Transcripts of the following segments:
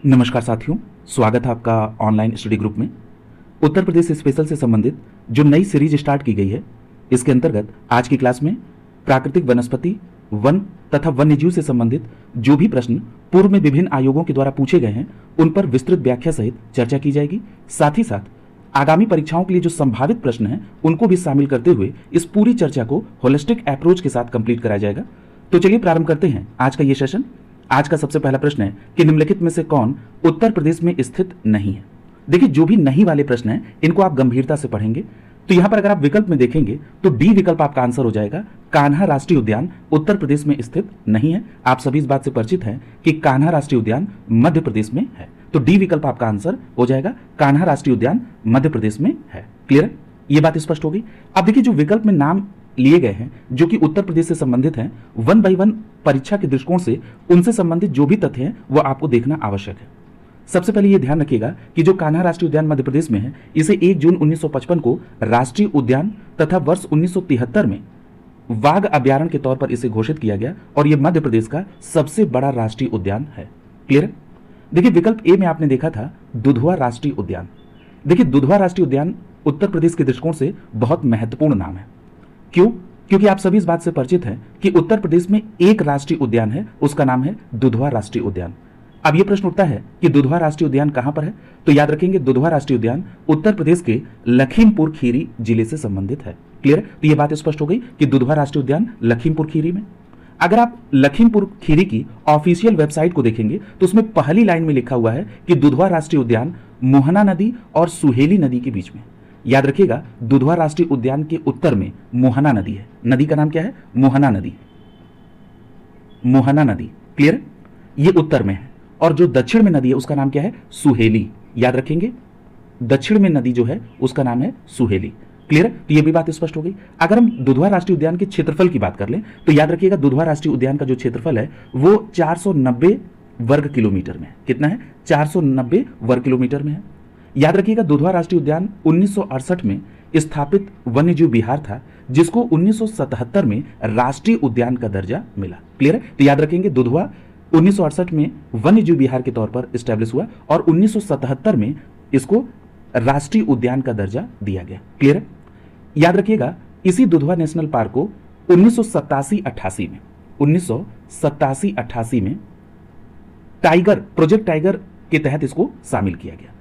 नमस्कार साथियों, स्वागत है आपका ऑनलाइन स्टडी ग्रुप में। उत्तर प्रदेश स्पेशल से संबंधित जो नई सीरीज स्टार्ट की गई है, इसके अंतर्गत आज की क्लास में प्राकृतिक वनस्पति, वन तथा वन्यजीव से संबंधित जो भी प्रश्न पूर्व में विभिन्न आयोगों के द्वारा पूछे गए हैं, उन पर विस्तृत व्याख्या सहित चर्चा की जाएगी। साथ ही साथ आगामी परीक्षाओं के लिए जो संभावित प्रश्न हैं, उनको भी शामिल करते हुए इस पूरी चर्चा को होलिस्टिक अप्रोच के साथ कंप्लीट कराया जाएगा। तो चलिए प्रारंभ करते हैं आज का ये सेशन। आज का सबसे पहला प्रश्न है कि निम्नलिखित में से कौन उत्तर प्रदेश में स्थित नहीं है। देखिए, जो भी नहीं वाले प्रश्न हैं, इनको आप गंभीरता से पढ़ेंगे। तो यहां पर अगर आप विकल्प में देखेंगे तो डी विकल्प आपका आंसर हो जाएगा। कान्हा राष्ट्रीय उद्यान उत्तर प्रदेश में स्थित नहीं है। आप सभी इस बात से परिचित हैं कि कान्हा राष्ट्रीय उद्यान मध्य प्रदेश में है। तो डी विकल्प आपका आंसर हो जाएगा। कान्हा राष्ट्रीय उद्यान मध्य प्रदेश में है। क्लियर है? ये बात स्पष्ट हो गई। अब देखिए, जो विकल्प में नाम लिए गए हैं जो कि उत्तर प्रदेश से संबंधित हैं, वन बाई वन परीक्षा के दृष्टिकोण से उनसे संबंधित जो भी तथ्य हैं वो आपको देखना आवश्यक है। सबसे पहले ये ध्यान रखिएगा कि जो कान्हा राष्ट्रीय उद्यान मध्य प्रदेश में है, इसे 1 जून 1955 को राष्ट्रीय उद्यान तथा वर्ष 1973 में वाघ अभ्यारण्य के तौर पर इसे घोषित किया गया और यह मध्य प्रदेश का सबसे बड़ा राष्ट्रीय उद्यान है। क्लियर? देखिए, विकल्प ए में आपने देखा था दुधवा राष्ट्रीय उद्यान। देखिए, दुधवा राष्ट्रीय उद्यान उत्तर प्रदेश के दृष्टिकोण से बहुत महत्वपूर्ण नाम है। क्यों? क्योंकि आप सभी इस बात से परिचित हैं कि उत्तर प्रदेश में एक राष्ट्रीय उद्यान है, उसका नाम है दुधवा राष्ट्रीय उद्यान। अब यह प्रश्न उठता है कि दुधवा राष्ट्रीय उद्यान कहां पर है? तो याद रखेंगे, दुधवा राष्ट्रीय उद्यान उत्तर प्रदेश के लखीमपुर खीरी जिले से संबंधित है। क्लियर? तो यह बात स्पष्ट हो गई कि दुधवा राष्ट्रीय उद्यान लखीमपुर खीरी में। अगर आप लखीमपुर खीरी की ऑफिशियल वेबसाइट को देखेंगे तो उसमें पहली लाइन में लिखा हुआ है कि दुधवा राष्ट्रीय उद्यान मोहना नदी और सुहेली नदी के बीच में। याद रखिएगा, दुधवा राष्ट्रीय उद्यान के उत्तर में मोहना नदी है। नदी का नाम क्या है? मोहना नदी। मोहना नदी। क्लियर? ये उत्तर में है। और जो दक्षिण में नदी है उसका नाम क्या है? सुहेली। याद रखेंगे, दक्षिण में नदी जो है उसका नाम है सुहेली। क्लियर? तो ये भी बात स्पष्ट हो गई। अगर हम दुधवा राष्ट्रीय उद्यान के क्षेत्रफल की बात कर लें तो याद रखिएगा, दुधवा राष्ट्रीय उद्यान का जो क्षेत्रफल है वो 490 वर्ग किलोमीटर में है। कितना है? 490 वर्ग किलोमीटर में है। याद रखिएगा, दुधवा राष्ट्रीय उद्यान 1968 में स्थापित वन्यजीव विहार था, जिसको 1977 में राष्ट्रीय उद्यान का दर्जा मिला। क्लियर है? तो याद रखेंगे, दुधवा 1968 में वन्यजीव विहार के तौर पर स्टैब्लिश हुआ और 1977 में इसको राष्ट्रीय उद्यान का दर्जा दिया गया। क्लियर है? याद रखिएगा, इसी दुधवा नेशनल पार्क को 1987-88 में टाइगर, प्रोजेक्ट टाइगर के तहत इसको शामिल किया गया।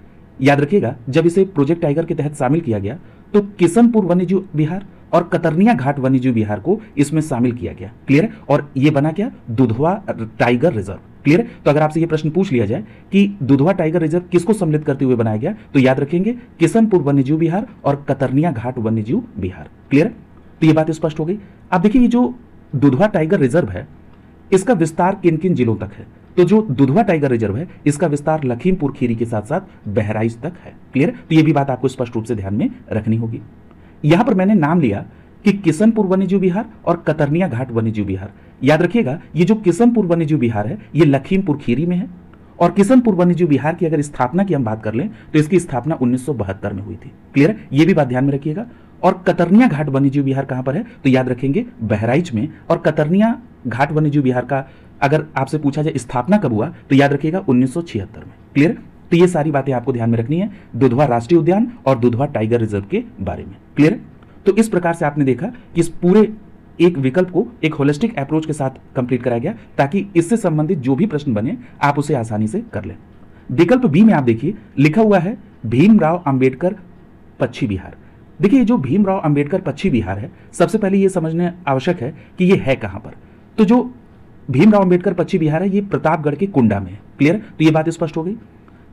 याद रखिएगा, जब इसे प्रोजेक्ट टाइगर के तहत शामिल किया गया तो किशनपुर वन्यजीव विहार और कतरनिया घाट वन्यजीव विहार को इसमें शामिल किया गया। क्लियर? और ये बना क्या? Dudhwa tiger reserve. क्लियर? तो अगर आपसे ये प्रश्न पूछ लिया जाए कि दुधवा टाइगर रिजर्व किसको सम्मिलित करते हुए बनाया गया, तो याद रखेंगे किशनपुर वन्यजीव विहार और कतरनिया घाट वन्यजीव विहार। क्लियर? तो ये बात स्पष्ट हो गई। अब देखिए, ये जो दुधवा टाइगर रिजर्व है, इसका विस्तार किन किन जिलों तक है? तो जो दुधवा टाइगर रिजर्व है, इसका विस्तार लखीमपुर खीरी के साथ साथ बहराइच तक है। क्लियर? तो ये भी बात आपको स्पष्ट रूप से ध्यान में रखनी होगी। यहां पर मैंने नाम लिया कि किशनपुर वन्यजीव विहार और कतरनिया घाट वन्यजीव विहार। याद रखिएगा, ये जो किशनपुर वन्यजीव विहार है ये लखीमपुर खीरी में है। और किशनपुर वन्यजीव विहार की अगर स्थापना की हम बात कर लें तो इसकी स्थापना 1972 में हुई थी। क्लियर? ये भी बात ध्यान में रखिएगा। और कतरनिया घाट वन्यजीव विहार कहां पर है? तो याद रखेंगे, बहराइच में। और कतरनिया घाट वन्यजीव विहार का अगर आपसे पूछा जाए स्थापना कब हुआ, तो याद रखिएगा 1976 में। क्लियर? तो ये सारी बातें आपको ध्यान में रखनी है दुधवा राष्ट्रीय उद्यान और दुधवा टाइगर रिजर्व के बारे में। क्लियर? तो इस प्रकार से आपने देखा कि इस पूरे एक विकल्प को एक होलिस्टिक अप्रोच के साथ कंप्लीट कराया गया, ताकि इससे संबंधित जो भी प्रश्न बने आप उसे आसानी से कर लें। विकल्प बी में आप देखिए, लिखा हुआ है भीमराव अंबेडकर पक्षी विहार। देखिए, ये जो भीमराव अंबेडकर पक्षी विहार है, सबसे पहले ये समझना आवश्यक है कि ये है कहां पर। तो जो भीमराव अंबेडकर पक्षी विहार है, ये प्रतापगढ़ के कुंडा में है। क्लियर? तो ये बात स्पष्ट हो गई।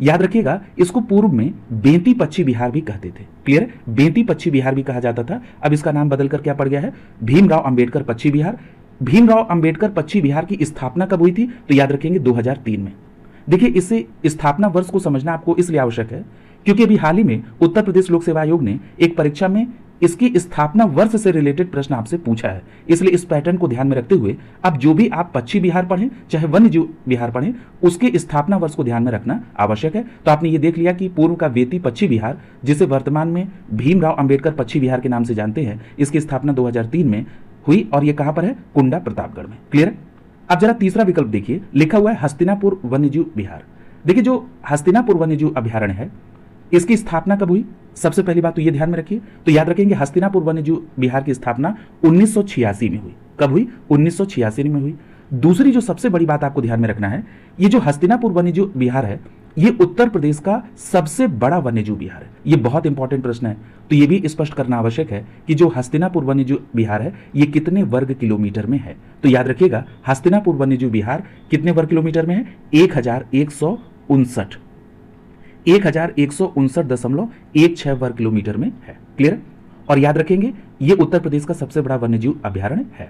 याद रखिएगा, इसको पूर्व में बेंती पक्षी विहार भी कहते थे। क्लियर? बेंती पक्षी विहार भी कहा जाता था। अब इसका नाम बदलकर क्या पड़ गया है? भीमराव अंबेडकर पक्षी विहार। भीमराव अंबेडकर पक्षी विहार की स्थापना कब हुई थी? तो याद रखेंगे 2003 में। देखिए, इससे स्थापना वर्ष को समझना आपको इसलिए आवश्यक है क्योंकि अभी हाल ही में उत्तर प्रदेश लोक सेवा आयोग ने एक परीक्षा में इसकी स्थापना वर्ष से रिलेटेड प्रश्न आपसे पूछा है। इसलिए इस पैटर्न को ध्यान में रखते हुए अब जो भी आप पक्षी विहार पढ़ें चाहे वन्यजीव विहार पढ़ें, उसके स्थापना वर्ष को ध्यान में रखना आवश्यक है। तो आपने ये देख लिया कि पूर्व का बेंती पक्षी विहार, जिसे वर्तमान में भीमराव अंबेडकर पक्षी विहार के नाम से जानते हैं, इसकी स्थापना 2003 में हुई और ये कहां पर है? कुंडा, प्रतापगढ़ में। क्लियर? अब जरा तीसरा विकल्प देखिए, लिखा हुआ है हस्तिनापुर वन्यजीव विहार। देखिए जो हस्तिनापुर वन्यजीव अभयारण्य है, इसकी स्थापना कब हुई? सबसे पहली बात तो ये ध्यान में रखिए, तो याद रखेंगे हस्तिनापुर वन्यजीव विहार की स्थापना 1986 में हुई। कब हुई? 1986 में हुई। दूसरी जो सबसे बड़ी बात आपको ध्यान में रखना है, ये जो हस्तिनापुर वन्यजीव विहार है, ये उत्तर प्रदेश का सबसे बड़ा वन्यजीव विहार है। ये बहुत इंपॉर्टेंट प्रश्न है, तो ये भी स्पष्ट करना आवश्यक है कि जो हस्तिनापुर वन्यजीव विहार है, ये कितने वर्ग किलोमीटर में है। तो याद रखिएगा हस्तिनापुर वन्यजीव विहार कितने वर्ग किलोमीटर में है? 1159 1159.16 वर्ग किलोमीटर में है। क्लियर? और याद रखेंगे ये उत्तर प्रदेश का सबसे बड़ा वन्यजीव अभयारण्य है।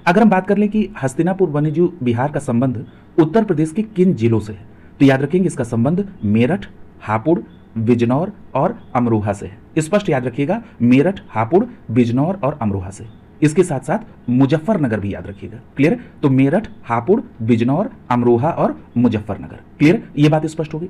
अगर हम बात कर लें कि हस्तिनापुर वन्यजीव विहार का संबंध उत्तर प्रदेश के किन जिलों से है, तो याद रखेंगे इसका संबंध मेरठ, हापुड़, बिजनौर और अमरोहा से है। स्पष्ट याद रखिएगा, मेरठ, हापुड़, बिजनौर और अमरोहा से। इसके साथ साथ मुजफ्फरनगर भी याद रखिएगा। क्लियर? तो मेरठ, हापुड़, बिजनौर, अमरोहा और मुजफ्फरनगर। क्लियर? ये बात स्पष्ट हो गई।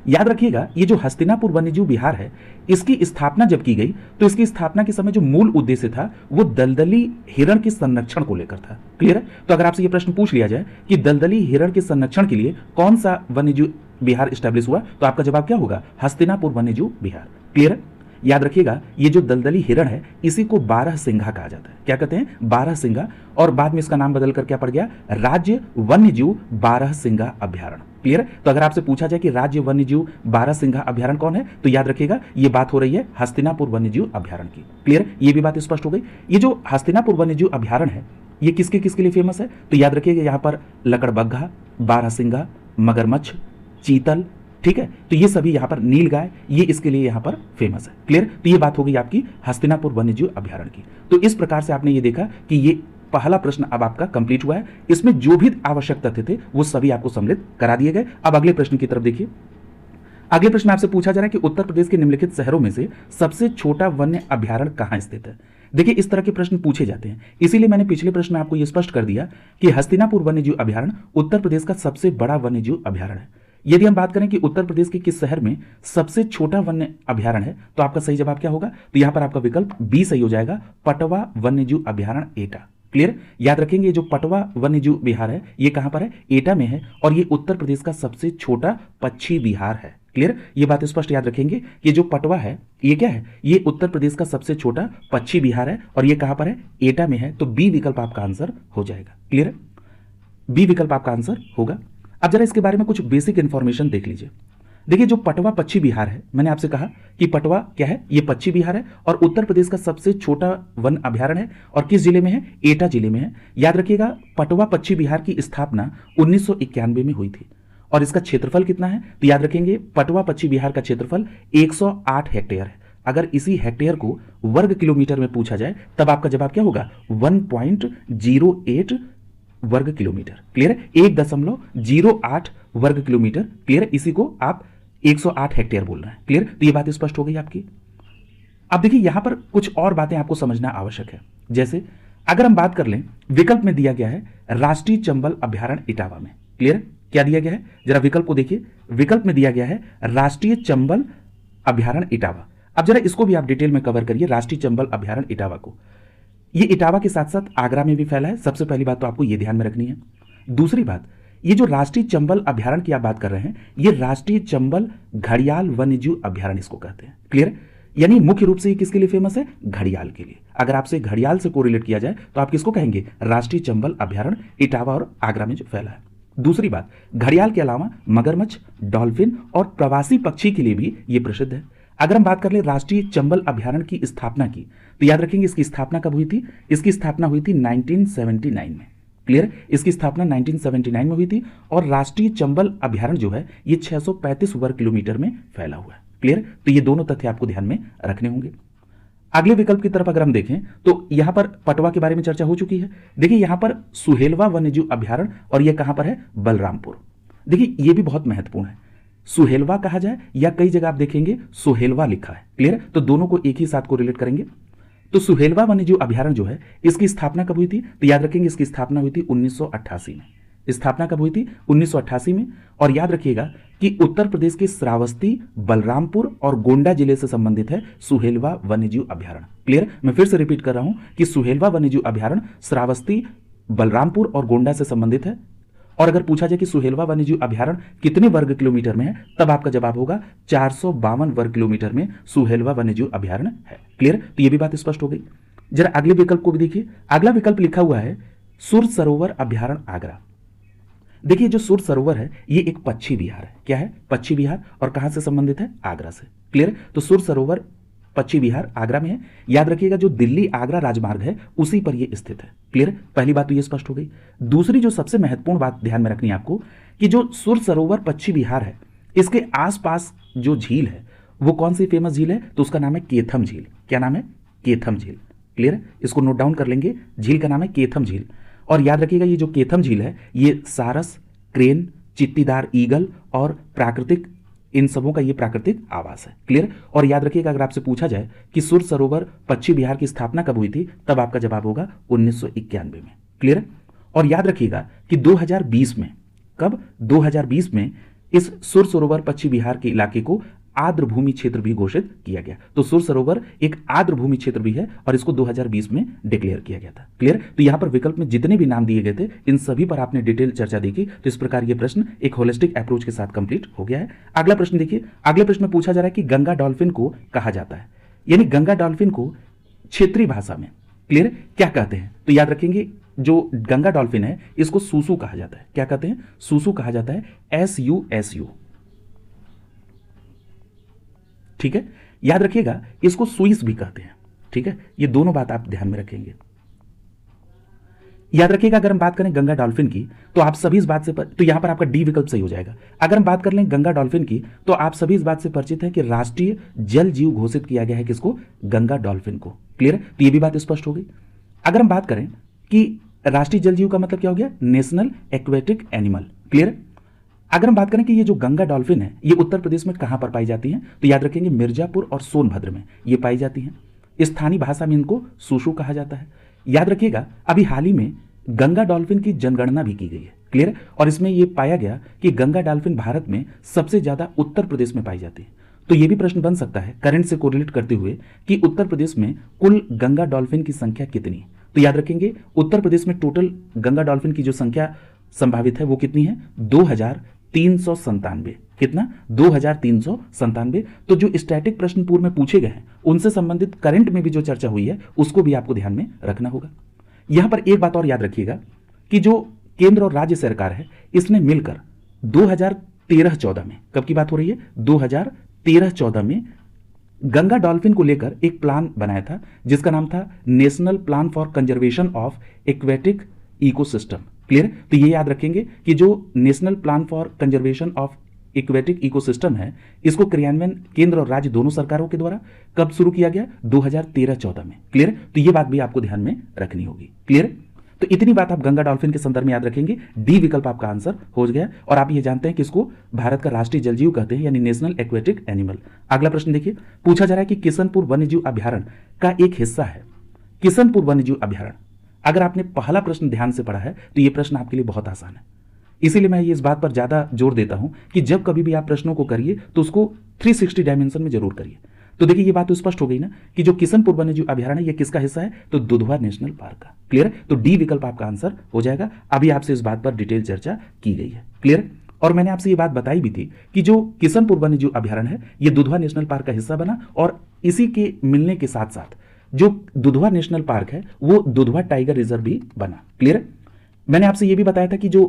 याद रखिएगा ये जो हस्तिनापुर वन्यजीव विहार है, इसकी स्थापना जब की गई तो इसकी स्थापना के समय जो मूल उद्देश्य था वो दलदली हिरण के संरक्षण को लेकर था। क्लियर है? तो अगर आपसे ये प्रश्न पूछ लिया जाए कि दलदली हिरण के संरक्षण के लिए कौन सा वन्यजीव विहार स्टैब्लिश हुआ, तो आपका जवाब क्या होगा? हस्तिनापुर वन्यजीव विहार। क्लियर है? याद रखिएगा ये जो दलदली हिरण है इसी को बारहसिंघा कहा जाता है। क्या कहते हैं? बारहसिंघा। और बाद में इसका नाम बदलकर क्या पड़ गया? राज्य वन्यजीव बारहसिंघा अभयारण्य। क्लियर? तो अगर आपसे पूछा जाए कि राज्य वन्यजीव बारहसिंघा अभयारण्य कौन है, तो याद रखिएगा ये बात हो रही है हस्तिनापुर वन्यजीव अभयारण्य की। क्लियर? ये भी बात स्पष्ट हो गई। ये जो हस्तिनापुर वन्यजीव अभयारण्य है ये किसके किसके लिए फेमस है, तो याद रखिएगा यहाँ पर लकड़बग्घा, बारहसिंघा, मगरमच्छ, चीतल, ठीक है, तो ये सभी यहाँ पर नीलगाय, ये इसके लिए यहाँ पर फेमस है। क्लियर? तो ये बात हो गई आपकी हस्तिनापुर वन्यजीव अभयारण्य की। तो इस प्रकार से आपने ये देखा कि ये पहला प्रश्न अब आपका कंप्लीट हुआ है। इसमें जो भी आवश्यक तथ्य थे वो सभी आपको सम्मिलित करा दिए गए। अब अगले प्रश्न की तरफ देखिए। अगले प्रश्न आपसे पूछा जा रहा है कि उत्तर प्रदेश के निम्नलिखित शहरों में से सबसे छोटा वन्य अभयारण्य कहाँ स्थित है। देखिए इस तरह के प्रश्न पूछे जाते हैं, इसीलिए मैंने पिछले प्रश्न में आपको यह स्पष्ट कर दिया कि हस्तिनापुर वन्यजीव अभयारण्य उत्तर प्रदेश का सबसे बड़ा वन्यजीव अभयारण्य है। यदि हम बात करें कि उत्तर प्रदेश के किस शहर में सबसे छोटा वन्य अभयारण्य है, तो आपका सही जवाब क्या होगा, तो यहां पर आपका विकल्प बी सही हो जाएगा, पटवा वन्यजीव अभयारण्य एटा। क्लियर? याद रखेंगे जो पटवा वन्यजीव विहार है ये कहां पर है? एटा में है, और ये उत्तर प्रदेश का सबसे छोटा पक्षी विहार है। क्लियर? ये बात स्पष्ट याद रखेंगे कि जो पटवा है ये क्या है? ये उत्तर प्रदेश का सबसे छोटा पक्षी विहार है, और ये कहां पर है? एटा में है। तो बी विकल्प आपका आंसर हो जाएगा। क्लियर? बी विकल्प आपका आंसर होगा। अब जरा इसके बारे में कुछ बेसिक इंफॉर्मेशन देख लीजिए। देखिए जो पटवा पक्षी विहार है, मैंने आपसे कहा कि पटवा क्या है? ये पक्षी विहार है और उत्तर प्रदेश का सबसे छोटा वन अभयारण्य है, और किस जिले में है? एटा जिले में है। याद रखिएगा पटवा पक्षी विहार की स्थापना 1991 में हुई थी, और इसका क्षेत्रफल कितना है, तो याद रखेंगे पटवा पक्षी विहार का क्षेत्रफल 108 हेक्टेयर है। अगर इसी हेक्टेयर को वर्ग किलोमीटर में पूछा जाए तब आपका जवाब क्या होगा? 1.08 वर्ग किलोमीटर। क्लियर है? 1.08 वर्ग किलोमीटर। क्लियर? इसी को आप 108 हेक्टेयर बोल रहे हैं। क्लियर? तो ये बात स्पष्ट हो गई आपकी। अब देखिए यहां पर कुछ और बातें आपको समझना आवश्यक है। जैसे अगर हम बात कर लें, विकल्प में दिया गया है राष्ट्रीय चंबल अभयारण्य इटावा में। क्लियर? क्या दिया गया है? जरा विकल्प को देखिए। विकल्प में दिया गया है राष्ट्रीय चंबल अभयारण्य इटावा। अब जरा इसको भी आप डिटेल में कवर करिए, राष्ट्रीय चंबल अभयारण्य इटावा को। ये इटावा के साथ साथ आगरा में भी फैला है। सबसे पहली बात तो आपको ये ध्यान में रखनी है। दूसरी बात, ये जो राष्ट्रीय चंबल अभयारण्य की आप बात कर रहे हैं, ये राष्ट्रीय चंबल घड़ियाल वन्यजीव अभयारण्य इसको कहते हैं। क्लियर? यानी मुख्य रूप से ये किसके लिए फेमस है? घड़ियाल के लिए। अगर आपसे घड़ियाल से कोरिलेट किया जाए तो आप किसको कहेंगे? राष्ट्रीय चंबल अभयारण्य इटावा और आगरा में जो फैला है। दूसरी बात, घड़ियाल के अलावा मगरमच्छ, डॉल्फिन और प्रवासी पक्षी के लिए भी ये प्रसिद्ध है। अगर हम बात कर ले राष्ट्रीय चंबल अभयारण्य की स्थापना की, तो याद रखेंगे इसकी स्थापना कब हुई थी? इसकी स्थापना हुई थी 1979 में। क्लियर? इसकी स्थापना 1979 में हुई थी, और राष्ट्रीय चंबल अभयारण्य जो है ये 635 वर्ग किलोमीटर में फैला हुआ है। क्लियर? तो ये दोनों तथ्य आपको ध्यान में रखने होंगे। अगले विकल्प की तरफ अगर हम देखें तो यहां पर पटवा के बारे में चर्चा हो चुकी है। देखिए यहां पर सुहेलवा वन्यजीव अभयारण्य, और यह कहां पर है? बलरामपुर। देखिए ये भी बहुत महत्वपूर्ण है। सुहेलवा कहा जाए या कई जगह आप देखेंगे सुहेलवा लिखा है। क्लियर? तो दोनों को एक ही साथ को रिलेट करेंगे। तो सुहेलवा वन्यजीव अभयारण्य जो है इसकी स्थापना कब हुई थी? तो याद रखेंगे इसकी स्थापना हुई थी 1988 में। स्थापना कब हुई थी? 1988 में। और याद रखिएगा कि उत्तर प्रदेश के श्रावस्ती, बलरामपुर और गोंडा जिले से संबंधित है सुहेलवा वन्यजीव अभयारण्य। क्लियर? मैं फिर से रिपीट कर रहा हूं कि सुहेलवा वन्यजीव अभयारण्य श्रावस्ती, बलरामपुर और गोंडा से संबंधित है, और अगर पूछा जाए कि सुहेलवा वन्यजीव अभयारण्य कितने वर्ग किलोमीटर में है, तब आपका जवाब होगा 452 वर्ग किलोमीटर में सुहेलवा वन्यजीव अभयारण्य है। क्लियर? तो ये भी बात स्पष्ट हो गई। जरा अगले विकल्प को भी देखिए। अगला विकल्प लिखा हुआ है सुर सरोवर अभयारण्य आगरा। देखिए जो सुर सरोवर है ये एक पक्षी विहार है। क्या है? पक्षी विहार। और कहां से संबंधित है? आगरा से। क्लियर? तो सुर सरोवर पक्षी विहार आगरा में है। याद रखिएगा जो दिल्ली आगरा राजमार्ग है उसी पर यह स्थित है। क्लियर? पहली बात तो ये स्पष्ट हो गई। दूसरी जो सबसे महत्वपूर्ण बात ध्यान में रखनी है आपको कि जो सुर सरोवर पक्षी विहार है इसके आसपास जो झील है वो कौन सी फेमस झील है? तो उसका नाम है केथम झील। क्या नाम है? केथम झील। क्लियर? इसको नोट डाउन कर लेंगे। झील का नाम है केथम झील। और याद रखिएगा ये जो केथम झील है ये सारस, क्रेन, चित्तीदार ईगल और प्राकृतिक, इन सबों का ये प्राकृतिक आवास है। क्लियर? और याद रखिएगा अगर आपसे पूछा जाए कि सुर सरोवर पक्षी विहार की स्थापना कब हुई थी, तब आपका जवाब होगा 1991 में। क्लियर? और याद रखिएगा कि 2020 में, कब? 2020 में इस सुर सरोवर पक्षी विहार के इलाके को आर्द्र भूमि क्षेत्र भी घोषित किया गया। तो सुर सरोवर एक आर्द्र भूमि क्षेत्र भी है और इसको 2020 में डिक्लेयर किया गया था। क्लियर? तो यहां पर विकल्प में जितने भी नाम दिए गए थे इन सभी पर आपने डिटेल चर्चा देखी। तो इस प्रकार यह प्रश्न एक होलिस्टिक अप्रोच के साथ कंप्लीट हो गया है। अगला प्रश्न देखिए। अगले प्रश्न में पूछा जा रहा है कि गंगा डॉल्फिन को कहा जाता है, यानी गंगा डॉल्फिन को क्षेत्रीय भाषा में, क्लियर, क्या कहते हैं? तो याद रखेंगे जो गंगा डॉल्फिन है इसको सूसू कहा जाता है। क्या कहते हैं? सूसू कहा जाता है। SUSU। ठीक है? याद रखिएगा इसको स्विस भी कहते हैं। ठीक है? ये दोनों बात आप ध्यान में रखेंगे। याद रखिएगा अगर हम बात करें गंगा डॉल्फिन की तो आप सभी इस बात से तो यहां पर आपका डी विकल्प सही हो जाएगा। अगर हम बात कर लें गंगा डॉल्फिन की तो आप सभी इस बात से परिचित हैं कि राष्ट्रीय जल जीव घोषित किया गया है किसको? गंगा डॉल्फिन को। क्लियर? तो ये भी बात स्पष्ट हो गई। अगर हम बात करें कि राष्ट्रीय जल जीव का मतलब क्या हो गया? National aquatic animal. क्लियर? अगर हम बात करें कि ये जो गंगा डॉल्फिन है ये उत्तर प्रदेश में कहां पर पाई जाती हैं, तो याद रखेंगे मिर्जापुर और सोनभद्र में ये पाई जाती हैं। स्थानीय भाषा में इनको सूसू कहा जाता है। याद रखिएगा अभी हाल ही में गंगा डॉल्फिन की जनगणना भी की गई है। क्लियर? और इसमें यह पाया गया कि गंगा डॉल्फिन भारत में सबसे ज्यादा उत्तर प्रदेश में पाई जाती है। तो यह भी प्रश्न बन सकता है करंट से कोरिलेट करते हुए कि उत्तर प्रदेश में कुल गंगा डॉल्फिन की संख्या कितनी है। तो याद रखेंगे उत्तर प्रदेश में टोटल गंगा डॉल्फिन की जो संख्या संभावित है वो कितनी है? 2397। कितना? 2397। तो जो स्टैटिक प्रश्न पूर्व में पूछे गए हैं उनसे संबंधित करंट में भी जो चर्चा हुई है उसको भी आपको ध्यान में रखना होगा। यहां पर एक बात और याद रखिएगा कि जो केंद्र और राज्य सरकार है इसने मिलकर 2013-14 में, कब की बात हो रही है? 2013-14 में गंगा डॉल्फिन को लेकर एक प्लान बनाया था जिसका नाम था national plan for conservation of aquatic ecosystem. Clear? तो ये याद रखेंगे कि जो national plan for conservation of aquatic ecosystem है इसको क्रियान्वयन केंद्र और राज्य दोनों सरकारों के द्वारा कब शुरू किया गया? 2013-14 में। क्लियर? तो ये बात भी आपको ध्यान में रखनी होगी। क्लियर? तो इतनी बात आप गंगा डॉल्फिन के संदर्भ में याद रखेंगे। डी विकल्प आपका आंसर हो गया। और आप ये जानते हैं कि इसको भारत का राष्ट्रीय जलजीव कहते हैं, यानी नेशनल एक्वेटिक एनिमल। अगला प्रश्न देखिए। पूछा जा रहा है कि किशनपुर वन्यजीव अभयारण्य का एक हिस्सा है किशनपुर वन्यजीव अभयारण्य। अगर आपने पहला प्रश्न ध्यान से पढ़ा है तो यह प्रश्न आपके लिए बहुत आसान है। इसीलिए मैं ये इस बात पर ज्यादा जोर देता हूं कि जब कभी भी आप प्रश्नों को करिए तो उसको 360 डायमेंशन में जरूर करिए। तो देखिए ये बात तो स्पष्ट हो गई ना कि जो किशनपुर वन्यजीव अभयारण्य ये किसका हिस्सा है? तो दुधवा नेशनल पार्क का। क्लियर? तो डी विकल्प आपका आंसर हो जाएगा। अभी आपसे इस बात पर डिटेल चर्चा की गई है। क्लियर? और मैंने आपसे ये बात बताई भी थी कि जो किशनपुर वन्यजीव अभयारण्य है ये दुधवा नेशनल पार्क का हिस्सा बना और इसी के मिलने के साथ साथ जो दुधवा नेशनल पार्क है वो दुधवा टाइगर रिजर्व भी बना। क्लियर? मैंने आपसे ये भी बताया था कि जो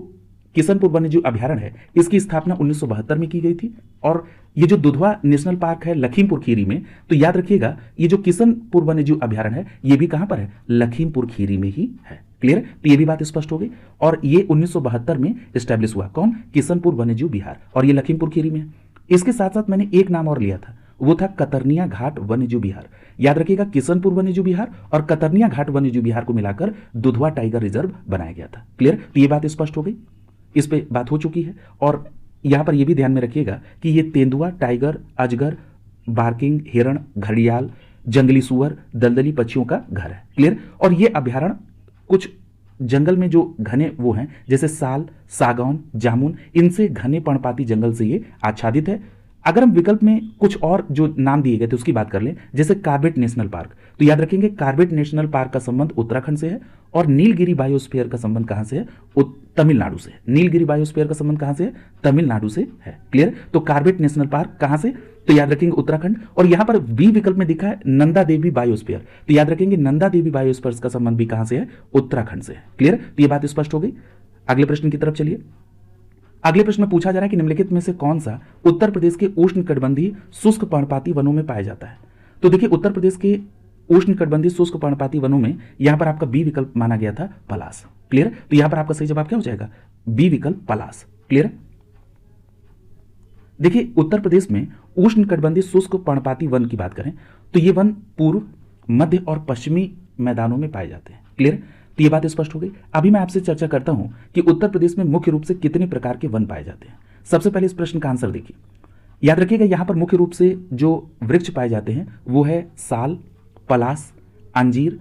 किशनपुर वन्यजीव अभयारण्य है इसकी स्थापना 1972 में की गई थी और ये जो दुधवा नेशनल पार्क है लखीमपुर खीरी में, तो याद रखिएगा ये जो किशनपुर वन्यजीव अभयारण्य है ये भी कहां पर है? लखीमपुर खीरी में ही है। क्लियर? तो ये भी बात स्पष्ट हो गई। और ये 1972 में स्टैब्लिश हुआ। कौन? किशनपुर वन्यजीव विहार। और ये लखीमपुर खीरी में है। इसके साथ साथ मैंने एक नाम और लिया था, वो था कतरनिया घाट वन्यजीव विहार। याद रखिएगा किशनपुर वन्यजीव विहार और कतरनिया घाट वन्यजीव विहार को मिलाकर दुधवा टाइगर रिजर्व बनाया गया था। क्लियर? तो ये बात स्पष्ट हो गई, इस पे बात हो चुकी है। और यहां पर यह भी ध्यान में रखिएगा कि ये तेंदुआ, टाइगर, अजगर, बार्किंग, हिरण, घड़ियाल, जंगली सुअर, दलदली पक्षियों का घर है। क्लियर? और ये अभयारण्य कुछ जंगल में जो घने वो हैं जैसे साल, सागौन, जामुन, इनसे घने पर्णपाती जंगल से ये आच्छादित है। अगर हम विकल्प में कुछ और जो नाम दिए गए थे उसकी बात कर लें, जैसे कार्बेट नेशनल पार्क, तो याद रखेंगे कार्बेट नेशनल पार्क का संबंध उत्तराखंड से है और नीलगिरी बायोस्फीयर का संबंध कहां से है? तमिलनाडु से। नीलगिरी बायोस्फीयर का संबंध कहां से है? तमिलनाडु से है। क्लियर? तो कार्बेट नेशनल पार्क कहां से? तो याद रखेंगे उत्तराखंड। और यहां पर बी विकल्प में दिखा है नंदा देवी बायोस्फीयर, तो याद रखेंगे नंदा देवी बायोस्फीयर का संबंध भी कहां से है? उत्तराखंड से है। क्लियर? तो यह बात स्पष्ट हो गई। अगले प्रश्न की तरफ चलिए। अगले प्रश्न में पूछा जा रहा है कि निम्नलिखित में से कौन सा उत्तर प्रदेश के उष्णकटिबंधीय शुष्क पर्णपाती वनों में पाया जाता है? तो देखिए, उत्तर प्रदेश के उष्णकटिबंधीय शुष्क पर्णपाती वनों में यहां पर आपका बी विकल्प माना गया था पलास। क्लियर? तो यहां पर आपका सही जवाब क्या हो जाएगा? बी विकल्प पलास। क्लियर? देखिए, उत्तर प्रदेश में उष्णकटिबंधीय शुष्क पर्णपाती वन की बात करें तो ये वन पूर्व, मध्य और पश्चिमी मैदानों में पाए जाते हैं। क्लियर? तो ये बात स्पष्ट हो गई। अभी मैं आपसे चर्चा करता हूं कि उत्तर प्रदेश में मुख्य रूप से कितने प्रकार के वन पाए जाते हैं। सबसे पहले इस प्रश्न का आंसर देखिए। याद रखिएगा, यहां पर मुख्य रूप से जो वृक्ष पाए जाते हैं वो है साल, पलास, अंजीर,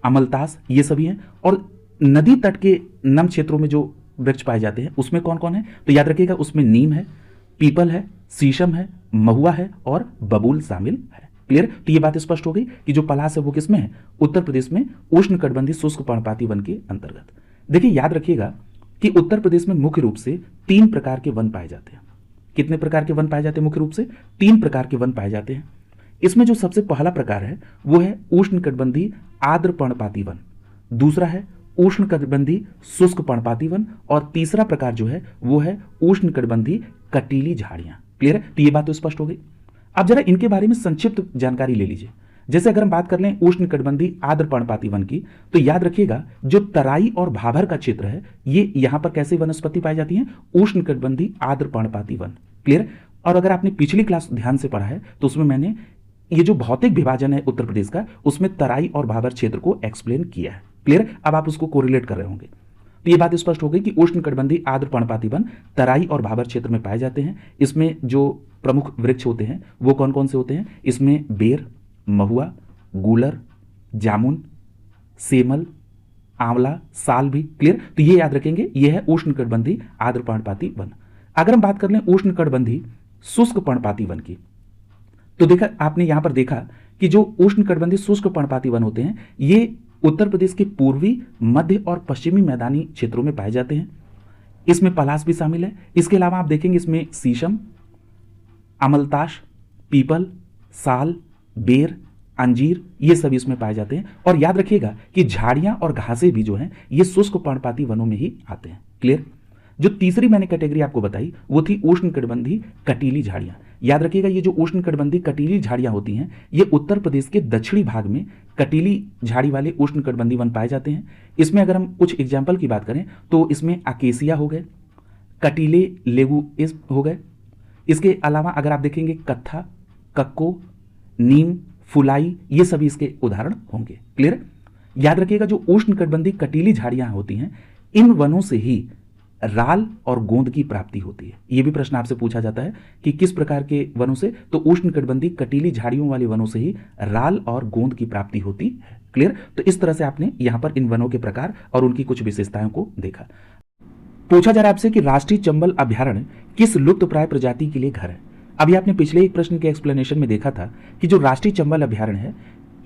अमलतास, ये सभी हैं। और नदी तट के नम क्षेत्रों में जो वृक्ष पाए जाते हैं उसमें कौन कौन है? तो याद रखिएगा, उसमें नीम है, पीपल है, शीशम है, महुआ है और बबूल शामिल है। क्लियर? तो ये बात स्पष्ट हो गई कि जो पलास है वो किसमें है? उत्तर प्रदेश में उष्णकटिबंधीय शुष्क पर्णपाती वन के अंतर्गत। देखिए, याद रखिएगा कि उत्तर प्रदेश में मुख्य रूप से 3 प्रकार के वन पाए जाते हैं। कितने प्रकार के वन पाए जाते हैं? मुख्य रूप से 3 प्रकार के वन पाए जाते हैं। इसमें जो सबसे पहला प्रकार है वो है उष्णकटिबंधीय आर्द्र पर्णपाती वन, दूसरा है उष्णकटिबंधीय शुष्क पर्णपाती वन और तीसरा प्रकार जो है वो है उष्णकटिबंधीय कटीली झाड़ियां। क्लियर है? तो ये बात तो स्पष्ट हो गई। अब जरा इनके बारे में संक्षिप्त जानकारी ले लीजिए। जैसे अगर हम बात कर लें उष्णकटिबंधीय आर्द्र पर्णपाती वन की, तो याद रखिएगा जो तराई और भाभर का क्षेत्र है ये यहां पर कैसे वनस्पति पाई जाती है? उष्णकटिबंधीय आर्द्र पर्णपाती वन। क्लियर? और अगर आपने पिछली क्लास ध्यान से पढ़ा है तो उसमें मैंने ये जो भौतिक विभाजन है उत्तर प्रदेश का उसमें तराई और भाभर क्षेत्र को एक्सप्लेन किया है। क्लियर? अब आप उसको कोरिलेट कर रहे होंगे। तो ये बात स्पष्ट हो गई कि उष्णकटिबंधीय आर्द्र पर्णपाती वन तराई और भाभर क्षेत्र में पाए जाते हैं। इसमें जो प्रमुख वृक्ष होते हैं वो कौन कौन से होते हैं? इसमें बेर, महुआ, गूलर, जामुन, सेमल, आंवला, साल भी। क्लियर? तो ये याद रखेंगे, ये है उष्णकटिबंधीय आर्द्र पर्णपाती वन। अगर हम बात कर लें उष्णकटिबंधीय शुष्क पर्णपाती वन की, तो देखा आपने यहां पर देखा कि जो उष्णकटिबंधीय शुष्क पर्णपाती वन होते हैं ये उत्तर प्रदेश के पूर्वी, मध्य और पश्चिमी मैदानी क्षेत्रों में पाए जाते हैं। इसमें पलास भी शामिल है। इसके अलावा आप देखेंगे इसमें शीशम, अमलताश, पीपल, साल, बेर, अंजीर, ये सभी इसमें पाए जाते हैं। और याद रखिएगा कि झाड़ियां और घासें भी जो हैं ये शुष्क पर्णपाती वनों में ही आते हैं। क्लियर? जो तीसरी मैंने कैटेगरी आपको बताई वो थी उष्णकटिबंधीय कटीली झाड़ियां। याद रखिएगा, ये जो उष्णकटिबंधीय कटीली झाड़ियां होती हैं ये उत्तर प्रदेश के दक्षिणी भाग में कटीली झाड़ी वाले उष्णकटिबंधीय वन पाए जाते हैं। इसमें अगर हम कुछ एग्जाम्पल की बात करें तो इसमें अकेसिया हो गए, कटीले लेगू हो गए। इसके अलावा अगर आप देखेंगे कत्था, कक्को, नीम, फुलाई, ये सभी इसके उदाहरण होंगे। क्लियर? याद रखिएगा, जो उष्णकटिबंधीय कटीली झाड़ियां होती हैं इन वनों से ही राल और गोंद की प्राप्ति होती है। यह भी प्रश्न आपसे पूछा जाता है कि किस प्रकार के वनों से? तो उष्णकटिबंधीय कटीली झाड़ियों वाले वनों से ही राल और गोंद की प्राप्ति होती है। क्लियर? तो इस तरह से आपने यहां पर इन वनों के प्रकार और उनकी कुछ विशेषताओं को देखा। पूछा जा रहा है आपसे कि राष्ट्रीय चंबल अभ्यारण्य किस लुप्तप्राय प्रजाति के लिए घर है? अभी आपने पिछले एक प्रश्न के एक्सप्लेनेशन में देखा था कि जो राष्ट्रीय चंबल अभ्यारण्य है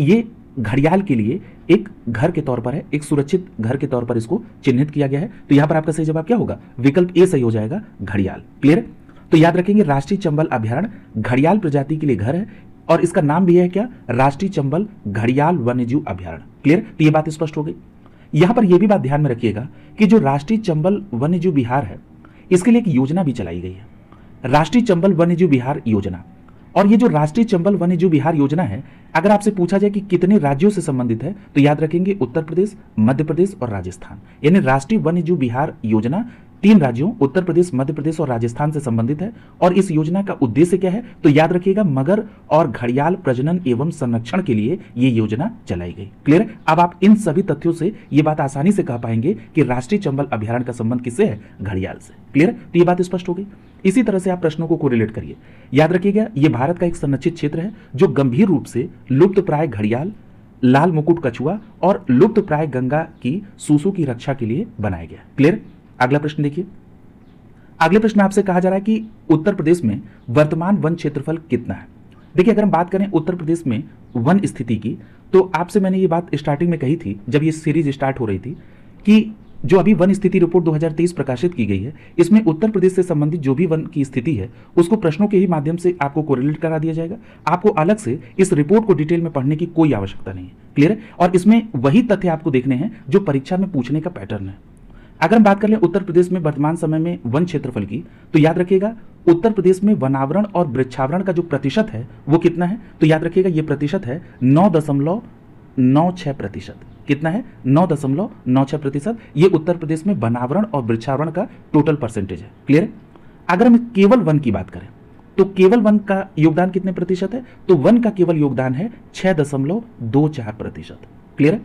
ये घड़ियाल के लिए एक घर के तौर पर है, एक सुरक्षित घर के तौर पर इसको चिन्हित किया गया है। तो यहां पर आपका सही जवाब क्या होगा? विकल्प ए सही हो जाएगा, घड़ियाल। क्लियर? तो याद रखेंगे राष्ट्रीय चंबल अभ्यारण्य घड़ियाल प्रजाति के लिए घर है और इसका नाम भी है क्या? राष्ट्रीय चंबल घड़ियाल वन्यजीव अभ्यारण्य। क्लियर? तो ये बात स्पष्ट हो गई। यहां पर यह भी बात ध्यान में रखिएगा कि जो राष्ट्रीय चंबल वन्यजीव विहार है इसके लिए एक योजना भी चलाई गई है, राष्ट्रीय चंबल वन्यजीव विहार योजना। और ये जो राष्ट्रीय चंबल वन्यजीव विहार योजना है अगर आपसे पूछा जाए कि कितने राज्यों से संबंधित है तो याद रखेंगे उत्तर प्रदेश, मध्य प्रदेश और राजस्थान। यानी राष्ट्रीय वन्यजीव विहार योजना 3 राज्यों उत्तर प्रदेश, मध्य प्रदेश और राजस्थान से संबंधित है। और इस योजना का उद्देश्य क्या है? तो याद रखिएगा मगर और घड़ियाल प्रजनन एवं संरक्षण के लिए ये योजना चलाई गई। क्लियर? अब आप इन सभी तथ्यों से ये बात आसानी से कह पाएंगे कि राष्ट्रीय चंबल अभ्यारण्य का संबंध किससे है? घड़ियाल से। क्लियर? तो ये बात स्पष्ट हो गई। इसी तरह से आप प्रश्नों को कोरिलेट करिए। याद रखिएगा ये भारत का एक संरक्षित क्षेत्र है जो गंभीर रूप से लुप्तप्राय घड़ियाल, लाल मुकुट कछुआ और लुप्तप्राय गंगा की सूसू की रक्षा के लिए बनाया गया। क्लियर? अगला प्रश्न देखिए। अगले प्रश्न में आपसे कहा जा रहा है कि उत्तर प्रदेश में वर्तमान वन क्षेत्रफल कितना है। देखिए, अगर हम बात करें उत्तर प्रदेश में वन स्थिति की, तो आपसे मैंने ये बात स्टार्टिंग में कही थी जब ये सीरीज स्टार्ट हो रही थी कि जो अभी वन स्थिति रिपोर्ट 2023 प्रकाशित की गई है, इसमें उत्तर प्रदेश से संबंधित जो भी वन की स्थिति है उसको प्रश्नों के ही माध्यम से आपको कोरिलेट करा दिया जाएगा। आपको अलग से इस रिपोर्ट को डिटेल में पढ़ने की कोई आवश्यकता नहीं है। क्लियर है? और इसमें वही तथ्य आपको देखने हैं जो परीक्षा में पूछने का पैटर्न है। अगर हम बात कर लें उत्तर प्रदेश में वर्तमान समय में वन क्षेत्रफल की, तो याद रखिएगा उत्तर प्रदेश में वनावरण और वृक्षावरण का जो प्रतिशत है वो कितना है, तो याद रखिएगा ये प्रतिशत है 9.96%। कितना है? 9.96%। ये उत्तर प्रदेश में वनावरण और वृक्षावरण का टोटल परसेंटेज है। क्लियर है? अगर हम केवल वन की बात करें तो केवल वन का योगदान कितने प्रतिशत है, तो वन का केवल योगदान है 6.24%। क्लियर है?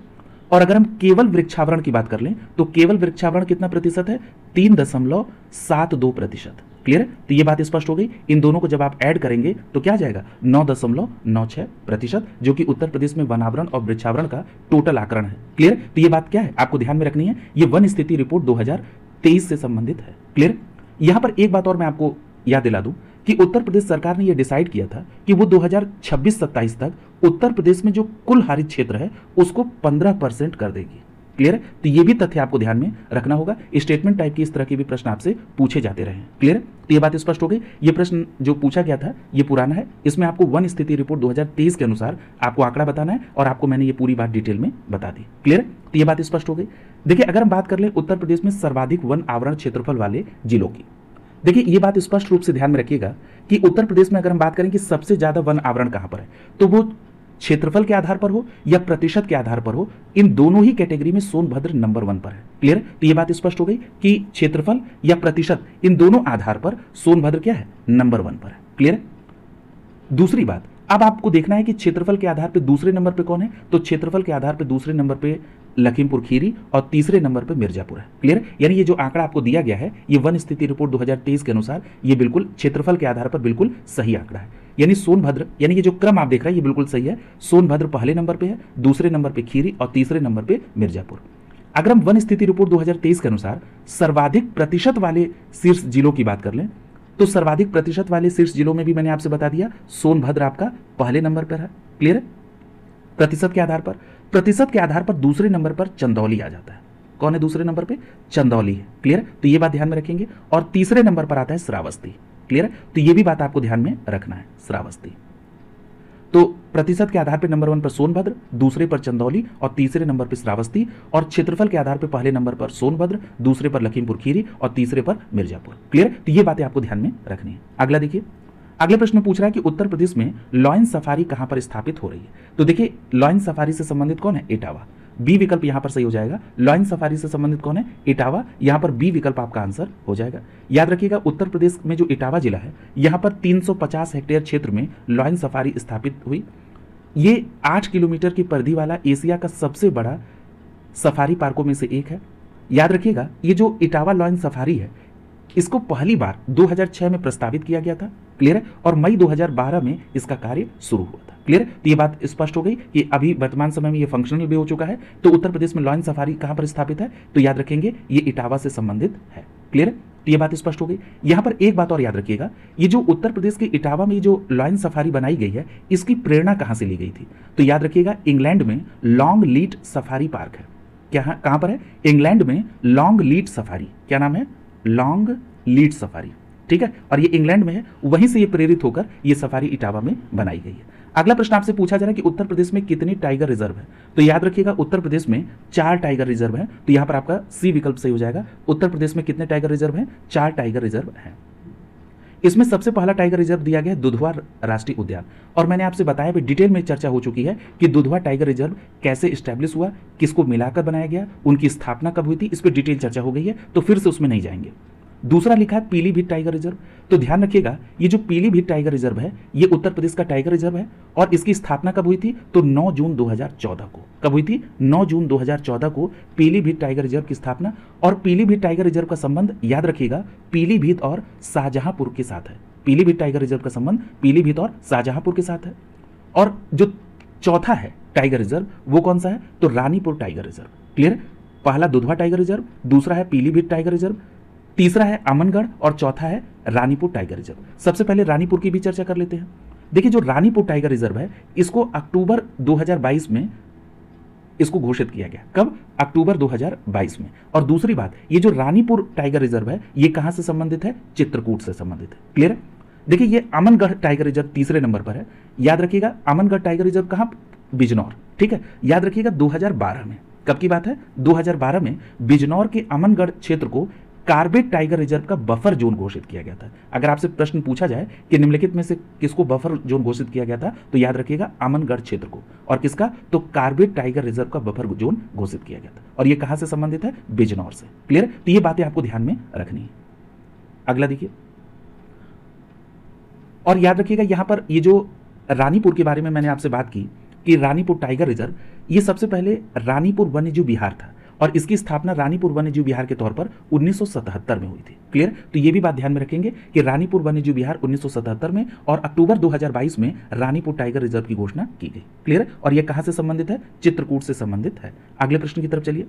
और अगर हम केवल वृक्षावरण की बात कर लें तो केवल वृक्षावरण कितना प्रतिशत है, 3.72%। क्लियर है? तो ये बात स्पष्ट हो गई। इन दोनों को जब आप ऐड करेंगे तो क्या आ जाएगा, 9.96%, जो कि उत्तर प्रदेश में वनावरण और वृक्षावरण का टोटल आंकड़न है। क्लियर? तो ये बात क्या है आपको ध्यान में रखनी है, ये वन स्थिति रिपोर्ट 2023 से संबंधित है। क्लियर? यहां पर एक बात और मैं आपको याद दिला दूं कि उत्तर प्रदेश सरकार ने यह डिसाइड किया था कि वो 2026-27 तक उत्तर प्रदेश में जो कुल हरित क्षेत्र है उसको 15% कर देगी। क्लियर है? तो ये भी तथ्य आपको ध्यान में रखना होगा। स्टेटमेंट टाइप की इस तरह के भी प्रश्न आपसे पूछे जाते रहे। क्लियर है? तो ये बात स्पष्ट हो गई। ये प्रश्न जो पूछा गया था ये पुराना है, इसमें आपको वन स्थिति रिपोर्ट 2023 के अनुसार आपको आंकड़ा बताना है और आपको मैंने ये पूरी बात डिटेल में बता दी। क्लियर है? तो ये बात स्पष्ट हो गई। देखिए, अगर हम बात कर ले उत्तर प्रदेश में सर्वाधिक वन आवरण क्षेत्रफल वाले जिलों की, देखिए ये बात स्पष्ट रूप से ध्यान में रखिएगा कि उत्तर प्रदेश में अगर हम बात करें कि सबसे ज्यादा वन आवरण कहां पर है, तो वो क्षेत्रफल के आधार पर हो या प्रतिशत के आधार पर हो, इन दोनों ही कैटेगरी में सोनभद्र नंबर 1 पर है। क्लियर? तो ये बात स्पष्ट हो गई कि क्षेत्रफल या प्रतिशत इन दोनों आधार पर सोनभद्र क्या है, नंबर 1 पर है। क्लियर? दूसरी बात, अब आपको देखना है कि क्षेत्रफल के आधार पर दूसरे नंबर पे कौन है, तो क्षेत्रफल के आधार पर दूसरे नंबर पे लखीमपुर खीरी और तीसरे नंबर पे मिर्जापुर है। क्लियर? यानी ये जो आंकड़ा आपको दिया गया है ये वन स्थिति रिपोर्ट 2023 के अनुसार ये बिल्कुल क्षेत्रफल के आधार पर बिल्कुल सही आंकड़ा है। यानी सोनभद्र, यानी ये जो क्रम आप देख रहे हैं ये बिल्कुल सही है। सोनभद्र पहले नंबर पे है, दूसरे नंबर पे खीरी और तीसरे नंबर पे मिर्जापुर। अगर हम वन स्थिति रिपोर्ट 2023 के अनुसार सर्वाधिक प्रतिशत वाले शीर्ष जिलों की बात कर लें तो सर्वाधिक प्रतिशत वाले शीर्ष जिलों में भी मैंने आपसे बता दिया सोनभद्र आपका पहले नंबर पर है। क्लियर है? प्रतिशत के आधार पर, प्रतिशत के आधार पर दूसरे नंबर पर चंदौली आ जाता है। कौन है दूसरे नंबर पे? चंदौली है। क्लियर? तो ये बात ध्यान में रखेंगे। और तीसरे नंबर पर आता है श्रावस्ती। क्लियर? तो ये भी बात आपको ध्यान में रखना है, श्रावस्ती। तो प्रतिशत के आधार पर नंबर 1 पर सोनभद्र, दूसरे पर चंदौली और तीसरे नंबर पर श्रावस्ती, और क्षेत्रफल के आधार पर पहले नंबर पर सोनभद्र, दूसरे पर लखीमपुर खीरी और तीसरे पर मिर्जापुर। क्लियर? तो ये बातें आपको ध्यान में रखनी है। अगला देखिए, अगले प्रश्न में पूछ रहा है कि उत्तर प्रदेश में लॉयन सफारी कहां पर स्थापित हो रही है। तो देखिए, लॉयन सफारी से संबंधित कौन है? इटावा। बी विकल्प यहां पर सही हो जाएगा। लॉयन सफारी से संबंधित कौन है? इटावा। यहां पर बी विकल्प आपका आंसर हो जाएगा। याद रखिएगा, उत्तर प्रदेश में जो इटावा जिला है यहां पर 350 हेक्टेयर क्षेत्र में लॉयन सफारी स्थापित हुई। ये 8 किलोमीटर की परिधि वाला एशिया का सबसे बड़ा सफारी पार्कों में से एक है। याद रखिएगा, ये जो इटावा लॉयन सफारी है इसको पहली बार 2006 में प्रस्तावित किया गया था। क्लियर है? और मई 2012 में इसका कार्य शुरू हुआ था। क्लियर? तो ये बात स्पष्ट हो गई कि अभी वर्तमान समय में ये फंक्शनल भी हो चुका है। तो उत्तर प्रदेश में लॉयन सफारी कहां पर स्थापित है, तो याद रखेंगे ये इटावा से संबंधित है। क्लियर? तो ये बात स्पष्ट हो गई। यहां पर एक बात और याद रखिएगा, ये जो उत्तर प्रदेश के इटावा में जो लॉयन सफारी बनाई गई है इसकी प्रेरणा कहां से ली गई थी, तो याद रखिएगा इंग्लैंड में लॉन्ग लीड सफारी पार्क है। क्या कहां पर है? इंग्लैंड में लॉन्ग लीड सफारी। क्या नाम है? Long lead safari. ठीक है? और ये इंग्लैंड में है, वहीं से ये प्रेरित होकर ये सफारी इटावा में बनाई गई है। अगला प्रश्न आपसे पूछा जा रहा है कि उत्तर प्रदेश में कितनी टाइगर रिजर्व है। तो याद रखिएगा, उत्तर प्रदेश में 4 टाइगर रिजर्व है। तो यहां पर आपका सी विकल्प सही हो जाएगा। उत्तर प्रदेश में कितने टाइगर रिजर्व हैं? 4 टाइगर रिजर्व हैं। इसमें सबसे पहला टाइगर रिजर्व दिया गया है दुधवा राष्ट्रीय उद्यान। और मैंने आपसे बताया भी, डिटेल में चर्चा हो चुकी है कि दुधवा टाइगर रिजर्व कैसे स्टैब्लिश हुआ, किसको मिलाकर बनाया गया, उनकी स्थापना कब हुई थी, इस पर डिटेल चर्चा हो गई है, तो फिर से उसमें नहीं जाएंगे। दूसरा लिखा है पीलीभीत टाइगर रिजर्व। तो ध्यान रखिएगा, ये जो पीलीभीत टाइगर रिजर्व है ये उत्तर प्रदेश का टाइगर रिजर्व है और इसकी स्थापना कब हुई थी, तो 9 जून 2014 को। कब हुई थी? 9 जून 2014 को पीलीभीत टाइगर रिजर्व की स्थापना। और पीलीभीत टाइगर रिजर्व का संबंध याद रखिएगा पीलीभीत और शाहजहांपुर के साथ है। पीलीभीत टाइगर रिजर्व का संबंध पीलीभीत और शाहजहांपुर के साथ है। और जो चौथा है टाइगर रिजर्व वो कौन सा है, तो रानीपुर टाइगर रिजर्व। क्लियर? पहला दुधवा टाइगर रिजर्व, दूसरा है पीलीभीत टाइगर रिजर्व, तीसरा है अमनगढ़ और चौथा है रानीपुर टाइगर रिजर्व। सबसे पहले रानीपुर की भी चर्चा कर लेते हैं। देखिए जो रानीपुर टाइगर रिजर्व है इसको अक्टूबर 2022 में इसको घोषित किया गया। कब? अक्टूबर 2022 में। और दूसरी बात, ये जो रानीपुर टाइगर रिजर्व है ये कहां से संबंधित है? चित्रकूट से संबंधित है। क्लियर है? देखिए ये अमनगढ़ टाइगर रिजर्व तीसरे नंबर पर है। याद रखिएगा अमनगढ़ टाइगर रिजर्व कहां? बिजनौर। ठीक है, याद रखिएगा 2012 में। कब की बात है? 2012 में बिजनौर के अमनगढ़ क्षेत्र को कार्बेट टाइगर रिजर्व का बफर जोन घोषित किया गया था। अगर आपसे प्रश्न पूछा जाए कि निम्नलिखित में से किसको बफर जोन घोषित किया गया था, तो याद रखिएगा अमनगढ़ क्षेत्र को। और किसका? तो कार्बेट टाइगर रिजर्व का बफर जोन घोषित किया गया था। और ये कहां से संबंधित है? बिजनौर से। क्लियर? तो ये बातें आपको ध्यान में रखनी है। अगला देखिए, और याद रखिएगा यहां पर ये जो रानीपुर के बारे में मैंने आपसे बात की कि रानीपुर टाइगर रिजर्व ये सबसे पहले रानीपुर वन्यजीव विहार था और इसकी स्थापना रानीपुर वन्यजीव विहार के तौर पर 1977 में हुई थी। क्लियर? तो ये भी बात ध्यान में रखेंगे कि रानीपुर वन्यजीव विहार 1977 में और अक्टूबर 2022 में रानीपुर टाइगर रिजर्व की घोषणा की गई। क्लियर? और यह कहां से संबंधित है? चित्रकूट से संबंधित है। अगले प्रश्न की तरफ चलिए।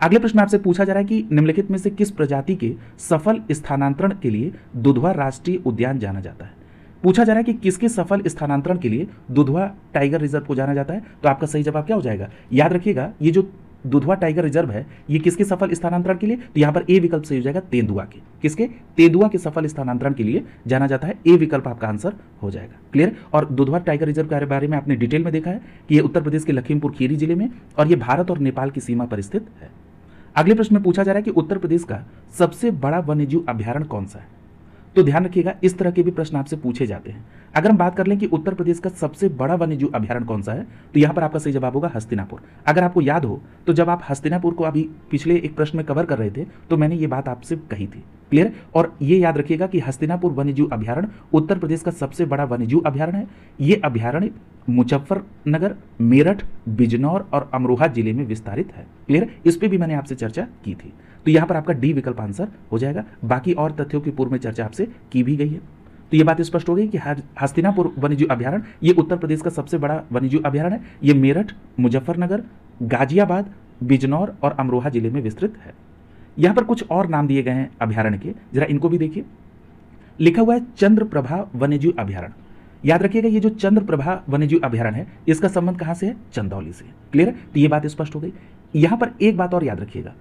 अगले प्रश्न आपसे पूछा जा रहा है कि निम्नलिखित में से किस प्रजाति के सफल स्थानांतरण के लिए दुधवा राष्ट्रीय उद्यान जाना जाता है? पूछा जा रहा है कि किसके सफल स्थानांतरण के लिए दुधवा टाइगर रिजर्व को जाना जाता है। तो आपका सही जवाब क्या हो जाएगा? याद रखिएगा ये जो दुधवा टाइगर रिजर्व है ये किसके सफल स्थानांतरण के लिए? तो यहां पर ए विकल्प सही हो जाएगा, तेंदुआ के। किसके? तेंदुआ के सफल स्थानांतरण के लिए जाना जाता है। ए विकल्प आपका आंसर हो जाएगा। क्लियर? और दुधवा टाइगर रिजर्व के बारे में आपने डिटेल में देखा है कि ये उत्तर प्रदेश के लखीमपुर खीरी जिले में और ये भारत और नेपाल की सीमा पर स्थित है। अगले प्रश्न में पूछा जा रहा है कि उत्तर प्रदेश का सबसे बड़ा वन्यजीव अभ्यारण्य कौन सा है? तो ध्यान रखिएगा इस तरह के भी प्रश्न आपसे पूछे जाते हैं। अगर हम बात कर लें कि उत्तर प्रदेश का सबसे बड़ा वन्यजीव अभ्यारण्य कौन सा है, तो यहां पर आपका सही जवाब होगा हस्तिनापुर। अगर आपको याद हो तो जब आप हस्तिनापुर को अभी पिछले एक प्रश्न में कवर कर रहे थे तो मैंने ये बात आपसे कही थी। क्लियर? और ये याद रखिएगा कि हस्तिनापुर वन्यजीव अभ्यारण्य उत्तर प्रदेश का सबसे बड़ा वन्यजीव अभ्यारण्य है। ये अभ्यारण्य मुजफ्फरनगर, मेरठ, बिजनौर और अमरोहा जिले में विस्तारित है। क्लियर? इस पे भी मैंने आपसे चर्चा की थी। तो यहां पर आपका डी विकल्प आंसर हो जाएगा। बाकी और तथ्यों की पूर्व में चर्चा आपसे की भी गई है। तो ये बात स्पष्ट हो गई कि हस्तिनापुर वन्यजीव अभ्यारण्य ये उत्तर प्रदेश का सबसे बड़ा वन्यजीव अभ्यारण्य है। ये मेरठ, मुजफ्फरनगर, गाजियाबाद, बिजनौर और अमरोहा जिले में विस्तृत है। यहां पर कुछ और नाम दिए गए हैं अभ्यारण्य के, जरा इनको भी देखिए। लिखा हुआ है चंद्रप्रभा वन्यजीव अभ्यारण्य। याद रखिएगा ये जो चंद्रप्रभा वन्यजीव अभ्यारण्य है इसका संबंध कहां से है? चंदौली से। क्लियर? तो ये बात स्पष्ट हो गई। यहां पर एक बात और याद रखिएगा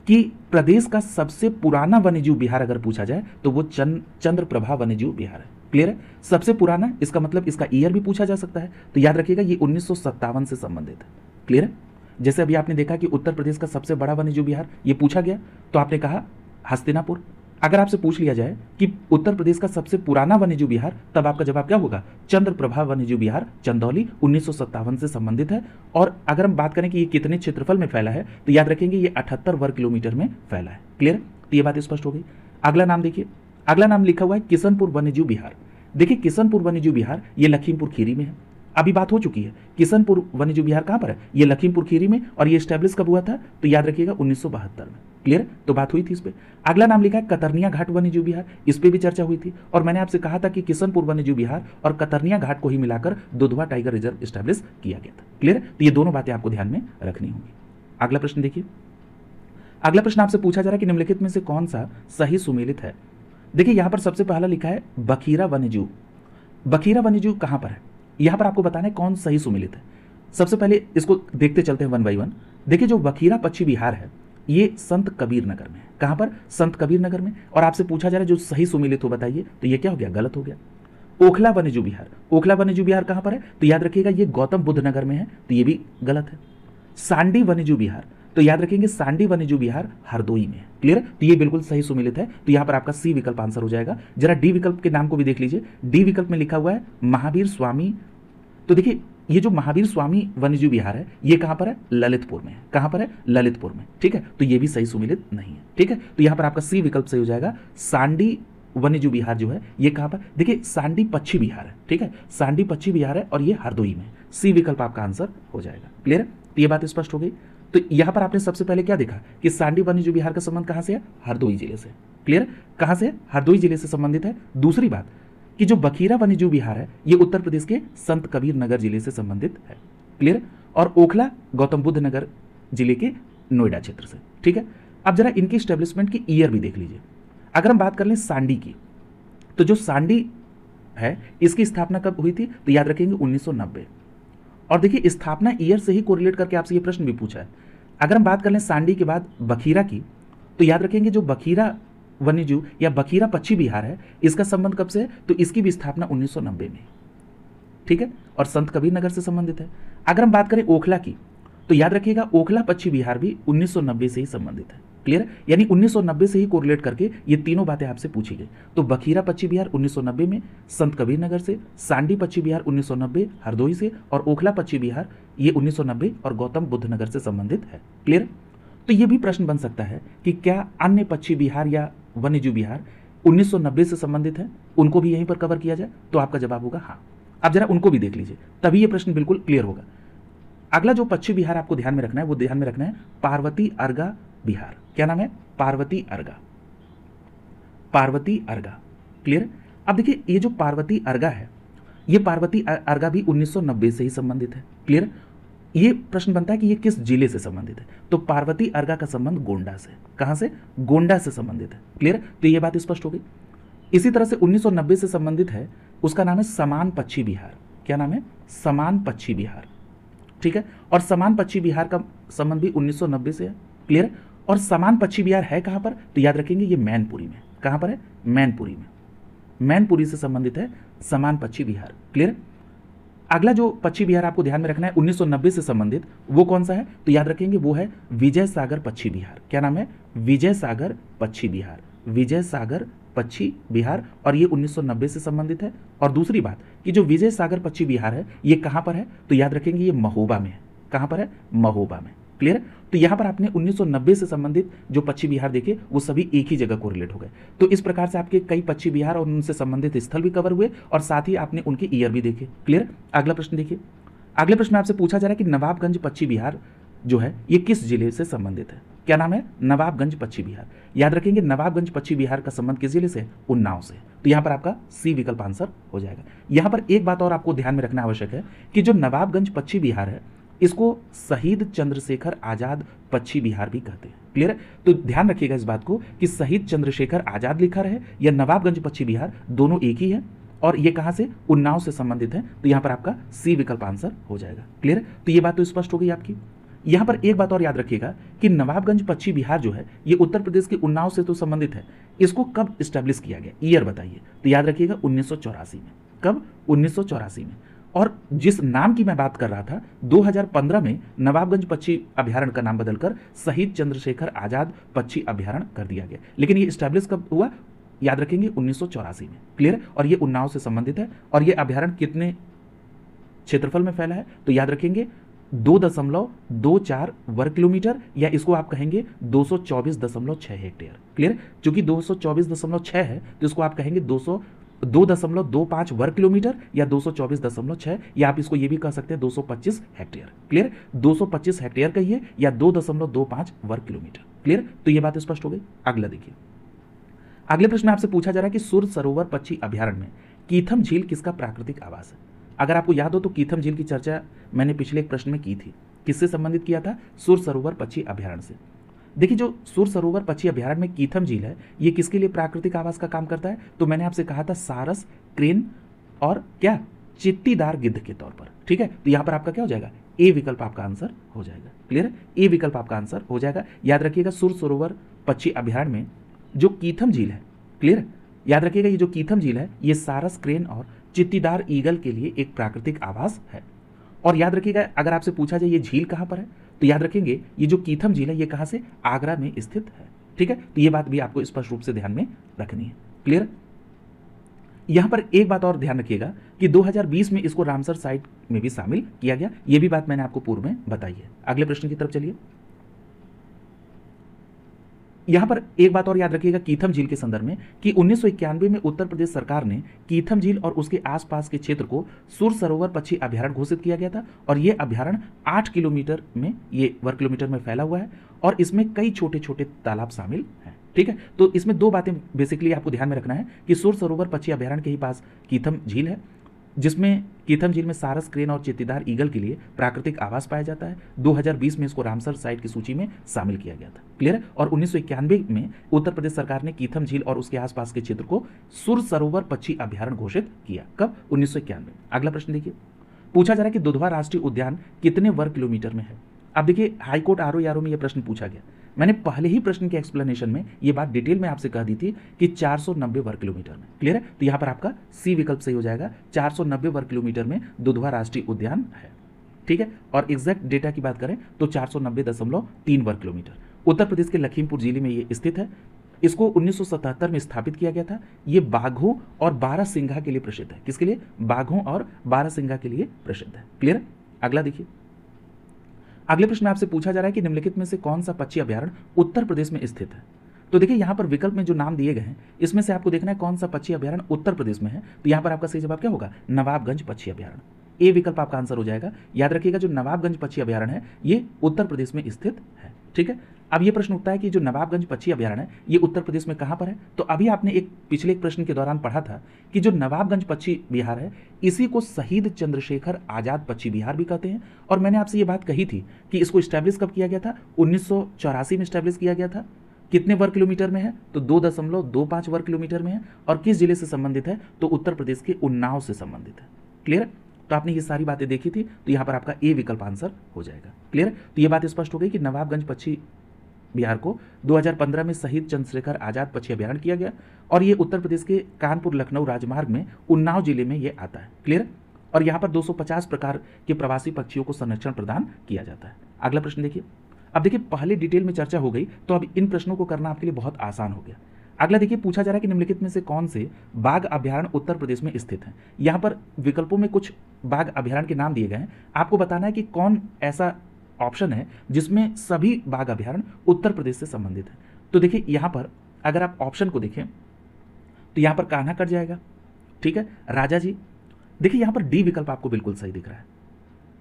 कि प्रदेश का सबसे पुराना वन्यजीव विहार अगर पूछा जाए तो वो चंद्रप्रभा वन्यजीव विहार है। क्लियर है? सबसे पुराना, इसका मतलब इसका ईयर भी पूछा जा सकता है। तो याद रखिएगा ये 1957 से संबंधित है। क्लियर है? जैसे अभी आपने देखा कि उत्तर प्रदेश का सबसे बड़ा वन्यजीव विहार ये पूछा गया तो आपने कहा हस्तिनापुर। अगर आपसे पूछ लिया जाए कि उत्तर प्रदेश का सबसे पुराना वन्यजीव विहार, तब आपका जवाब क्या होगा? चंद्रप्रभा वन्यजीव विहार चंदौली 1957 से संबंधित है। और अगर हम बात करें कि ये कितने क्षेत्रफल में फैला है तो याद रखेंगे ये 78 वर्ग किलोमीटर में फैला है। क्लियर? तो ये बात स्पष्ट हो गई। अगला नाम देखिए। अगला नाम लिखा हुआ है किशनपुर वन्यजीव विहार। देखिए किशनपुर वन्यजीव विहार ये लखीमपुर खीरी में है। अभी बात हो चुकी है। किशनपुर वन्यजीव विहार कहां पर है? ये लखीमपुर खीरी में। और ये स्टैब्लिश कब हुआ था? तो याद रखिएगा 1972 में। क्लियर? तो बात हुई थी इस पे। अगला नाम लिखा है कतरनिया घाट वन्यजीव विहार। इस पे भी चर्चा हुई थी और मैंने आपसे कहा था कि किशनपुर वन्यजीव विहार और कतरनिया घाट को ही मिलाकर दुधवा टाइगर रिजर्व स्टैब्लिश किया गया था। क्लियर? तो ये दोनों बातें आपको ध्यान में रखनी होंगी। अगला प्रश्न देखिए। अगला प्रश्न आपसे पूछा जा रहा है कि निम्नलिखित में से कौन सा सही सुमेलित है? देखिए यहां पर सबसे पहला लिखा है बखीरा वन्यजीव। बखीरा वन्यजीव कहां पर है? यहां पर आपको बताना है कौन सही सुमेलित है। सबसे पहले इसको देखते चलते हैं वन बाई वन। देखिए जो बखीरा पक्षी विहार है ये संत कबीर नगर में है। कहां पर? संत कबीर नगर में। और आपसे पूछा जा रहा है जो सही सुमेलित हो बताइए, तो ये क्या हो गया? गलत हो गया। ओखला वन्यजीव विहार। ओखला वन्यजीव विहार कहां पर है? तो याद रखिएगा ये गौतम बुद्ध नगर में है। तो ये भी गलत है। सांडी वन्यजीव विहार, तो याद रखेंगे सांडी वन्यजीव विहार हरदोई में है। क्लियर? तो ये बिल्कुल सही सुमेलित है। तो यहां पर आपका सी विकल्प आंसर हो जाएगा। जरा डी विकल्प के नाम को भी देख लीजिए। डी विकल्प में लिखा हुआ है महावीर स्वामी। तो देखिए ये जो महावीर स्वामी वन्यजीव विहार है ये कहां पर है? ललितपुर में है। कहां पर है? ललितपुर में। ठीक है? तो ये भी सही सुमेलित नहीं है। ठीक है? तो यहां पर आपका सी विकल्प सही हो जाएगा। सांडी वन्यजीव विहार जो है ये कहां पर? देखिए सांडी पक्षी विहार है। ठीक है? सांडी पक्षी विहार है और ये हरदोई में। सी विकल्प आपका आंसर हो जाएगा। क्लियर है? तो ये बात स्पष्ट हो गई। तो यहां पर आपने सबसे पहले क्या देखा कि सांडी वन्यजीव विहार का संबंध कहां से है? हरदोई जिले से। क्लियर? कहां से? हरदोई जिले से संबंधित है। दूसरी बात कि जो बखीरा वन्यजीव विहार है ये उत्तर प्रदेश के संत कबीर नगर जिले से संबंधित है। क्लियर? और ओखला गौतम बुद्ध नगर जिले के नोएडा क्षेत्र से। ठीक है? अब जरा इनकी स्टैब्लिशमेंट की ईयर भी देख लीजिए। अगर हम बात कर लें सांडी की, तो जो सांडी है इसकी स्थापना कब हुई थी, तो याद रखेंगे 1990। और देखिए स्थापना ईयर से ही कोरिलेट करके आपसे ये प्रश्न भी पूछा है। अगर हम बात कर लें सांडी के बाद बखीरा की, तो याद रखेंगे जो बखीरा वन्यजीव या बखीरा पक्षी विहार है, इसका संबंध कब से है, तो इसकी भी स्थापना 1990 में, ठीक है, और संत कबीर नगर से संबंधित है। अगर हम बात करें ओखला की, तो याद रखिएगा ओखला पक्षी विहार भी 1990 से ही संबंधित है। क्लियर, यानी 1990 से ही कोरिलेट करके ये तीनों बातें आपसे पूछी गई। तो बखीरा पक्षी विहार 1990 में, संत कबीर नगर से, सांडी पक्षी विहार 1990 हरदोई से, और ओखला पक्षी विहार ये 1990 और गौतम बुद्ध नगर से संबंधित है। क्लियर, तो ये भी प्रश्न बन सकता है कि क्या अन्य पक्षी विहार या वन्यजीव विहार 1990 से संबंधित है, उनको भी यहीं पर कवर किया जाए, तो आपका जवाब होगा हाँ। आप जरा उनको भी देख लीजिए, तभी ये प्रश्न बिल्कुल क्लियर होगा। अगला जो पक्षी विहार आपको ध्यान में रखना है, वो ध्यान में रखना है पार्वती अर्गा विहार। क्या नाम है, पार्वती अर्गा, पार्वती अर्गा। क्लियर, अब देखिए ये जो पार्वती अर्गा है, ये पार्वती अर्गा भी 1990 से ही संबंधित है। क्लियर, ये प्रश्न बनता है कि ये किस जिले से संबंधित है, तो पार्वती अर्गा का संबंध गोंडा से, कहां से, गोंडा से संबंधित है। क्लियर, तो ये बात स्पष्ट हो गई। इसी तरह से 1990 से संबंधित है, उसका नाम है समान पक्षी विहार। क्या नाम है, समान पक्षी विहार, ठीक है, और समान पक्षी विहार का संबंध भी 1990 से है। क्लियर, और समान पक्षी विहार है कहां पर, तो याद रखेंगे ये मैनपुरी में। कहां पर है, मैनपुरी में, मैनपुरी से संबंधित है समान पक्षी विहार। क्लियर, अगला जो पक्षी विहार आपको ध्यान में रखना है 1990 से संबंधित, वो कौन सा है, तो याद रखेंगे वो है विजय सागर पक्षी विहार। क्या नाम है, विजय सागर पक्षी विहार, विजय सागर पक्षी विहार, और ये 1990 से संबंधित है। और दूसरी बात कि जो विजय सागर पक्षी विहार है ये कहां पर है, तो याद रखेंगे ये महोबा में है। कहां पर है, महोबा में। क्लियर, तो यहां पर आपने 1990 से संबंधित जो पक्षी विहार देखे वो सभी एक ही जगह कोरिलेट हो गए। तो इस प्रकार से आपके कई पक्षी विहार और उनसे संबंधित स्थल भी कवर हुए और साथ ही आपने उनके ईयर भी देखे। क्लियर, अगला प्रश्न देखिए। अगले प्रश्न में आपसे पूछा जा रहा है कि नवाबगंज पक्षी विहार जो है ये किस जिले से संबंधित है। क्या नाम है, नवाबगंज पक्षी विहार। याद रखेंगे नवाबगंज पक्षी विहार का संबंध किस जिले से, उन्नाव से। तो यहां पर आपका सी विकल्प आंसर हो जाएगा। यहां पर एक बात और आपको ध्यान में रखना आवश्यक है कि जो नवाबगंज पक्षी विहार है इसको शहीद चंद्रशेखर आजाद पक्षी विहार भी कहते हैं। क्लियर है, तो ध्यान रखिएगा इस बात को कि शहीद चंद्रशेखर आजाद लिखा रहे या नवाबगंज पक्षी विहार, दोनों एक ही है और ये कहां से, उन्नाव से संबंधित है। तो यहां पर आपका सी विकल्प आंसर हो जाएगा। क्लियर है, तो ये बात तो स्पष्ट हो गई आपकी। यहां पर एक बात और याद रखिएगा कि नवाबगंज पक्षी विहार जो है ये उत्तर प्रदेश के उन्नाव से तो संबंधित है। इसको कब स्टैब्लिश किया गया, ईयर बताइए, तो याद रखिएगा 1984 में। कब, 1984 में। और जिस नाम की मैं बात कर रहा था 2015 में नवाबगंज पक्षी अभ्यारण्य का नाम बदलकर शहीद चंद्रशेखर आजाद पक्षी अभ्यारण्य कर दिया गया। लेकिन ये स्टैब्लिश कब हुआ, याद रखेंगे 1984 में। क्लियर, और ये उन्नाव से संबंधित है। और ये अभ्यारण्य कितने क्षेत्रफल में फैला है, तो याद रखेंगे 2.24 वर्ग किलोमीटर, या इसको आप कहेंगे 224.6 हेक्टेयर। क्लियर, चूंकि 224.6 है तो इसको आप कहेंगे 2.25 वर्ग किलोमीटर या 224.6, या आप इसको ये भी कह सकते हैं 225 हेक्टेयर। क्लियर, 225 हेक्टेयर कहिए या 2.25 वर्ग किलोमीटर। क्लियर, तो ये बात स्पष्ट हो गई। अगला देखिए, अगले प्रश्न आपसे पूछा जा रहा है कि सुर सरोवर पक्षी अभ्यारण्य में कीथम झील किसका प्राकृतिक आवास है। अगर आपको याद हो तो कीथम झील की चर्चा मैंने पिछले एक प्रश्न में की थी। किससे संबंधित किया था, सुर सरोवर पक्षी अभ्यारण्य से। देखिए जो सुर सरोवर पक्षी अभ्यारण्य में कीथम झील है ये किसके लिए प्राकृतिक आवास का काम करता है, तो मैंने आपसे कहा था सारस, क्रेन और क्या, चित्तीदार गिद्ध के तौर पर। ठीक है, तो यहां पर आपका क्या हो जाएगा, ए विकल्प आपका आंसर हो जाएगा। क्लियर है, ए विकल्प आपका आंसर हो जाएगा। याद रखिएगा सुर सरोवर पक्षी अभ्यारण्य में जो कीथम झील है, क्लियर, याद रखिएगा ये जो कीथम झील है ये सारस, क्रेन और चित्तीदार ईगल के लिए एक प्राकृतिक आवास है। और याद रखिएगा अगर आपसे पूछा जाए ये झील कहां पर है, तो याद रखेंगे ये जो कीथम झील है ये कहां से, आगरा में स्थित है। ठीक है, तो ये बात भी आपको स्पष्ट रूप से ध्यान में रखनी है। क्लियर, यहां पर एक बात और ध्यान रखिएगा कि 2020 में इसको रामसर साइट में भी शामिल किया गया, ये भी बात मैंने आपको पूर्व में बताई है। अगले प्रश्न की तरफ चलिए। यहां पर एक बात और याद रखिएगा कीथम झील के संदर्भ में कि 1991 में उत्तर प्रदेश सरकार ने कीथम झील और उसके आसपास के क्षेत्र को सुर सरोवर पक्षी अभ्यारण्य घोषित किया गया था। और यह अभ्यारण्य 8 किलोमीटर में, ये वर्ग किलोमीटर में फैला हुआ है और इसमें कई छोटे छोटे तालाब शामिल हैं। ठीक है, तो इसमें दो बातें बेसिकली आपको ध्यान में रखना है कि सुर सरोवर पक्षी अभ्यारण्य के ही पास कीथम झील है जिसमें कीथम झील में सारस क्रेन और चित्तीदार ईगल के लिए प्राकृतिक आवास पाया जाता है। 2020 में इसको रामसर साइट की सूची में शामिल किया गया था। क्लियर है। और 1991 में उत्तर प्रदेश सरकार ने कीथम झील और उसके आसपास के क्षेत्र को सुर सरोवर पक्षी अभ्यारण्य घोषित किया। कब? 1991। अगला प्रश्न देखिए, पूछा जा रहा है कि दुधवा राष्ट्रीय उद्यान कितने वर्ग किलोमीटर में है। अब देखिए, हाईकोर्ट आरओ में यह प्रश्न पूछा गया। मैंने पहले ही प्रश्न के एक्सप्लेनेशन में ये बात डिटेल में आपसे कह दी थी कि 490 वर्ग किलोमीटर में। क्लियर है। तो यहां पर आपका सी विकल्प सही हो जाएगा। 490 वर्ग किलोमीटर में दुधवा राष्ट्रीय उद्यान है। ठीक है। और एग्जैक्ट डेटा की बात करें तो 490.3 वर्ग किलोमीटर उत्तर प्रदेश के लखीमपुर जिले में ये स्थित है। इसको 1977 में स्थापित किया गया था। ये बाघों और बारहसिंघा के लिए प्रसिद्ध है। किसके लिए? बाघों और बारहसिंघा के लिए प्रसिद्ध है। क्लियर है। अगला देखिए, अगले प्रश्न में आपसे पूछा जा रहा है कि निम्नलिखित में से कौन सा पक्षी अभ्यारण्य उत्तर प्रदेश में स्थित है। तो देखिए, यहां पर विकल्प में जो नाम दिए गए हैं इसमें से आपको देखना है कौन सा पक्षी अभ्यारण्य उत्तर प्रदेश में है। तो यहां पर आपका सही जवाब क्या होगा? नवाबगंज पक्षी अभ्यारण्य। ए विकल्प आपका आंसर हो जाएगा। याद रखिएगा, जो नवाबगंज पक्षी अभ्यारण्य है ये उत्तर प्रदेश में स्थित है। ठीक है। अब ये प्रश्न उठता है कि जो नवाबगंज पक्षी अभ्यारण्य है ये उत्तर प्रदेश में कहां पर है। तो अभी आपने पिछले एक प्रश्न के दौरान पढ़ा था कि जो नवाबगंज पक्षी विहार है इसी को शहीद चंद्रशेखर आजाद पक्षी विहार भी कहते हैं। और मैंने आपसे ये बात कही थी कि इसको स्टैब्लिश कब किया गया था? 1984 में स्टैब्लिश किया गया था। कितने वर्ग किलोमीटर में है? तो 2.25 वर्ग किलोमीटर में है। और किस जिले से संबंधित है? तो उत्तर प्रदेश के उन्नाव से संबंधित है। क्लियर है। तो आपने ये सारी बातें देखी थी, तो यहां पर आपका ए विकल्प आंसर हो जाएगा। क्लियर है। तो ये बात स्पष्ट हो गई कि नवाबगंज पक्षी बिहार को 2015 में शहीद चंद्रशेखर आजाद पक्षी अभ्यारण्य किया गया और ये उत्तर प्रदेश के कानपुर लखनऊ राजमार्ग में उन्नाव जिले में ये आता है। क्लियर। और यहाँ पर 250 प्रकार के प्रवासी पक्षियों को संरक्षण प्रदान किया जाता है। अगला प्रश्न देखिए। अब देखिए, पहले डिटेल में चर्चा हो गई तो अब इन प्रश्नों को करना आपके लिए बहुत आसान हो गया। अगला देखिए, पूछा जा रहा है कि निम्नलिखित में से कौन से बाघ अभ्यारण्य उत्तर प्रदेश में स्थित है। यहाँ पर विकल्पों में कुछ बाघ अभ्यारण्य के नाम दिए गए हैं। आपको बताना है कि कौन ऐसा ऑप्शन है जिसमें सभी बाघ अभ्यारण्य उत्तर प्रदेश से संबंधित है। तो देखिए, यहां पर अगर आप ऑप्शन को देखें तो यहां पर कान्हा कट जाएगा। ठीक है। राजा जी, देखिए यहां पर डी विकल्प आपको बिल्कुल सही दिख रहा है।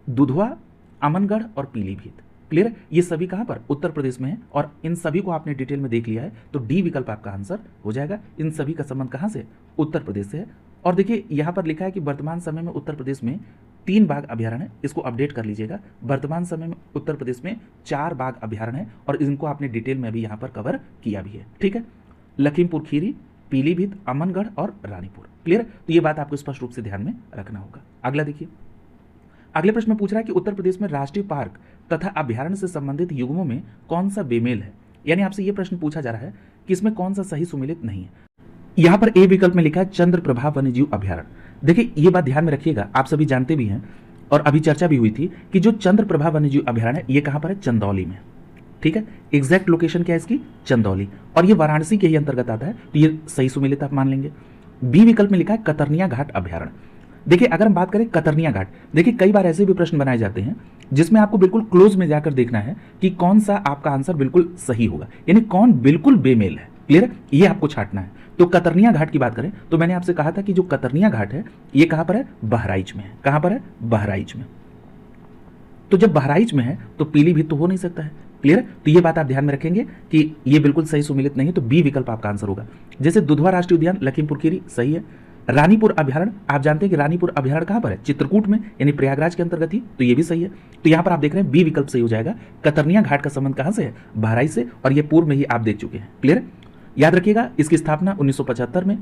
दुधवा, अमनगढ़ और पीलीभीत। क्लियर है। ये सभी कहां पर? उत्तर प्रदेश में है और इन सभी को आपने डिटेल में देख लिया है, तो डी विकल्प आपका आंसर हो जाएगा। इन सभी का संबंध कहां से? उत्तर प्रदेश से है। और देखिए, यहां पर लिखा है कि वर्तमान समय में उत्तर प्रदेश में 3 बाघ अभ्यारण्य है। इसको अपडेट कर लीजिएगा। वर्तमान समय में उत्तर प्रदेश में 4 बाघ अभ्यारण्य है और इनको आपने डिटेल में अभी यहां पर कवर किया भी है। ठीक है। लखीमपुर खीरी, पीलीभीत, अमनगढ़ और रानीपुर। क्लियर। तो ये बात आपको स्पष्ट रूप से ध्यान में रखना होगा। अगला देखिए, अगले प्रश्न में पूछ रहा है कि उत्तर प्रदेश में राष्ट्रीय पार्क तथा अभ्यारण्य से संबंधित युग्मों में कौन सा बेमेल है। यानी आपसे यह प्रश्न पूछा जा रहा है कि इसमें कौन सा सही सुमेलित नहीं है। यहां पर ए विकल्प में लिखा है चंद्रप्रभा वन्यजीव अभ्यारण्य। देखिए, ये बात ध्यान में रखिएगा, आप सभी जानते भी हैं और अभी चर्चा भी हुई थी कि जो चंद्रप्रभा वन्यजीव अभ्यारण्य ये कहां पर है? चंदौली में। ठीक है। एग्जैक्ट लोकेशन क्या है इसकी? चंदौली। और ये वाराणसी के ही अंतर्गत आता है, तो ये सही सुमेलित आप मान लेंगे। बी विकल्प में लिखा है कतरनिया घाट अभ्यारण्य। देखिए, अगर हम बात करें कतरनिया घाट, देखिए कई बार ऐसे भी प्रश्न बनाए जाते हैं जिसमें आपको बिल्कुल क्लोज में जाकर देखना है कि कौन सा आपका आंसर बिल्कुल सही होगा, यानी कौन बिल्कुल बेमेल है। क्लियर। ये आपको छांटना है। तो कतरनिया घाट की बात करें तो मैंने आपसे कहा था कि जो कतरनिया घाट है ये कहां पर है? बहराइच में है। कहां पर है? बहराइच में। तो जब बहराइच में है तो पीलीभीत तो हो नहीं सकता है। क्लियर। तो ये बात आप ध्यान में रखेंगे कि ये बिल्कुल सही सुमेलित नहीं है, तो बी विकल्प आपका आंसर होगा। जैसे दुधवा राष्ट्रीय उद्यान लखीमपुर खीरी सही है। रानीपुर अभ्यारण्य, आप जानते हैं कि रानीपुर अभ्यारण्य कहां पर है? चित्रकूट में, यानी प्रयागराज के अंतर्गत ही, तो ये भी सही है। तो यहां पर आप देख रहे हैं बी विकल्प सही हो जाएगा। कतरनिया घाट का संबंध कहां से है? बहराइच से, और ये पूर्व में ही आप देख चुके हैं। क्लियर। याद रखिएगा, इसकी स्थापना 1975 में,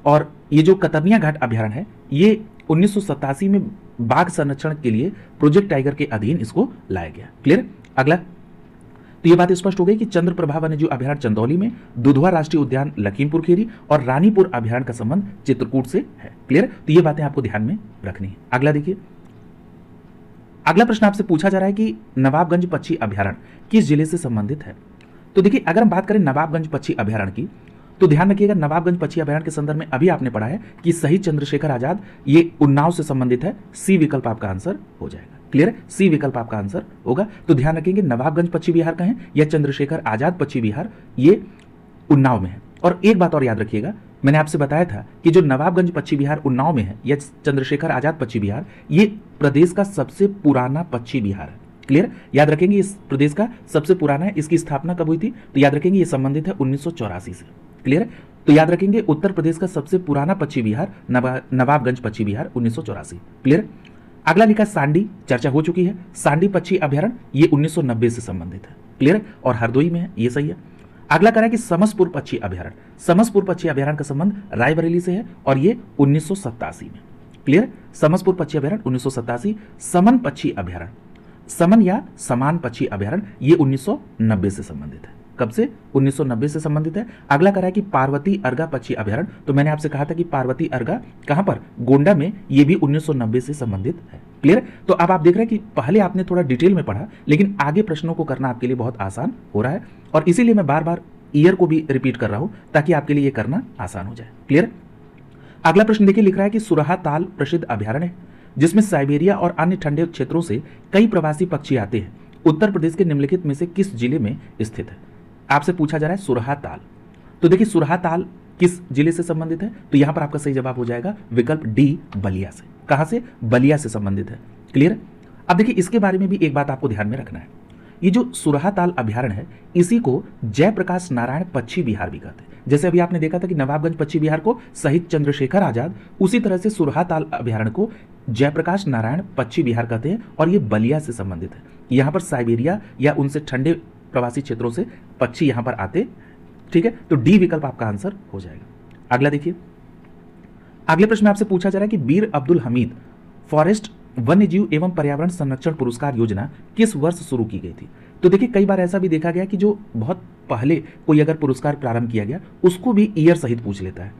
और ये जो कतरनिया घाट अभ्यारण्य है ये 1987 में बाघ संरक्षण के लिए प्रोजेक्ट टाइगर के अधीन इसको लाया गया। क्लियर। अगला, तो ये बात स्पष्ट हो गई कि चंद्रप्रभा वन्यजीव अभ्यारण्य चंदौली में, दुधवा राष्ट्रीय उद्यान लखीमपुर खीरी और रानीपुर अभ्यारण्य का संबंध चित्रकूट से है। क्लियर। तो ये बातें आपको ध्यान में रखनी है। अगला देखिए, अगला प्रश्न आपसे पूछा जा रहा है कि नवाबगंज पक्षी अभ्यारण्य किस जिले से संबंधित है। तो देखिए, अगर हम बात करें नवाबगंज पक्षी अभ्यारण्य की तो ध्यान रखिएगा, नवाबगंज पक्षी अभ्यारण्य के संदर्भ में अभी आपने पढ़ा है कि शहीद चंद्रशेखर आजाद ये उन्नाव से संबंधित है। सी विकल्प आपका आंसर हो जाएगा। क्लियर है। सी विकल्प आपका आंसर होगा। तो ध्यान रखेंगे, नवाबगंज पक्षी विहार कहें या चंद्रशेखर आजाद पक्षी विहार, ये उन्नाव में है। और एक बात और याद रखिएगा, मैंने आपसे बताया था कि जो नवाबगंज पक्षी विहार उन्नाव में है या चंद्रशेखर आजाद पक्षी विहार, ये प्रदेश का सबसे पुराना पक्षी विहार है। क्लियर। याद रखेंगे, इस प्रदेश का सबसे पुराना है। इसकी स्थापना कब हुई थी? तो याद रखेंगे ये संबंधित है 1984 से। क्लियर है। तो याद रखेंगे उत्तर प्रदेश का सबसे पुराना पक्षी विहार नवाबगंज पक्षी विहार 1984। क्लियर। अगला लिखा सांडी, चर्चा हो चुकी है। सांडी पक्षी अभ्यारण्य ये 1990 से संबंधित है। क्लियर, और हरदोई में है, ये सही है। अगला करा कि समसपुर पक्षी अभ्यारण्य, समसपुर पक्षी अभ्यारण्य का संबंध रायबरेली से है और ये 1987 में। क्लियर, समसपुर पक्षी अभ्यारण्य 1987। समन पक्षी अभ्यारण्य, समन या समान पक्षी अभ्यारण्य ये 1990 से संबंधित है। कब से? 1990 से संबंधित है। अगला करा कि पार्वती अर्गा पक्षी अभ्यारण्य, तो मैंने आपसे कहा था कि पार्वती अर्गा कहां पर? गोंडा में, ये भी 1990 से संबंधित है। क्लियर। तो अब आप देख रहे हैं कि पहले आपने थोड़ा डिटेल में पढ़ा, लेकिन आगे प्रश्नों को करना आपके लिए बहुत आसान हो रहा है, और इसीलिए मैं बार बार ईयर को भी रिपीट कर रहा हूं ताकि आपके लिए ये करना आसान हो जाए। क्लियर। अगला प्रश्न देखिए, लिख रहा है कि सुरहा ताल प्रसिद्ध अभ्यारण्य है जिसमें साइबेरिया और अन्य ठंडे क्षेत्रों से कई प्रवासी पक्षी आते हैं, उत्तर प्रदेश के निम्नलिखित में से किस जिले में स्थित है? आपसे पूछा जा रहा है सुरहा ताल। तो देखिए सुरहा ताल किस जिले से संबंधित है? तो यहां पर आपका सही जवाब हो जाएगा विकल्प डी, बलिया से। कहां से? बलिया से संबंधित है। क्लियर। अब देखिए इसके बारे में भी एक बात आपको ध्यान में रखना है, ये जो सुरहा ताल अभ्यारण्य है इसी को जयप्रकाश नारायण पक्षी विहार भी कहते हैं। जैसे अभी आपने देखा था कि नवाबगंज पक्षी विहार को शहीद चंद्रशेखर आजाद, उसी तरह से सुरहा ताल अभ्यारण्य को जयप्रकाश नारायण पक्षी विहार कहते हैं, और ये बलिया से संबंधित है। यहां पर साइबेरिया या उनसे ठंडे प्रवासी क्षेत्रों से पक्षी यहां पर आते। ठीक है, तो डी विकल्प आपका आंसर हो जाएगा। अगला देखिए, अगले प्रश्न में आपसे पूछा जा रहा है कि बीर अब्दुल हमीद फॉरेस्ट वन्यजीव एवं पर्यावरण संरक्षण पुरस्कार योजना किस वर्ष शुरू की गई थी? तो देखिए कई बार ऐसा भी देखा गया कि जो बहुत पहले कोई अगर पुरस्कार प्रारंभ किया गया उसको भी ईयर सहित पूछ लेता है।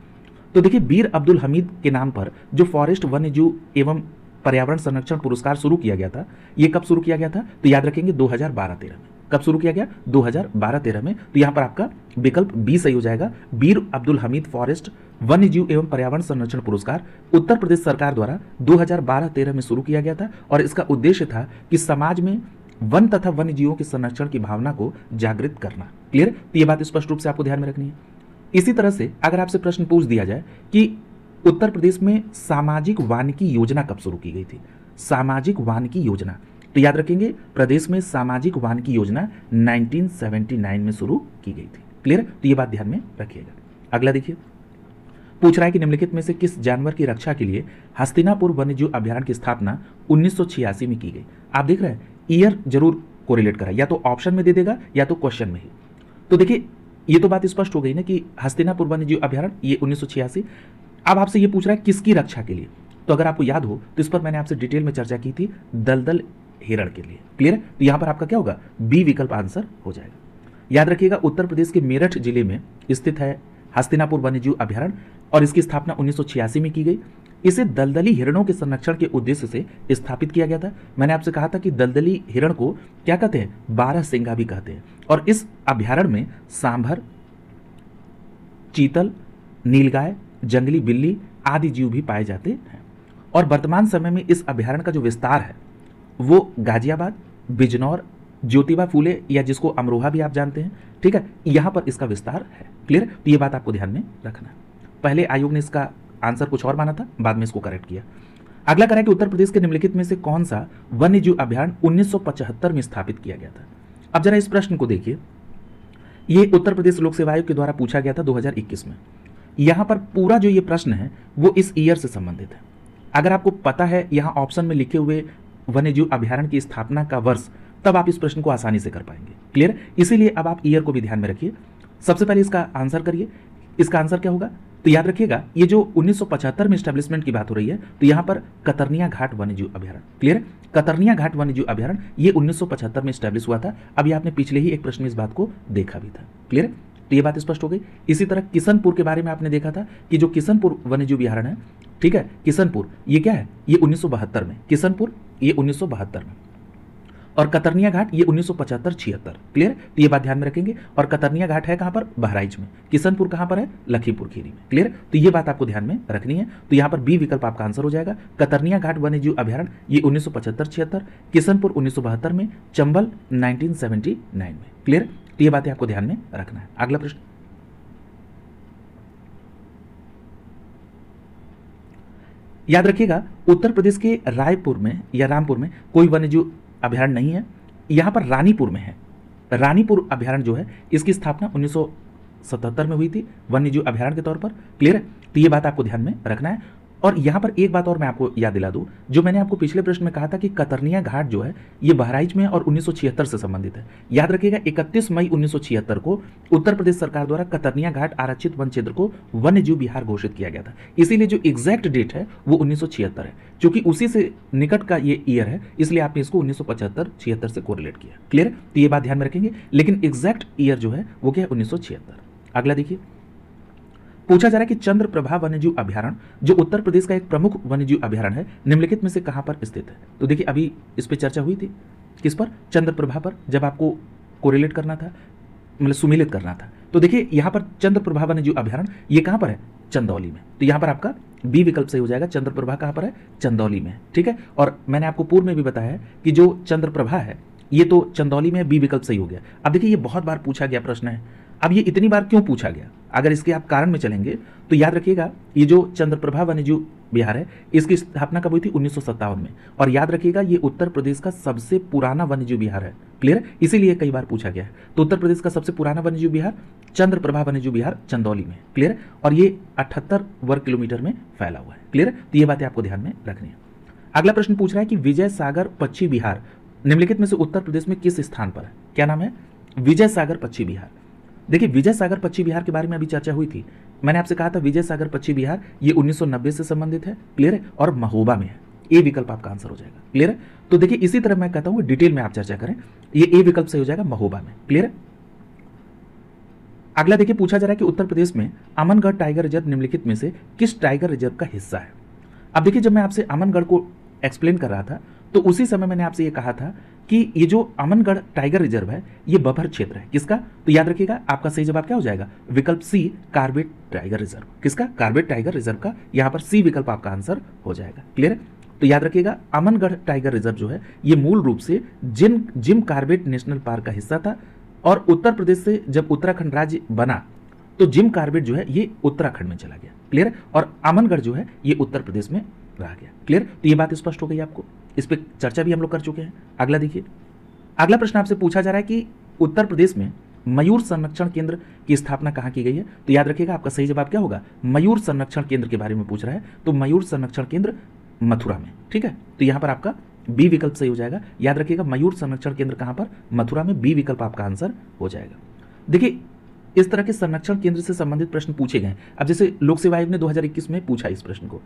तो देखिए बीर अब्दुल हमीद के नाम पर जो फॉरेस्ट वन्यजीव एवं पर्यावरण संरक्षण पुरस्कार शुरू किया गया था, ये कब शुरू किया गया था? तो याद रखेंगे 2012-13 में। कब शुरू किया गया? 2012-13 में। तो यहां पर आपका विकल्प बी सही हो जाएगा। बीर अब्दुल हमीद फॉरेस्ट वन्यजीव एवं पर्यावरण संरक्षण पुरस्कार उत्तर प्रदेश सरकार द्वारा 2012-13 में शुरू किया गया था, और इसका उद्देश्य था कि समाज में वन तथा वन्यजीवों के संरक्षण की भावना को जागृत करना। क्लियर। तो ये बात स्पष्ट रूप से आपको ध्यान में रखनी है। इसी तरह से अगर आपसे प्रश्न पूछ दिया जाए कि उत्तर प्रदेश में सामाजिक वानिकी योजना कब शुरू की गई थी? सामाजिक वानिकी योजना, तो याद रखेंगे प्रदेश में सामाजिक वानिकी योजना 1979 में शुरू की गई थी। क्लियर। तो ये बात ध्यान में रखिएगा। अगला देखिए, पूछ रहा है कि निम्नलिखित में से किस जानवर की रक्षा के लिए हस्तिनापुर वन्यजीव अभ्यारण्य की स्थापना 1986 में की गई? आप देख रहे हैं ईयर जरूर कोरिलेट करा, या तो ऑप्शन में दे देगा या तो क्वेश्चन में ही। तो देखिए ये तो बात स्पष्ट हो गई ना कि हस्तिनापुर वन्यजीव अभ्यारण्य ये 1986। अब आपसे ये पूछ रहा है किसकी रक्षा के लिए? तो अगर आपको याद हो तो इस पर मैंने आपसे डिटेल में चर्चा की थी, दलदल हिरण के लिए। क्लियर है। तो यहां पर आपका क्या होगा? बी विकल्प आंसर हो जाएगा। याद रखिएगा उत्तर प्रदेश के मेरठ जिले में स्थित है हस्तिनापुर वन्यजीव अभ्यारण्य, और इसकी स्थापना 1986 में की गई। इसे दलदली हिरणों के संरक्षण के उद्देश्य से स्थापित किया गया था। मैंने आपसे कहा था कि दलदली हिरण को क्या कहते हैं? 12 सिंगा भी कहते हैं। और इस अभ्यारण्य में सांभर, चीतल, नीलगाय, जंगली बिल्ली आदि जीव भी पाए जाते हैं। और वर्तमान समय में इस अभ्यारण्य का जो विस्तार है वो गाजियाबाद, बिजनौर, ज्योतिबा फूले या जिसको अमरोहा भी आप जानते हैं, ठीक है, यहां पर इसका विस्तार है। क्लियर। तो ये बात आपको ध्यान में रखना है। पहले आयोग ने इसका आंसर कुछ और माना था, बाद में इसको करेक्ट किया। अगला करें कि उत्तर प्रदेश के निम्नलिखित में से कौन सा वन्यजीव अभ्यारण्य 1975 में स्थापित किया गया था? अब जरा इस प्रश्न को देखिए, ये उत्तर प्रदेश लोक सेवा आयोग के द्वारा पूछा गया था 2021 में। यहां पर पूरा जो ये प्रश्न है वो इस ईयर से संबंधित है। अगर आपको पता है यहां ऑप्शन में लिखे हुए वन्यजीव अभ्यारण्य की स्थापना का वर्ष, तब आप इस प्रश्न को आसानी से कर पाएंगे। क्लियर। इसीलिए अब आप ईयर को भी ध्यान में रखिए। सबसे पहले इसका आंसर करिए। इसका आंसर क्या होगा? तो याद रखिएगा ये जो 1975 में एस्टेब्लिशमेंट की बात हो रही है, तो यहां पर कतरनिया घाट वन्यजीव अभ्यारण्य। क्लियर। कतरनिया घाट वन्यजीव अभ्यारण्य ये 1975 में एस्टेब्लिश हुआ था। अभी आपने पिछले ही एक प्रश्न में इस बात को देखा भी था। क्लियर। तो ये बात स्पष्ट हो गई। इसी तरह किशनपुर के बारे में आपने देखा था कि जो किशनपुर वन्यजीव अभ्यारण्य है, ठीक है, किशनपुर ये क्या है? ये 1972 में। किशनपुर ये 1972 में, और कतरनिया घाट ये 1975-76। क्लियर। तो ये बात ध्यान में रखेंगे। और कतरनिया घाट है कहां पर? बहराइच में। किशनपुर कहां पर है? लखीमपुर खीरी में। क्लियर। तो ये बात आपको ध्यान में रखनी है। तो यहां पर बी विकल्प आपका आंसर हो जाएगा। कतरनिया घाट वन्यजीव अभ्यारण्य ये 1975-76, किशनपुर 1972 में, चंबल 1979 में। क्लियर। तो ये बातें आपको ध्यान में रखना है। अगला प्रश्न, याद रखिएगा उत्तर प्रदेश के रायपुर में या रामपुर में कोई वन्यजीव अभ्यारण्य नहीं है। यहां पर रानीपुर में है। रानीपुर अभ्यारण्य जो है इसकी स्थापना 1977 में हुई थी वन्यजीव अभयारण्य के तौर पर। क्लियर है? तो ये बात आपको ध्यान में रखना है। और यहाँ पर एक बात और मैं आपको याद दिला दूं, जो मैंने आपको पिछले प्रश्न में कहा था कि कतरनिया घाट जो है ये बहराइच में और 1976 से संबंधित है। याद रखिएगा 31 मई 1976 को उत्तर प्रदेश सरकार द्वारा कतरनिया घाट आरक्षित वन क्षेत्र को वन्यजीव विहार घोषित किया गया था। इसीलिए जो एग्जैक्ट डेट है वो 1976 है। चूंकि उसी से निकट का ये ईयर है इसलिए आपने इसको 1975-76 से कोरिलेट किया। क्लियर? तो ये बात ध्यान में रखेंगे, लेकिन एग्जैक्ट ईयर जो है वो क्या है? 1976। अगला देखिए, पूछा जा रहा है कि चंद्रप्रभा वन्यजीव अभयारण्य जो उत्तर प्रदेश का एक प्रमुख वन्यजीव अभयारण्य है निम्नलिखित में से कहां पर स्थित है? तो देखिए अभी इस पे चर्चा हुई थी, किस पर? चंद्रप्रभा पर, जब आपको कोरिलेट करना था, मतलब सुमेलित करना था। तो देखिए यहां पर चंद्रप्रभा वन्यजीव अभयारण्य ये कहां पर है? चंदौली में। तो यहां पर आपका बी विकल्प सही हो जाएगा। चंद्रप्रभा कहां पर है? चंदौली में। ठीक है, और मैंने आपको पूर्व में भी बताया है कि जो चंद्रप्रभा है ये तो चंदौली में, बी विकल्प सही हो गया। अब देखिए ये बहुत बार पूछा गया प्रश्न है। अब ये इतनी बार क्यों पूछा गया? अगर इसके आप कारण में चलेंगे तो याद रखिएगा ये जो चंद्रप्रभा वन्यजीव विहार है इसकी स्थापना कब हुई थी? 1957 में। और याद रखिएगा ये उत्तर प्रदेश का सबसे पुराना वन्यजीव विहार है। क्लियर? इसीलिए कई बार पूछा गया है। तो उत्तर प्रदेश का सबसे पुराना वन्यजीव विहार चंद्रप्रभा वन्यजीव विहार चंदौली में। क्लियर? और ये 78 वर्ग किलोमीटर में फैला हुआ है। क्लियर? तो ये बातें आपको ध्यान में रखनी है। अगला प्रश्न पूछ रहा है कि विजय सागर पक्षी विहार निम्नलिखित में से उत्तर प्रदेश में किस स्थान पर है? क्या नाम है? विजय सागर पक्षी विहार। देखिए विजय सागर पक्षी विहार के बारे में अभी चर्चा हुई थी। मैंने आपसे कहा था विजय सागर पक्षी विहार ये 1990 से संबंधित है। क्लियर है? और महोबा में है। ए विकल्प आपका आंसर हो जाएगा। क्लियर है? तो देखिए इसी तरह मैं कहता हूं डिटेल में आप चर्चा करें, ये ए विकल्प सही हो जाएगा, महोबा में। क्लियर है? अगला देखिए पूछा जा रहा है कि उत्तर प्रदेश में अमनगढ़ टाइगर रिजर्व निम्नलिखित में से किस टाइगर रिजर्व का हिस्सा है? अब देखिए जब मैं आपसे अमनगढ़ को एक्सप्लेन कर रहा था तो उसी समय मैंने आपसे ये कहा था कि ये जो अमनगढ़ टाइगर रिजर्व है ये बभर क्षेत्र है। किसका? तो याद रखिएगा आपका सही जवाब क्या हो जाएगा? विकल्प सी, कार्बेट टाइगर रिजर्व। किसका? कार्बेट टाइगर रिजर्व का। यहां पर सी विकल्प आपका आंसर हो जाएगा। क्लियर है? तो याद रखिएगा अमनगढ़ टाइगर रिजर्व जो है ये मूल रूप से जिम कार्बेट नेशनल पार्क का हिस्सा था। और उत्तर प्रदेश से जब उत्तराखंड राज्य बना तो जिम कार्बेट जो है ये उत्तराखंड में चला गया। क्लियर? और अमनगढ़ जो है ये उत्तर प्रदेश में रह गया। क्लियर? तो ये बात स्पष्ट हो गई आपको, इस पे चर्चा भी हम लोग कर चुके हैं। अगला देखिए, अगला प्रश्न आपसे पूछा जा रहा है कि उत्तर प्रदेश में मयूर संरक्षण केंद्र की स्थापना कहां की गई है? तो याद रखिएगा आपका सही जवाब क्या होगा? मयूर संरक्षण केंद्र के बारे में पूछ रहा है तो मयूर संरक्षण केंद्र मथुरा में। ठीक है, तो यहां पर आपका बी विकल्प सही हो जाएगा। याद रखिएगा मयूर संरक्षण केंद्र कहां पर? मथुरा में। बी विकल्प आपका आंसर हो जाएगा। देखिए इस तरह के संरक्षण केंद्र से संबंधित प्रश्न पूछे गए। अब जैसे लोक सेवा आयोग ने 2021 में पूछा इस प्रश्न को।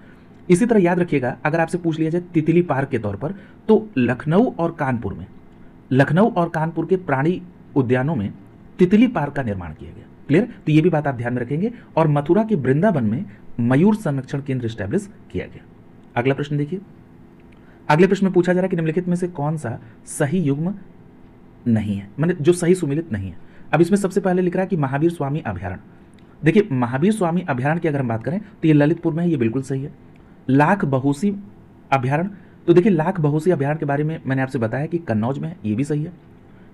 इसी तरह याद रखिएगा अगर आपसे पूछ लिया जाए तितली पार्क के तौर पर तो लखनऊ और कानपुर में, लखनऊ और कानपुर के प्राणी उद्यानों में तितली पार्क का निर्माण किया गया। क्लियर? तो ये भी बात आप ध्यान में रखेंगे। और मथुरा के वृंदावन में मयूर संरक्षण केंद्र स्टैब्लिश किया गया। अगला प्रश्न देखिए, अगले प्रश्न में पूछा जा रहा है कि निम्नलिखित में से कौन सा सही युग्म नहीं है, मतलब जो सही सुमेलित नहीं है। अब इसमें सबसे पहले लिख रहा है कि महावीर स्वामी अभयारण्य। देखिए महावीर स्वामी अभयारण्य की अगर हम बात करें तो ये ललितपुर में है, ये बिल्कुल सही है। लाख बहोसी अभयारण्य, तो देखिए लाख बहोसी अभयारण्य के बारे में मैंने आपसे बताया कि कन्नौज में है, ये भी सही है।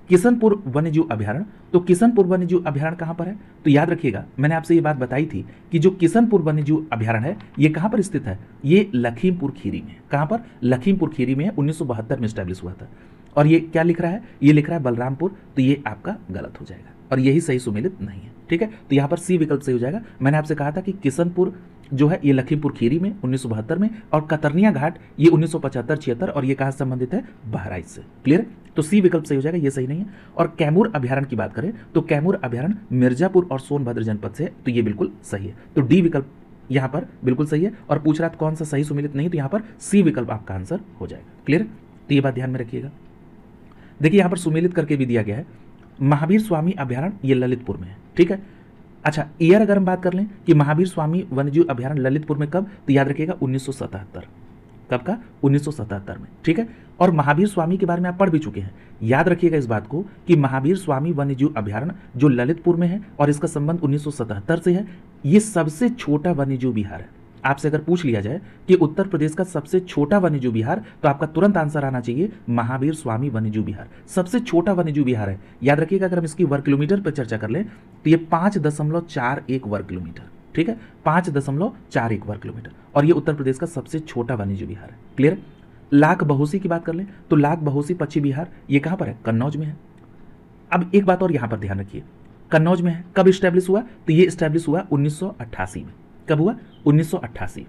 किशनपुर वन्यजीव अभयारण्य, तो किशनपुर वन्यजीव अभयारण्य कहां पर है? तो याद रखिएगा मैंने आपसे ये बात बताई थी कि जो किशनपुर वन्यजीव अभयारण्य है ये कहां पर स्थित है? ये लखीमपुर खीरी में। कहां पर? लखीमपुर खीरी में है। 1972 में स्टैब्लिश हुआ था। और ये क्या लिख रहा है? ये लिख रहा है बलरामपुर। तो ये आपका गलत हो जाएगा और यही सही सुमेलित नहीं है। ठीक है, तो यहां पर सी विकल्प सही हो जाएगा। मैंने आपसे कहा था कि किशनपुर जो है ये लखीमपुर खीरी में 1972 में, और कतरनिया घाट ये 1975-76, और ये कहां संबंधित है? बहराइच से। क्लियर? तो सी विकल्प सही हो जाएगा, ये सही नहीं है। और कैमूर अभयारण्य की बात करें तो कैमूर अभयारण्य मिर्जापुर और सोनभद्र जनपद से है, तो ये बिल्कुल सही है। तो डी विकल्प यहां पर बिल्कुल सही है। और पूछ रहा था कौन सा सही सुमेलित नहीं, तो यहां पर सी विकल्प आपका आंसर हो जाएगा। क्लियर? तो ये बात ध्यान में रखिएगा। देखिए यहां पर सुमेलित करके भी दिया गया है महावीर स्वामी अभयारण्य ये ललितपुर में है। ठीक है, अच्छा ईयर अगर हम बात कर लें कि महावीर स्वामी वन्यजीव अभयारण्य ललितपुर में कब, तो याद रखिएगा 1977। कब का? 1977 में। ठीक है, और महावीर स्वामी के बारे में आप पढ़ भी चुके हैं। याद रखिएगा इस बात को कि महावीर स्वामी वन्यजीव अभयारण्य जो ललितपुर में है और इसका संबंध 1977 से है, ये सबसे छोटा वन्यजीव विहार है। आपसे अगर पूछ लिया जाए कि उत्तर प्रदेश का सबसे छोटा वन्यजीव विहार, तो आपका तुरंत आंसर आना चाहिए महावीर स्वामी वन्यजीव विहार। सबसे छोटा वन्यजीव विहार है। याद रखिएगा अगर हम इसकी वर्ग किलोमीटर पर चर्चा कर लें तो ये 5.41 वर्ग किलोमीटर। ठीक है, 5.41 वर्ग किलोमीटर, और ये उत्तर प्रदेश का सबसे छोटा वन्यजीव विहार है। क्लियर? लाख बहोसी की बात कर लें तो लाख बहोसी पक्षी विहार ये कहां पर है? कन्नौज में है। अब एक बात और यहां पर ध्यान रखिए, कन्नौज में है। कब स्टैब्लिश हुआ? तो ये स्टैब्लिश हुआ 1988 में। कब हुआ? 1988।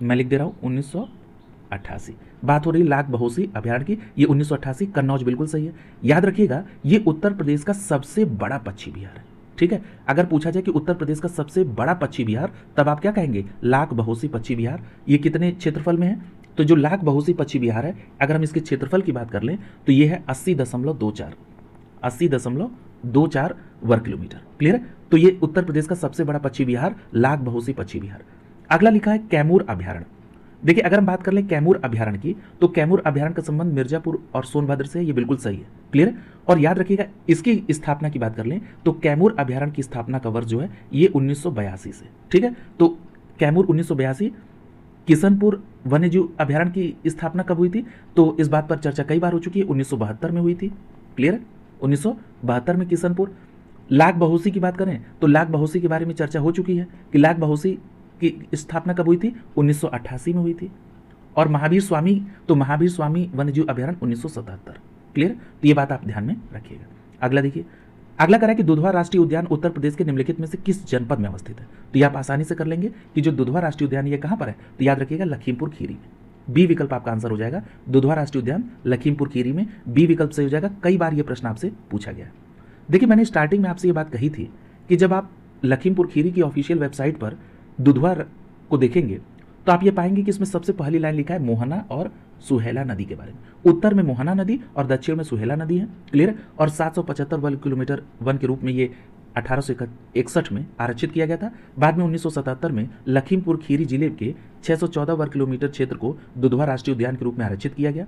मैं लिख दे रहा हूं 1988। बात हो रही लाख बहोसी अभयारण्य की, ये 1988। कन्नौज बिल्कुल सही है। याद रखिएगा ये उत्तर प्रदेश का सबसे बड़ा पक्षी विहार है। ठीक है, अगर पूछा जाए कि उत्तर प्रदेश का सबसे बड़ा पक्षी विहार, तब आप क्या कहेंगे? लाख बहोसी पक्षी विहार। ये कितने क्षेत्रफल में है? तो जो लाख बहोसी पक्षी विहार है, अगर हम इसके क्षेत्रफल की बात कर लें तो ये है 80.24 वर्ग किलोमीटर। क्लियर है? तो ये उत्तर प्रदेश का सबसे बड़ा पक्षी विहार लाख बहोसी पक्षी विहार। अगला लिखा है कैमूर अभयारण्य। देखिए अगर हम बात कर लें कैमूर अभयारण्य की, तो कैमूर अभयारण्य का संबंध मिर्जापुर और सोनभद्र से है, ये बिल्कुल सही है। क्लियर है? और याद रखिएगा इसकी स्थापना की बात कर लें तो कैमूर अभयारण्य की स्थापना का वर्ष जो है ये 1982 से। ठीक है, तो कैमूर 1982। किशनपुर वन्यजीव अभयारण्य की स्थापना कब हुई थी? तो इस बात पर चर्चा कई बार हो चुकी है, 1972 में हुई थी। क्लियर है? 1972 में किशनपुर। लाख बहोसी की बात करें तो लाख बहोसी के बारे में चर्चा हो चुकी है कि लाख बहोसी की स्थापना कब हुई थी? 1988 में हुई थी। और महावीर स्वामी, तो महावीर स्वामी वन्यजीव अभयारण्य 1977। क्लियर? तो ये बात आप ध्यान में रखिएगा। अगला देखिए, अगला करा कि दुधवा राष्ट्रीय उद्यान उत्तर प्रदेश के निम्नलिखित में से किस जनपद में अवस्थित है? तो ये आप आसानी से कर लेंगे कि जो दुधवा राष्ट्रीय उद्यान ये कहां पर है? तो याद रखिएगा लखीमपुर खीरी में। बी विकल्प आपका आंसर हो जाएगा। दुधवा राष्ट्रीय उद्यान लखीमपुर खीरी में, बी विकल्प से हो जाएगा। कई बार ये प्रश्न आपसे पूछा गया। देखिए मैंने स्टार्टिंग में आपसे ये बात कही थी कि जब आप लखीमपुर खीरी की ऑफिशियल वेबसाइट पर दुधवा को देखेंगे तो आप ये पाएंगे कि इसमें सबसे पहली लाइन लिखा है मोहना और सुहेला नदी के बारे में। उत्तर में मोहना नदी और दक्षिण में सुहेला नदी है। क्लियर? और 775 वर्ग किलोमीटर वन के रूप में ये 1861 में आरक्षित किया गया था। बाद में 1977 में लखीमपुर खीरी जिले के 614 वर्ग किलोमीटर क्षेत्र को दुधवा राष्ट्रीय उद्यान के रूप में आरक्षित किया गया।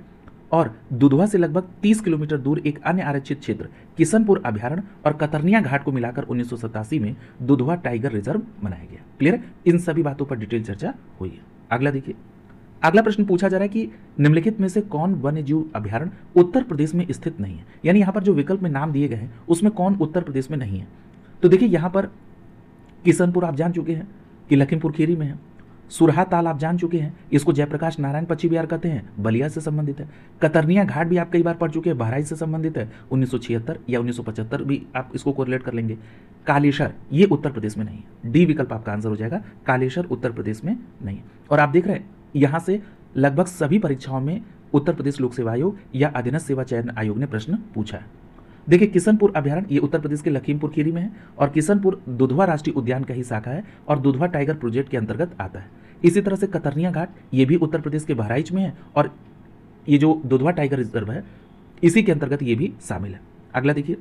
और दुधवा से लगभग 30 किलोमीटर दूर एक अन्य आरक्षित क्षेत्र किशनपुर अभयारण्य और कतरनिया घाट को मिलाकर 1987 में दुधवा टाइगर रिजर्व बनाया गया। क्लियर? इन सभी बातों पर डिटेल चर्चा हुई है। अगला देखिए, अगला प्रश्न पूछा जा रहा है कि निम्नलिखित में से कौन वन्यजीव अभयारण्य उत्तर प्रदेश में स्थित नहीं है? यानी यहां पर जो विकल्प में नाम दिए गए हैं उसमें कौन उत्तर प्रदेश में नहीं है? तो देखिए यहां पर किशनपुर आप जान चुके हैं कि लखीमपुर खीरी में है। सुरहा ताल आप जान चुके हैं, इसको जयप्रकाश नारायण पक्षी विहार कहते हैं, बलिया से संबंधित है। कतरनिया घाट भी आप कई बार पढ़ चुके हैं, बहराइच से संबंधित है, 1976 या 1975 भी आप इसको कोरिलेट कर लेंगे। कालेश्वर ये उत्तर प्रदेश में नहीं है। डी विकल्प आपका आंसर हो जाएगा। कालेश्वर उत्तर प्रदेश में नहीं है। और आप देख रहे हैं यहां से लगभग सभी परीक्षाओं में उत्तर प्रदेश लोक सेवा आयोग या अधीनस्थ सेवा चयन आयोग ने प्रश्न पूछा है। देखिए किशनपुर अभयारण्य ये उत्तर प्रदेश के लखीमपुर खीरी में है और किशनपुर दुधवा राष्ट्रीय उद्यान का ही शाखा है और दुधवा टाइगर प्रोजेक्ट के अंतर्गत आता है। इसी तरह से कतरनिया घाट ये भी उत्तर प्रदेश के बहराइच में है और ये जो दुधवा टाइगर रिजर्व है इसी के अंतर्गत ये भी शामिल है। अगला देखिए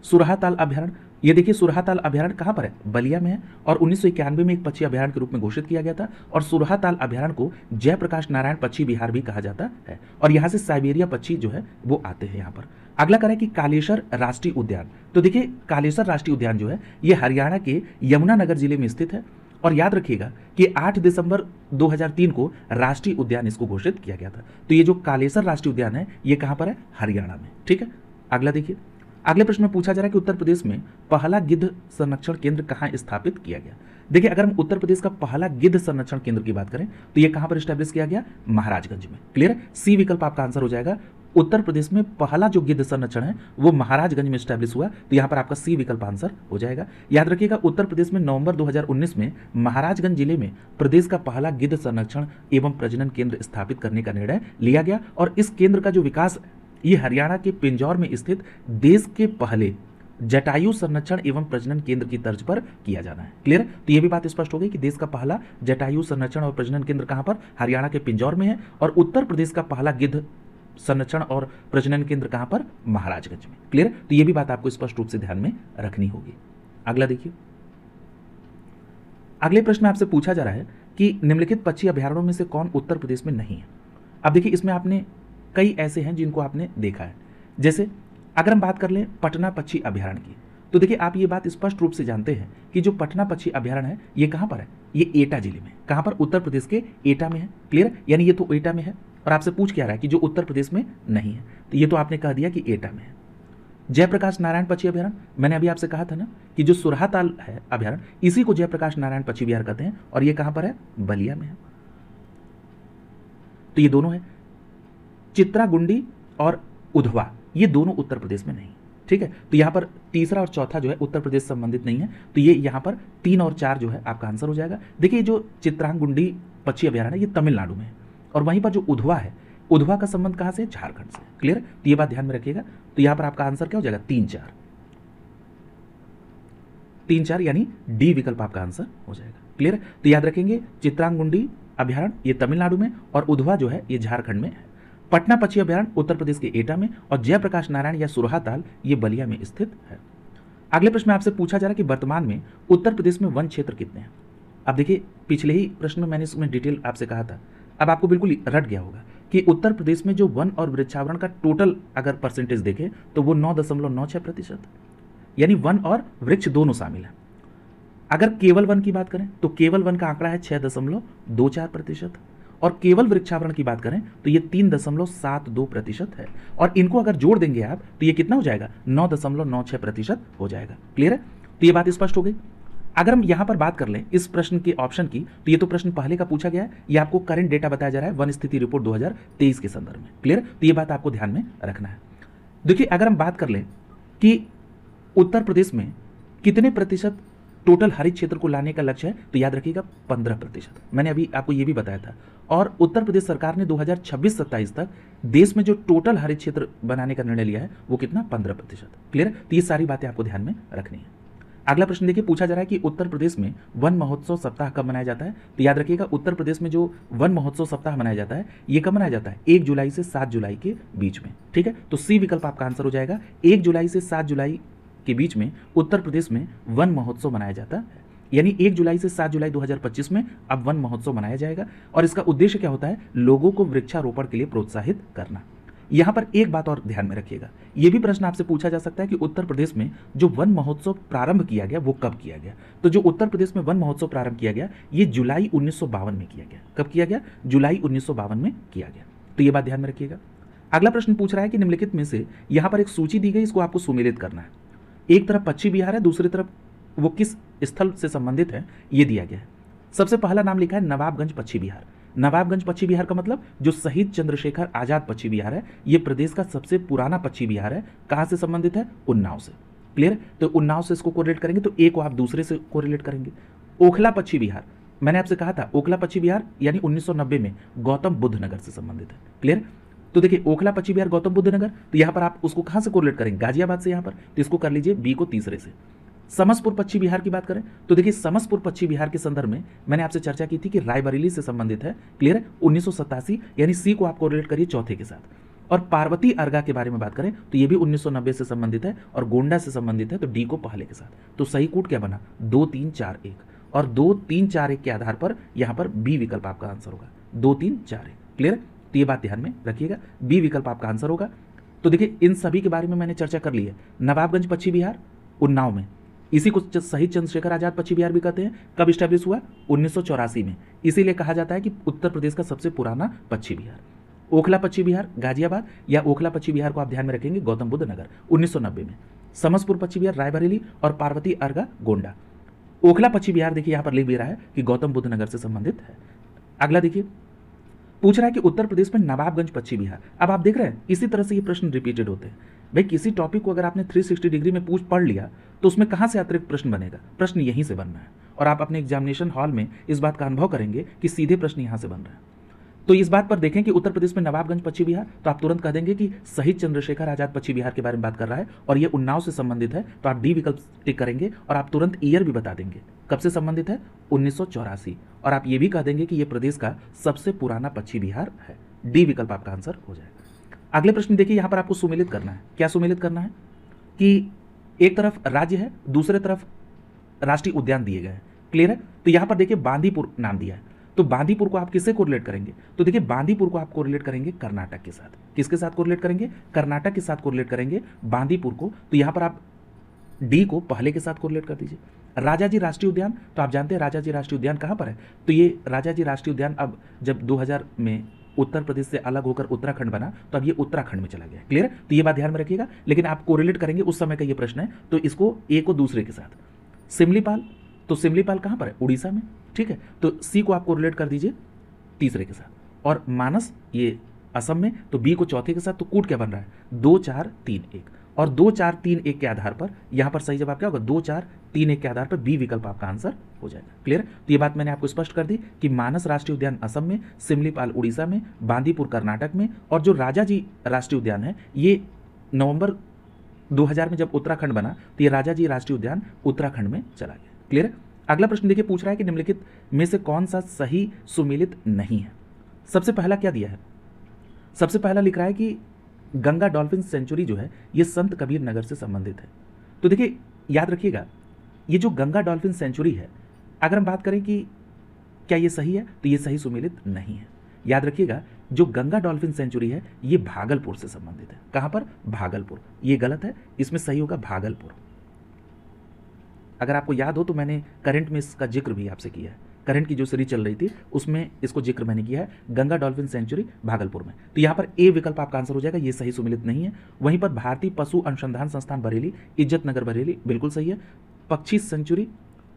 सुरहा ताल अभयारण्य। ये देखिए सुरहा ताल अभयारण्य कहाँ पर है? बलिया में है और 1991 में एक पक्षी अभयारण्य के रूप में घोषित किया गया था और सुरहा ताल अभयारण्य को जयप्रकाश नारायण पक्षी विहार भी कहा जाता है और यहाँ से साइबेरिया पक्षी जो है वो आते हैं यहाँ पर। अगला करें कि कालेश्वर राष्ट्रीय उद्यान। तो देखिए कालेश्वर राष्ट्रीय उद्यान जो है ये हरियाणा के यमुनानगर जिले में स्थित है और याद रखिएगा कि 8 दिसंबर 2003 को राष्ट्रीय उद्यान इसको घोषित किया गया था। तो ये जो कालेश्वर राष्ट्रीय उद्यान है ये कहाँ पर है? हरियाणा में। ठीक है, अगला देखिए, अगले प्रश्न में पूछा जा रहा है कि उत्तर प्रदेश में पहला गिद्ध संरक्षण केंद्र कहाँ स्थापित किया गया? देखिए अगर हम उत्तर प्रदेश का पहला गिद्ध संरक्षण केंद्र की बात करें तो ये कहाँ पर स्टैब्लिश किया गया? महाराजगंज में। क्लियर है? सी विकल्प आपका आंसर हो जाएगा। उत्तर प्रदेश में पहला जो गिद्ध संरक्षण है वो महाराजगंज में स्टैब्लिश हुआ, तो यहाँ पर आपका सी विकल्प आंसर हो जाएगा। याद रखिएगा उत्तर प्रदेश में नवंबर 2019 में महाराजगंज जिले में प्रदेश का पहला गिद्ध संरक्षण एवं प्रजनन केंद्र स्थापित करने का निर्णय लिया गया और इस केंद्र का जो विकास ये हरियाणा के पिंजौर में स्थित देश के पहले जटायु संरक्षण एवं प्रजनन केंद्र की तर्ज पर किया जाना है। क्लियर? तो ये भी बात स्पष्ट हो गई कि देश का पहला जटायु संरक्षण और प्रजनन केंद्र कहां पर? हरियाणा के पिंजौर में है और उत्तर प्रदेश का पहला गिद्ध संरक्षण और प्रजनन केंद्र कहां पर? महाराजगंज में। क्लियर? तो ये भी बात आपको स्पष्ट रूप से ध्यान में रखनी होगी। अगला देखिए, अगले प्रश्न में आपसे पूछा जा रहा है कि निम्नलिखित पक्षी अभयारण्यों में से कौन उत्तर प्रदेश में नहीं है? अब देखिए इसमें आपने कई ऐसे हैं जिनको आपने देखा है। जैसे अगर हम बात कर लें पटना पक्षी अभयारण्य की, तो देखिए आप ये बात स्पष्ट रूप से जानते हैं कि जो पटना पक्षी अभयारण्य है ये कहां पर है? ये एटा जिले में। कहां पर? उत्तर प्रदेश के एटा में है। क्लियर? यानी ये तो एटा में है और आपसे पूछ क्या रहा है कि जो उत्तर प्रदेश में नहीं है, तो ये तो आपने कह दिया कि एटा में है। जयप्रकाश नारायण पक्षी अभयारण्य, मैंने अभी आपसे कहा था ना कि जो सुरहा ताल है अभयारण्य इसी को जयप्रकाश नारायण पक्षी विहार कहते हैं और ये कहां पर है? बलिया में है। तो ये दोनों है। चित्रागुंडी और उधवा ये दोनों उत्तर प्रदेश में नहीं। ठीक है। तो यहाँ पर तीसरा और चौथा जो है उत्तर प्रदेश से संबंधित नहीं है, तो ये यहाँ पर 3 और 4 जो है आपका आंसर हो जाएगा। देखिए जो चित्रांगुंडी पक्षी अभ्यारण्य है ये तमिलनाडु में है, और वहीं पर जो उधवा है, उधवा का संबंध कहाँ से? झारखंड से। क्लियर? तो ये बात ध्यान में रखिएगा। तो यहाँ पर आपका आंसर क्या हो जाएगा? 3-4, 3-4 यानी डी विकल्प आपका आंसर हो जाएगा। क्लियर? तो याद रखेंगे चित्रांगुंडी अभ्यारण्य ये तमिलनाडु में, और उधवा जो है ये झारखंड में है। पटना पक्षी अभ्यारण्य उत्तर प्रदेश के एटा में, और जयप्रकाश नारायण या सुरहाताल ये बलिया में स्थित है। अगले प्रश्न में आपसे पूछा जा रहा है कि वर्तमान में उत्तर प्रदेश में वन क्षेत्र कितने हैं। अब देखिए पिछले ही प्रश्न में मैंने इसमें डिटेल आपसे कहा था, अब आपको बिल्कुल रट गया होगा कि उत्तर प्रदेश में जो वन और वृक्षावरण का टोटल अगर परसेंटेज देखें तो वो 9.96%, यानी वन और वृक्ष दोनों शामिल है। अगर केवल वन की बात करें तो केवल वन का आंकड़ा है 6.24%, और केवल वृक्षावरण की बात करें तो ये 3.72% है, और इनको अगर जोड़ देंगे आप तो ये कितना हो जाएगा? 9.96% हो जाएगा। क्लियर है? तो ये बात स्पष्ट हो गई। अगर हम यहां पर बात कर लें इस प्रश्न के ऑप्शन की, तो ये तो प्रश्न पहले का पूछा गया है, ये आपको करंट डेटा बताया जा रहा है वन स्थिति रिपोर्ट 2023 के संदर्भ में। क्लियर? तो ये बात आपको ध्यान में रखना है। देखिए अगर हम बात कर लें कि उत्तर प्रदेश में कितने प्रतिशत टोटल हरित क्षेत्र को लाने का लक्ष्य है, तो याद रखिएगा 15%। मैंने अभी आपको ये भी बताया था। और उत्तर प्रदेश सरकार ने 2026-27 तक देश में जो टोटल हरित क्षेत्र बनाने का निर्णय लिया है वो कितना? 15%। क्लियर? तो ये सारी बातें आपको ध्यान में रखनी है। अगला प्रश्न देखिए, पूछा जा रहा है कि उत्तर प्रदेश में वन महोत्सव सप्ताह कब मनाया जाता है। तो याद रखिएगा उत्तर प्रदेश में जो वन महोत्सव सप्ताह मनाया जाता है ये कब मनाया जाता है? 1 जुलाई से 7 जुलाई के बीच में। ठीक है, तो सी विकल्प आपका आंसर हो जाएगा। 1 जुलाई से 7 जुलाई के बीच में उत्तर प्रदेश में वन महोत्सव मनाया जाता है, यानी 1 जुलाई से 7 जुलाई 2025 में अब वन महोत्सव मनाया जाएगा। और इसका उद्देश्य क्या होता है? लोगों को वृक्षारोपण के लिए प्रोत्साहित करना। यहां पर एक बात और ध्यान में रखिएगा, यह भी प्रश्न आपसे पूछा जा सकता है कि उत्तर प्रदेश में जो वन महोत्सव प्रारंभ किया गया वो कब किया गया। तो जो उत्तर प्रदेश में वन महोत्सव प्रारंभ किया गया ये जुलाई 1952 में किया गया। कब किया गया? जुलाई 1952 में किया गया। तो ये बात ध्यान में रखिएगा। अगला प्रश्न पूछ रहा है कि निम्नलिखित में से यहां पर एक सूची दी गई, इसको आपको सुमेलित करना है। एक तरफ पश्चिम बिहार है, दूसरी तरफ वो किस स्थल से संबंधित है ये दिया गया है। सबसे पहला नाम लिखा है नवाबगंज पश्चिम बिहार। नवाबगंज पश्चिम बिहार का मतलब जो शहीद चंद्रशेखर आजाद पश्चिम बिहार है ये प्रदेश का सबसे पुराना पश्चिम बिहार है। कहां से संबंधित है? उन्नाव से। क्लियर? तो उन्नाव से इसको कोरिलेट करेंगे तो एक को आप दूसरे से कोरिलेट करेंगे। ओखला पश्चिम बिहार, मैंने आपसे कहा था ओखला पश्चिम बिहार यानी 1990 में गौतम बुद्ध नगर से संबंधित है। क्लियर? तो देखिए ओखला पश्चिम बिहार गौतम बुद्ध नगर, तो यहां पर आप उसको कहां से कोरिलेट करेंगे? गाजियाबाद से। यहां पर तो इसको कर लीजिए बी को तीसरे से। समसपुर पश्चिम बिहार की बात करें तो देखिए समसपुर पश्चिम बिहार के संदर्भ में मैंने आपसे चर्चा की थी कि रायबरेली से संबंधित है। क्लियर है? 1987 यानी सी को आप कोरिलेट करिए चौथे के साथ। और पार्वती अर्गा के बारे में बात करें तो ये भी 1990 से संबंधित है और गोंडा से संबंधित है, तो डी को पहले के साथ। तो सही कूट क्या बना? 2 3 4 1, और 2 3 4 1 के आधार पर यहां पर बी विकल्प आपका आंसर होगा। 2 3 4 1। क्लियर? तो ये बात ध्यान में रखिएगा, बी विकल्प आपका आंसर होगा। तो देखिए इन सभी के बारे में मैंने चर्चा कर ली है। नवाबगंज पश्चिम बिहार उन्नाव में, इसी को शहीद चंद्रशेखर आजाद पश्चिम बिहार भी कहते हैं। कब स्टैब्लिश हुआ? 1984 में। इसीलिए कहा जाता है कि उत्तर प्रदेश का सबसे पुराना पश्चिम बिहार। ओखला पश्चिम बिहार गाजियाबाद या ओखला पश्चिम बिहार को आप ध्यान में रखेंगे गौतम बुद्ध नगर 1990 में। समसपुर पश्चिम बिहार रायबरेली और पार्वती अर्गा गोंडा। ओखला पश्चिम बिहार देखिए यहां पर लिख भी रहा है कि गौतम बुद्ध नगर से संबंधित है। अगला देखिए पूछ रहा है कि उत्तर प्रदेश में नवाबगंज पश्चिम बिहार। अब आप देख रहे हैं इसी तरह से ये प्रश्न रिपीटेड होते हैं। भाई किसी टॉपिक को अगर आपने 360 डिग्री में पढ़ लिया तो उसमें कहां से अतिरिक्त प्रश्न बनेगा? प्रश्न यहीं से बनना है, और आप अपने एग्जामिनेशन हॉल में इस बात का अनुभव करेंगे कि सीधे प्रश्न यहां से बन रहे हैं। तो इस बात पर देखें कि उत्तर प्रदेश में नवाबगंज पश्चिम बिहार, तो आप तुरंत कह देंगे कि शहीद चंद्रशेखर आजाद पश्चिम बिहार के बारे में बात कर रहा है और ये उन्नाव से संबंधित है, तो आप डी विकल्प टिक करेंगे और आप तुरंत ईयर भी बता देंगे कब से संबंधित है? 1984। और आप ये भी कह देंगे कि ये प्रदेश का सबसे पुराना पश्चिम बिहार है। डी विकल्प आपका आंसर हो जाएगा। अगले प्रश्न देखिए, यहां पर आपको सुमेलित करना है। क्या सुमेलित करना है? कि एक तरफ राज्य है, दूसरे तरफ राष्ट्रीय उद्यान दिए गए हैं। क्लियर है? तो यहां पर देखिए बांदीपुर नाम दिया है, तो बांदीपुर को आप किससे कोरिलेट करेंगे? तो देखिए बांदीपुर को आप कोरिलेट करेंगे कर्नाटक के साथ। किसके साथ कोरिलेट करेंगे? कर्नाटक के साथ कोरिलेट करेंगे बांदीपुर को। तो यहां पर आप डी को पहले के साथ कोरिलेट कर दीजिए। राजाजी राष्ट्रीय उद्यान, तो आप जानते हैं राजाजी राष्ट्रीय उद्यान कहां पर है? तो ये राजाजी राष्ट्रीय उद्यान अब जब 2000 में उत्तर प्रदेश से अलग होकर उत्तराखंड बना तो अब ये उत्तराखंड में चला गया। क्लियर है? तो ये बात ध्यान में रखिएगा, लेकिन आप कोरिलेट करेंगे उस समय का ये प्रश्न है, तो इसको ए को दूसरे के साथ। सिमलीपाल, तो सिमलीपाल कहां पर है? उड़ीसा में। ठीक है, तो सी को आप कोरिलेट कर दीजिए तीसरे के साथ। और मानस ये असम में, तो बी को चौथे के साथ। तो कूट क्या बन रहा है? 2 4 3 1। और 2 4 3 1 के आधार पर यहां पर सही जवाब क्या होगा, 2 4 3 1 के आधार पर बी विकल्प आपका आंसर हो जाएगा। क्लियर? तो ये बात मैंने आपको स्पष्ट कर दी कि मानस राष्ट्रीय उद्यान असम में, सिमलीपाल उड़ीसा में, बांदीपुर कर्नाटक में, और जो राजाजी राष्ट्रीय उद्यान है ये नवंबर 2000 में जब उत्तराखंड बना तो ये राजाजी राष्ट्रीय उद्यान उत्तराखंड में चला गया। क्लियर है? अगला प्रश्न देखिए, पूछ रहा है कि निम्नलिखित में से कौन सा सही सुमेलित नहीं है। सबसे पहला क्या दिया है, सबसे पहला लिख रहा है कि गंगा डॉल्फिन सेंचुरी जो है ये संत कबीर नगर से संबंधित है। तो देखिए याद रखिएगा, ये जो गंगा डॉल्फिन सेंचुरी है, अगर हम बात करें कि क्या ये सही है तो ये सही सुमेलित नहीं है। याद रखिएगा, जो गंगा डॉल्फिन सेंचुरी है ये भागलपुर से संबंधित है। कहां पर? भागलपुर। ये गलत है, इसमें सही होगा भागलपुर। अगर आपको याद हो तो मैंने करंट में इसका जिक्र भी आपसे किया है, करंट की जो सीरीज चल रही थी उसमें इसको जिक्र मैंने किया है, गंगा डॉल्फिन सेंचुरी भागलपुर में। तो यहाँ पर ए विकल्प आपका आंसर हो जाएगा, ये सही सुमेलित नहीं है। वहीं पर भारतीय पशु अनुसंधान संस्थान बरेली, इज्जत नगर बरेली, बिल्कुल सही है। पक्षी सेंचुरी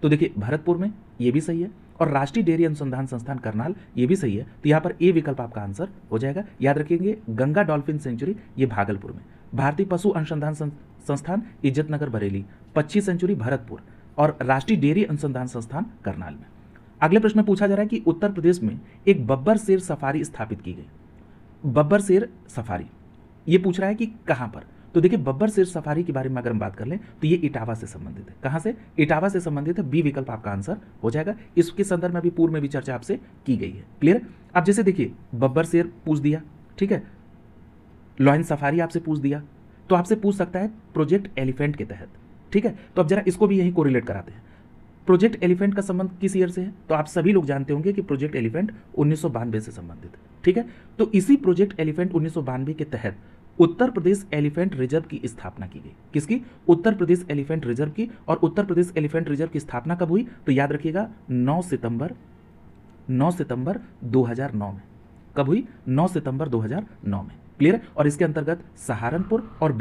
तो देखिए भरतपुर में, ये भी सही है। और राष्ट्रीय डेयरी अनुसंधान संस्थान करनाल, ये भी सही है। तो यहाँ पर ए विकल्प आपका आंसर हो जाएगा। याद रखेंगे, गंगा डॉल्फिन सेंचुरी ये भागलपुर में, भारतीय पशु अनुसंधान संस्थान इज्जत नगर बरेली, पक्षी सेंचुरी भरतपुर, और राष्ट्रीय डेयरी अनुसंधान संस्थान करनाल में। अगले प्रश्न में पूछा जा रहा है कि उत्तर प्रदेश में एक बब्बर शेर सफारी स्थापित की गई। बब्बर शेर सफारी ये पूछ रहा है कि कहां पर। तो देखिए बब्बर शेर सफारी के बारे में अगर हम बात कर लें तो ये इटावा से संबंधित है। कहां से? इटावा से संबंधित है। बी विकल्प आपका आंसर हो जाएगा। इसके संदर्भ में अभी पूर्व में भी चर्चा आपसे की गई है। क्लियर? अब जैसे देखिए बब्बर शेर पूछ दिया, ठीक है, लॉयन सफारी आपसे पूछ दिया, तो आपसे पूछ सकता है प्रोजेक्ट एलिफेंट के तहत। ठीक है, तो अब जरा इसको भी यही कोरिलेट कराते हैं। प्रोजेक्ट एलिफेंट का संबंध किस ईयर से है? तो आप सभी लोग जानते होंगे कि प्रोजेक्ट एलिफेंट 1992 से संबंधित है। ठीक है, तो इसी प्रोजेक्ट एलिफेंट 1992 के तहत उत्तर प्रदेश एलिफेंट रिजर्व की स्थापना की गई। किसकी? उत्तर प्रदेश एलिफेंट रिजर्व की। और उत्तर प्रदेश एलिफेंट रिजर्व की स्थापना कब हुई? तो याद रखिएगा 9 सितंबर 2009 में। कब हुई? 9 सितंबर 2009 में। क्लियर? और इसके अंतर्गत सहारनपुर और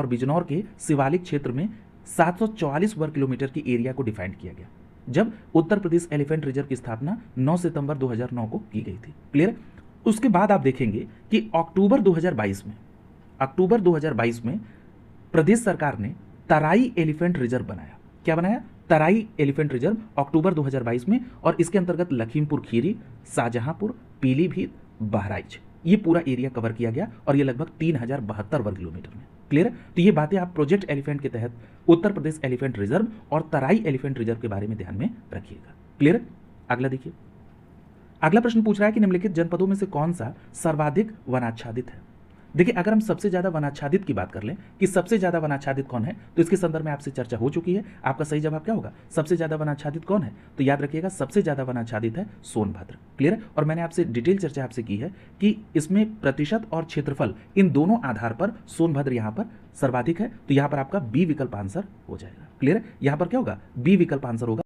बिजनौर के शिवालिक क्षेत्र में 744 वर्ग किलोमीटर की एरिया को डिफाइन किया गया, जब उत्तर प्रदेश एलिफेंट रिजर्व की स्थापना 9 सितंबर 2009 को की गई थी। क्लियर? उसके बाद आप देखेंगे कि अक्टूबर 2022 में प्रदेश सरकार ने तराई एलिफेंट रिजर्व बनाया। क्या बनाया? तराई एलिफेंट रिजर्व अक्टूबर 2022 में। और इसके अंतर्गत लखीमपुर खीरी, शाहजहांपुर, पीलीभीत, बहराइच, ये पूरा एरिया कवर किया गया और ये लगभग 3072 वर्ग किलोमीटर में। क्लियर? तो ये बातें आप प्रोजेक्ट एलिफेंट के तहत उत्तर प्रदेश एलिफेंट रिजर्व और तराई एलिफेंट रिजर्व के बारे में ध्यान में रखिएगा। क्लियर? अगला देखिए, अगला प्रश्न पूछ रहा है कि निम्नलिखित जनपदों में से कौन सा सर्वाधिक वनाच्छादित है। देखिए अगर हम सबसे ज्यादा वनाच्छादित की बात कर लें कि सबसे ज्यादा वनाच्छादित कौन है, तो इसके संदर्भ में आपसे चर्चा हो चुकी है। आपका सही जवाब क्या होगा? सबसे ज्यादा वनाच्छादित कौन है? तो याद रखिएगा सबसे ज्यादा वनाच्छादित है सोनभद्र। क्लियर? और मैंने आपसे डिटेल चर्चा आपसे की है कि इसमें प्रतिशत और क्षेत्रफल इन दोनों आधार पर सोनभद्र यहां पर सर्वाधिक है। तो यहां पर आपका बी विकल्प आंसर हो जाएगा। क्लियर? यहां पर क्या होगा? बी विकल्प आंसर होगा।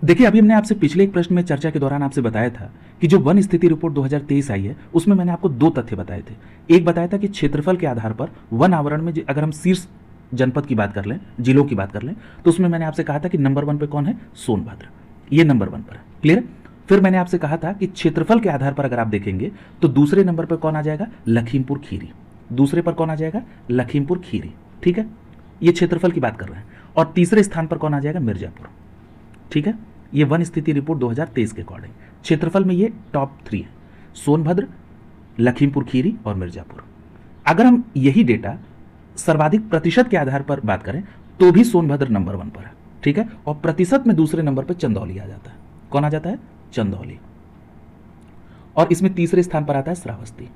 देखिए अभी हमने आपसे पिछले एक प्रश्न में चर्चा के दौरान आपसे बताया था कि जो वन स्थिति रिपोर्ट 2023 आई है उसमें मैंने आपको 2 तथ्य बताए थे। एक बताया था कि क्षेत्रफल के आधार पर वन आवरण में अगर हम शीर्ष जनपद की बात कर लें, जिलों की बात कर लें, तो उसमें मैंने आपसे कहा था कि नंबर 1 पे कौन है? सोनभद्र, ये नंबर 1 पर है। क्लियर? फिर मैंने आपसे कहा था कि क्षेत्रफल के आधार पर अगर आप देखेंगे तो दूसरे नंबर पर कौन आ जाएगा? लखीमपुर खीरी। दूसरे पर कौन आ जाएगा? लखीमपुर खीरी। ठीक है, ये क्षेत्रफल की बात कर रहे हैं। और तीसरे स्थान पर कौन आ जाएगा? मिर्जापुर। ठीक है, ये वन स्थिति रिपोर्ट 2023 के अकॉर्डिंग क्षेत्रफल में ये टॉप 3 है, सोनभद्र, लखीमपुर खीरी और मिर्जापुर। अगर हम यही डेटा सर्वाधिक प्रतिशत के आधार पर बात करें तो भी सोनभद्र नंबर 1 पर है। ठीक है, और प्रतिशत में दूसरे नंबर पर चंदौली आ जाता है। कौन आ जाता है? चंदौली। और इसमें तीसरे स्थान पर आता है श्रावस्ती।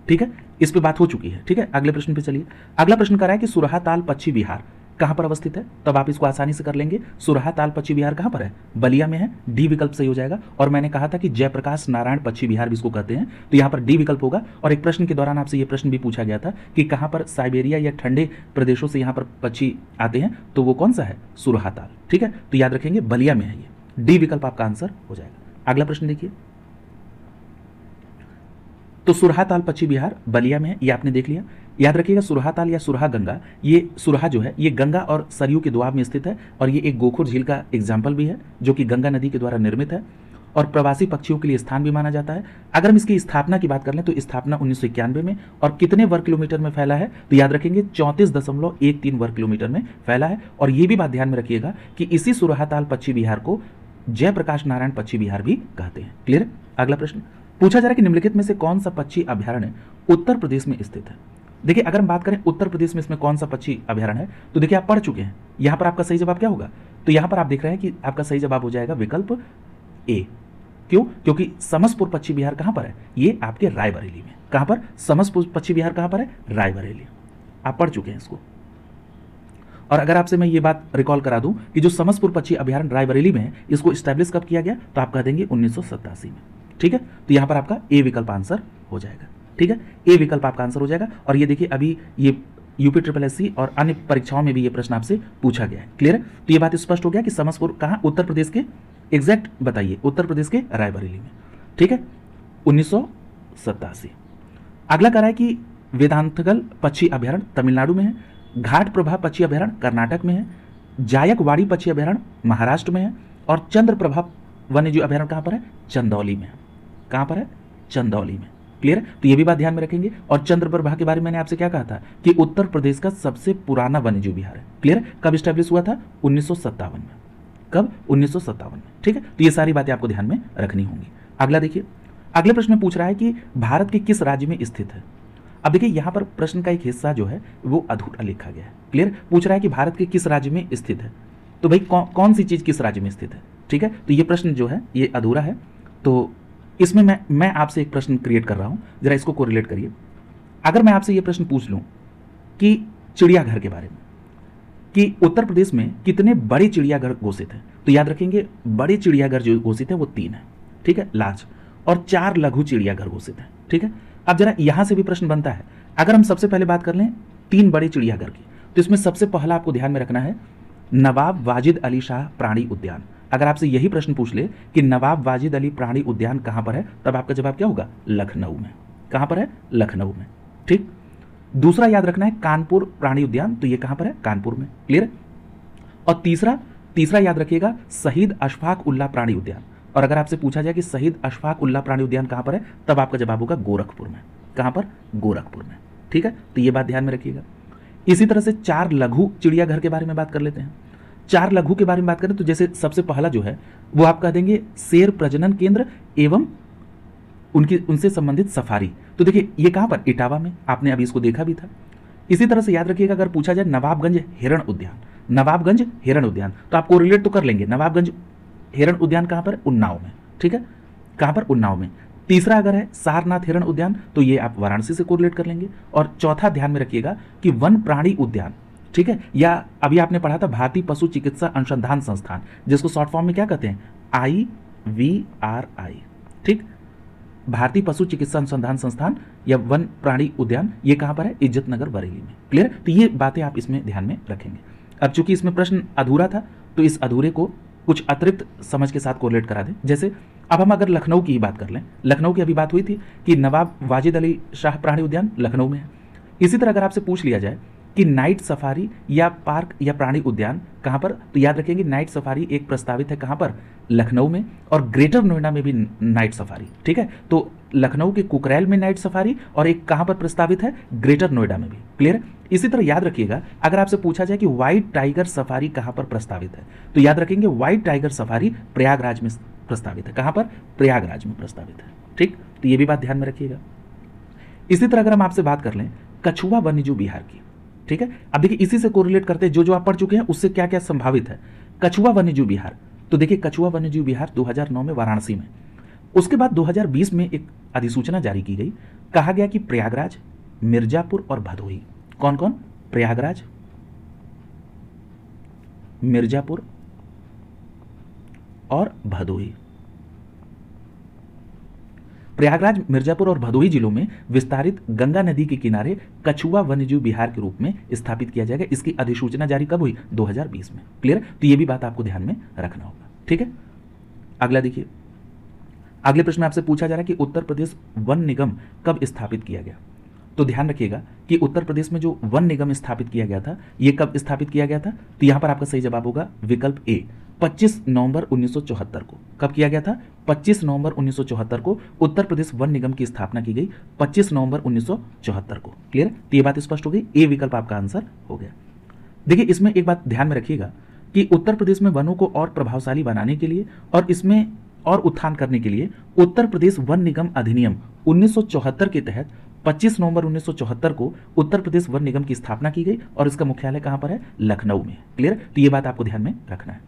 ठीक है, इस पे बात हो चुकी है। ठीक है, अगले प्रश्न पे चलिए। अगला प्रश्न कर रहा है कि सुरहा ताल पश्चिम बिहार कहां पर अवस्थित है। तब आप इसको आसानी से कर लेंगे। सुरहा ताल पश्चिम बिहार कहां पर है? बलिया में है। डी विकल्प सही हो जाएगा। और मैंने कहा था कि जयप्रकाश नारायण पश्चिम बिहार भी इसको कहते हैं, तो यहां पर डी विकल्प होगा। और एक प्रश्न के दौरान आपसे यह प्रश्न भी पूछा गया था कि कहां पर साइबेरिया या ठंडे प्रदेशों से यहां पर पक्षी आते हैं, तो वो कौन सा है? सुरहा ताल। ठीक है, तो याद रखेंगे बलिया में है ये। डी विकल्प आपका आंसर हो जाएगा। अगला प्रश्न देखिए, तो सुरहा ताल पश्चिम बिहार बलिया में है, ये आपने देख लिया। याद रखिएगा सुरहा ताल या सुरहा गंगा, ये सुरहा जो है ये गंगा और सरयू के दोआब में स्थित है और ये एक गोखुर झील का एग्जाम्पल भी है जो कि गंगा नदी के द्वारा निर्मित है। और प्रवासी पक्षियों के लिए स्थान भी माना जाता है। अगर हम इसकी स्थापना की बात कर लें तो स्थापना 1991 में, और कितने वर्ग किलोमीटर में फैला है तो याद रखेंगे 34.13 वर्ग किलोमीटर में फैला है। और ये भी बात ध्यान में रखिएगा कि इसी सुरहाताल पक्षी विहार को जयप्रकाश नारायण पक्षी विहार भी कहते हैं। क्लियर। अगला प्रश्न पूछा जा रहा है कि निम्नलिखित में से कौन सा पक्षी अभ्यारण्य उत्तर प्रदेश में स्थित है। देखिए अगर हम बात करें उत्तर प्रदेश में इसमें कौन सा पक्षी अभ्यारण्य है, तो देखिए आप पढ़ चुके हैं। यहां पर आपका सही जवाब क्या होगा, तो यहां पर आप देख रहे हैं कि आपका सही जवाब हो जाएगा विकल्प ए। क्यों, क्योंकि समसपुर पक्षी विहार कहां पर है, ये आपके रायबरेली में। कहां पर, समसपुर पक्षी विहार कहां पर है, रायबरेली। आप पढ़ चुके हैं इसको। और अगर आपसे मैं ये बात रिकॉल करा दूं कि जो समसपुर पक्षी अभ्यारण्य रायबरेली में है, इसको स्टैब्लिश कब किया गया, तो आप कह देंगे 1987 में। ठीक है, तो यहां पर आपका ए विकल्प आंसर हो जाएगा। ठीक है, ए विकल्प आपका आंसर हो जाएगा। और ये देखिए अभी ये यूपी SSS और अन्य परीक्षाओं में भी ये प्रश्न आपसे पूछा गया है। क्लियर है, तो ये बात स्पष्ट हो गया कि समसपुर कहाँ, उत्तर प्रदेश के, एग्जैक्ट बताइए, उत्तर प्रदेश के रायबरेली में। ठीक है, 1987। अगला कह रहा है कि वेदांतगल पक्षी अभ्यारण्य तमिलनाडु में है, घाट प्रभा पक्षी अभ्यारण्य कर्नाटक में है, जायकवाड़ी पक्षी अभ्यारण्य महाराष्ट्र में है, और चंद्र प्रभा वन्यजीव अभ्यारण्य कहाँ पर है, चंदौली में है। कहाँ पर है, चंदौली में। क्लियर है, तो ये भी बात ध्यान में रखेंगे। और चंद्रप्रभा के बारे में मैंने आपसे क्या कहा था कि उत्तर प्रदेश का सबसे पुराना वन्यजीव विहार है। क्लियर है, कब स्टैब्लिश हुआ था, 1957 में। कब, 1957 में। ठीक है, तो ये सारी बातें आपको ध्यान में रखनी होंगी। अगला देखिए, अगले प्रश्न में पूछ रहा है कि भारत के किस राज्य में स्थित है। अब देखिए यहां पर प्रश्न का एक हिस्सा जो है वो अधूरा लिखा गया है। क्लियर, पूछ रहा है कि भारत के किस राज्य में स्थित है, तो भाई कौन सी चीज किस राज्य में स्थित है। ठीक है, तो ये प्रश्न जो है ये अधूरा है। तो इसमें मैं आपसे एक प्रश्न क्रिएट कर रहा हूं, जरा इसको कोरिलेट करिए। अगर मैं आपसे ये प्रश्न पूछ लूं कि चिड़ियाघर के बारे में, कि उत्तर प्रदेश में कितने बड़े चिड़ियाघर घोषित हैं, तो याद रखेंगे बड़े चिड़ियाघर जो घोषित है वो 3 है। ठीक है, लार्ज, और 4 लघु चिड़ियाघर घोषित है। ठीक है, अब जरा यहां से भी प्रश्न बनता है। अगर हम सबसे पहले बात कर लें 3 बड़े चिड़ियाघर की, तो इसमें सबसे पहला आपको ध्यान में रखना है नवाब वाजिद अली शाह प्राणी उद्यान। अगर आपसे यही प्रश्न पूछ ले कि नवाब वाजिद अली प्राणी उद्यान कहां पर है, तब आपका जवाब क्या होगा, लखनऊ में। कहां पर है, लखनऊ में। ठीक, दूसरा याद रखना है कानपुर प्राणी उद्यान, तो ये कहां पर है, कानपुर में। क्लियर। और तीसरा याद रखिएगा शहीद अशफाक उल्लाह प्राणी उद्यान। और अगर आपसे पूछा जाए कि शहीद अशफाक उल्लाह प्राणी उद्यान कहां पर है, तब आपका जवाब होगा गोरखपुर में। कहां पर, गोरखपुर में। ठीक है, तो ये बात ध्यान में रखिएगा। इसी तरह से 4 लघु चिड़ियाघर के बारे में बात कर लेते हैं। 4 लघु के बारे में बात करें तो जैसे सबसे पहला जो है वो आप कह देंगे शेर प्रजनन केंद्र एवं उनसे संबंधित सफारी। तो देखिए ये कहां पर, इटावा में। आपने अभी इसको देखा भी था। इसी तरह से याद रखिएगा अगर पूछा जाए नवाबगंज हिरण उद्यान, नवाबगंज हिरण उद्यान, तो आपको रिलेट तो कर लेंगे। नवाबगंज हिरण उद्यान कहां पर, उन्नाव में। ठीक है, कहां पर, उन्नाव में। तीसरा अगर है सारनाथ हिरण उद्यान, तो ये आप वाराणसी से कोरिलेट कर लेंगे। और चौथा ध्यान में रखिएगा कि वन प्राणी उद्यान, ठीक है, या अभी आपने पढ़ा था भारतीय पशु चिकित्सा अनुसंधान संस्थान, जिसको शॉर्ट फॉर्म में क्या कहते हैं, IVRI। ठीक, भारतीय पशु चिकित्सा अनुसंधान संस्थान या वन प्राणी उद्यान, ये कहां पर है, इज्जतनगर बरेली में। क्लियर, तो ये बातें आप इसमें ध्यान में रखेंगे। अब चूंकि इसमें प्रश्न अधूरा था तो इस अधूरे को कुछ अतिरिक्त समझ के साथ कोरिलेट करा दें। जैसे अब हम अगर लखनऊ की ही बात कर लें, लखनऊ की अभी बात हुई थी कि नवाब वाजिद अली शाह प्राणी उद्यान लखनऊ में है। इसी तरह अगर आपसे पूछ लिया जाए कि नाइट सफारी या पार्क या प्राणी उद्यान कहां पर, तो याद रखेंगे नाइट सफारी एक प्रस्तावित है कहां पर, लखनऊ में, और ग्रेटर नोएडा में भी नाइट सफारी। ठीक है, तो लखनऊ के कुकरैल में नाइट सफारी और एक कहां पर प्रस्तावित है, ग्रेटर नोएडा में भी। क्लियर। इसी तरह याद रखिएगा अगर आपसे पूछा जाए कि व्हाइट टाइगर सफारी कहां पर प्रस्तावित है, तो याद रखेंगे व्हाइट टाइगर सफारी प्रयागराज में प्रस्तावित है। कहां पर, प्रयागराज में प्रस्तावित है। ठीक, तो ये भी बात ध्यान में रखिएगा। इसी तरह अगर हम आपसे बात कर लें कछुआ वन्यजीव विहार की, ठीक है, अब देखिए इसी से कोरिलेट करते हैं जो आप पढ़ चुके हैं उससे क्या क्या संभावित है। कछुआ वन्यजीव विहार, तो देखिए कछुआ वन्यजीव विहार 2009 में वाराणसी में, उसके बाद 2020 में एक अधिसूचना जारी की गई, कहा गया कि प्रयागराज, मिर्जापुर और भदोही। कौन कौन, प्रयागराज, मिर्जापुर और भदोही। प्रयागराज, मिर्जापुर और भदोही जिलों में विस्तारित गंगा नदी के किनारे कछुआ वन्यजीव विहार के रूप में स्थापित किया जाएगा। इसकी अधिसूचना जारी कब हुई, 2020 में। क्लियर, तो ये भी बात आपको ध्यान में रखना होगा। ठीक है, अगला देखिए, अगले प्रश्न में आपसे पूछा जा रहा है कि उत्तर प्रदेश वन निगम कब स्थापित किया गया। तो ध्यान रखिएगा कि उत्तर प्रदेश में जो वन निगम स्थापित किया गया था, ये कब स्थापित किया गया था? तो यहां पर आपका सही जवाब होगा विकल्प ए, 25 नवंबर 1974 को। कब किया गया था? 25 नवंबर 1974 को उत्तर प्रदेश वन निगम की स्थापना की गई, 25 नवंबर 1974 को। क्लियर? तो ये बात स्पष्ट हो गई, ए विकल्प आपका आंसर हो गया। देखिए, इसमें एक बात ध्यान में रखिएगा कि उत्तर प्रदेश में वनों को और प्रभावशाली बनाने के लिए और इसमें और उत्थान करने के लिए उत्तर प्रदेश वन निगम अधिनियम 1974 के तहत 25 नवंबर 1974 को उत्तर प्रदेश वन निगम की स्थापना की गई और इसका मुख्यालय कहां पर है? लखनऊ में। क्लियर? तो ये बात आपको ध्यान में रखना है।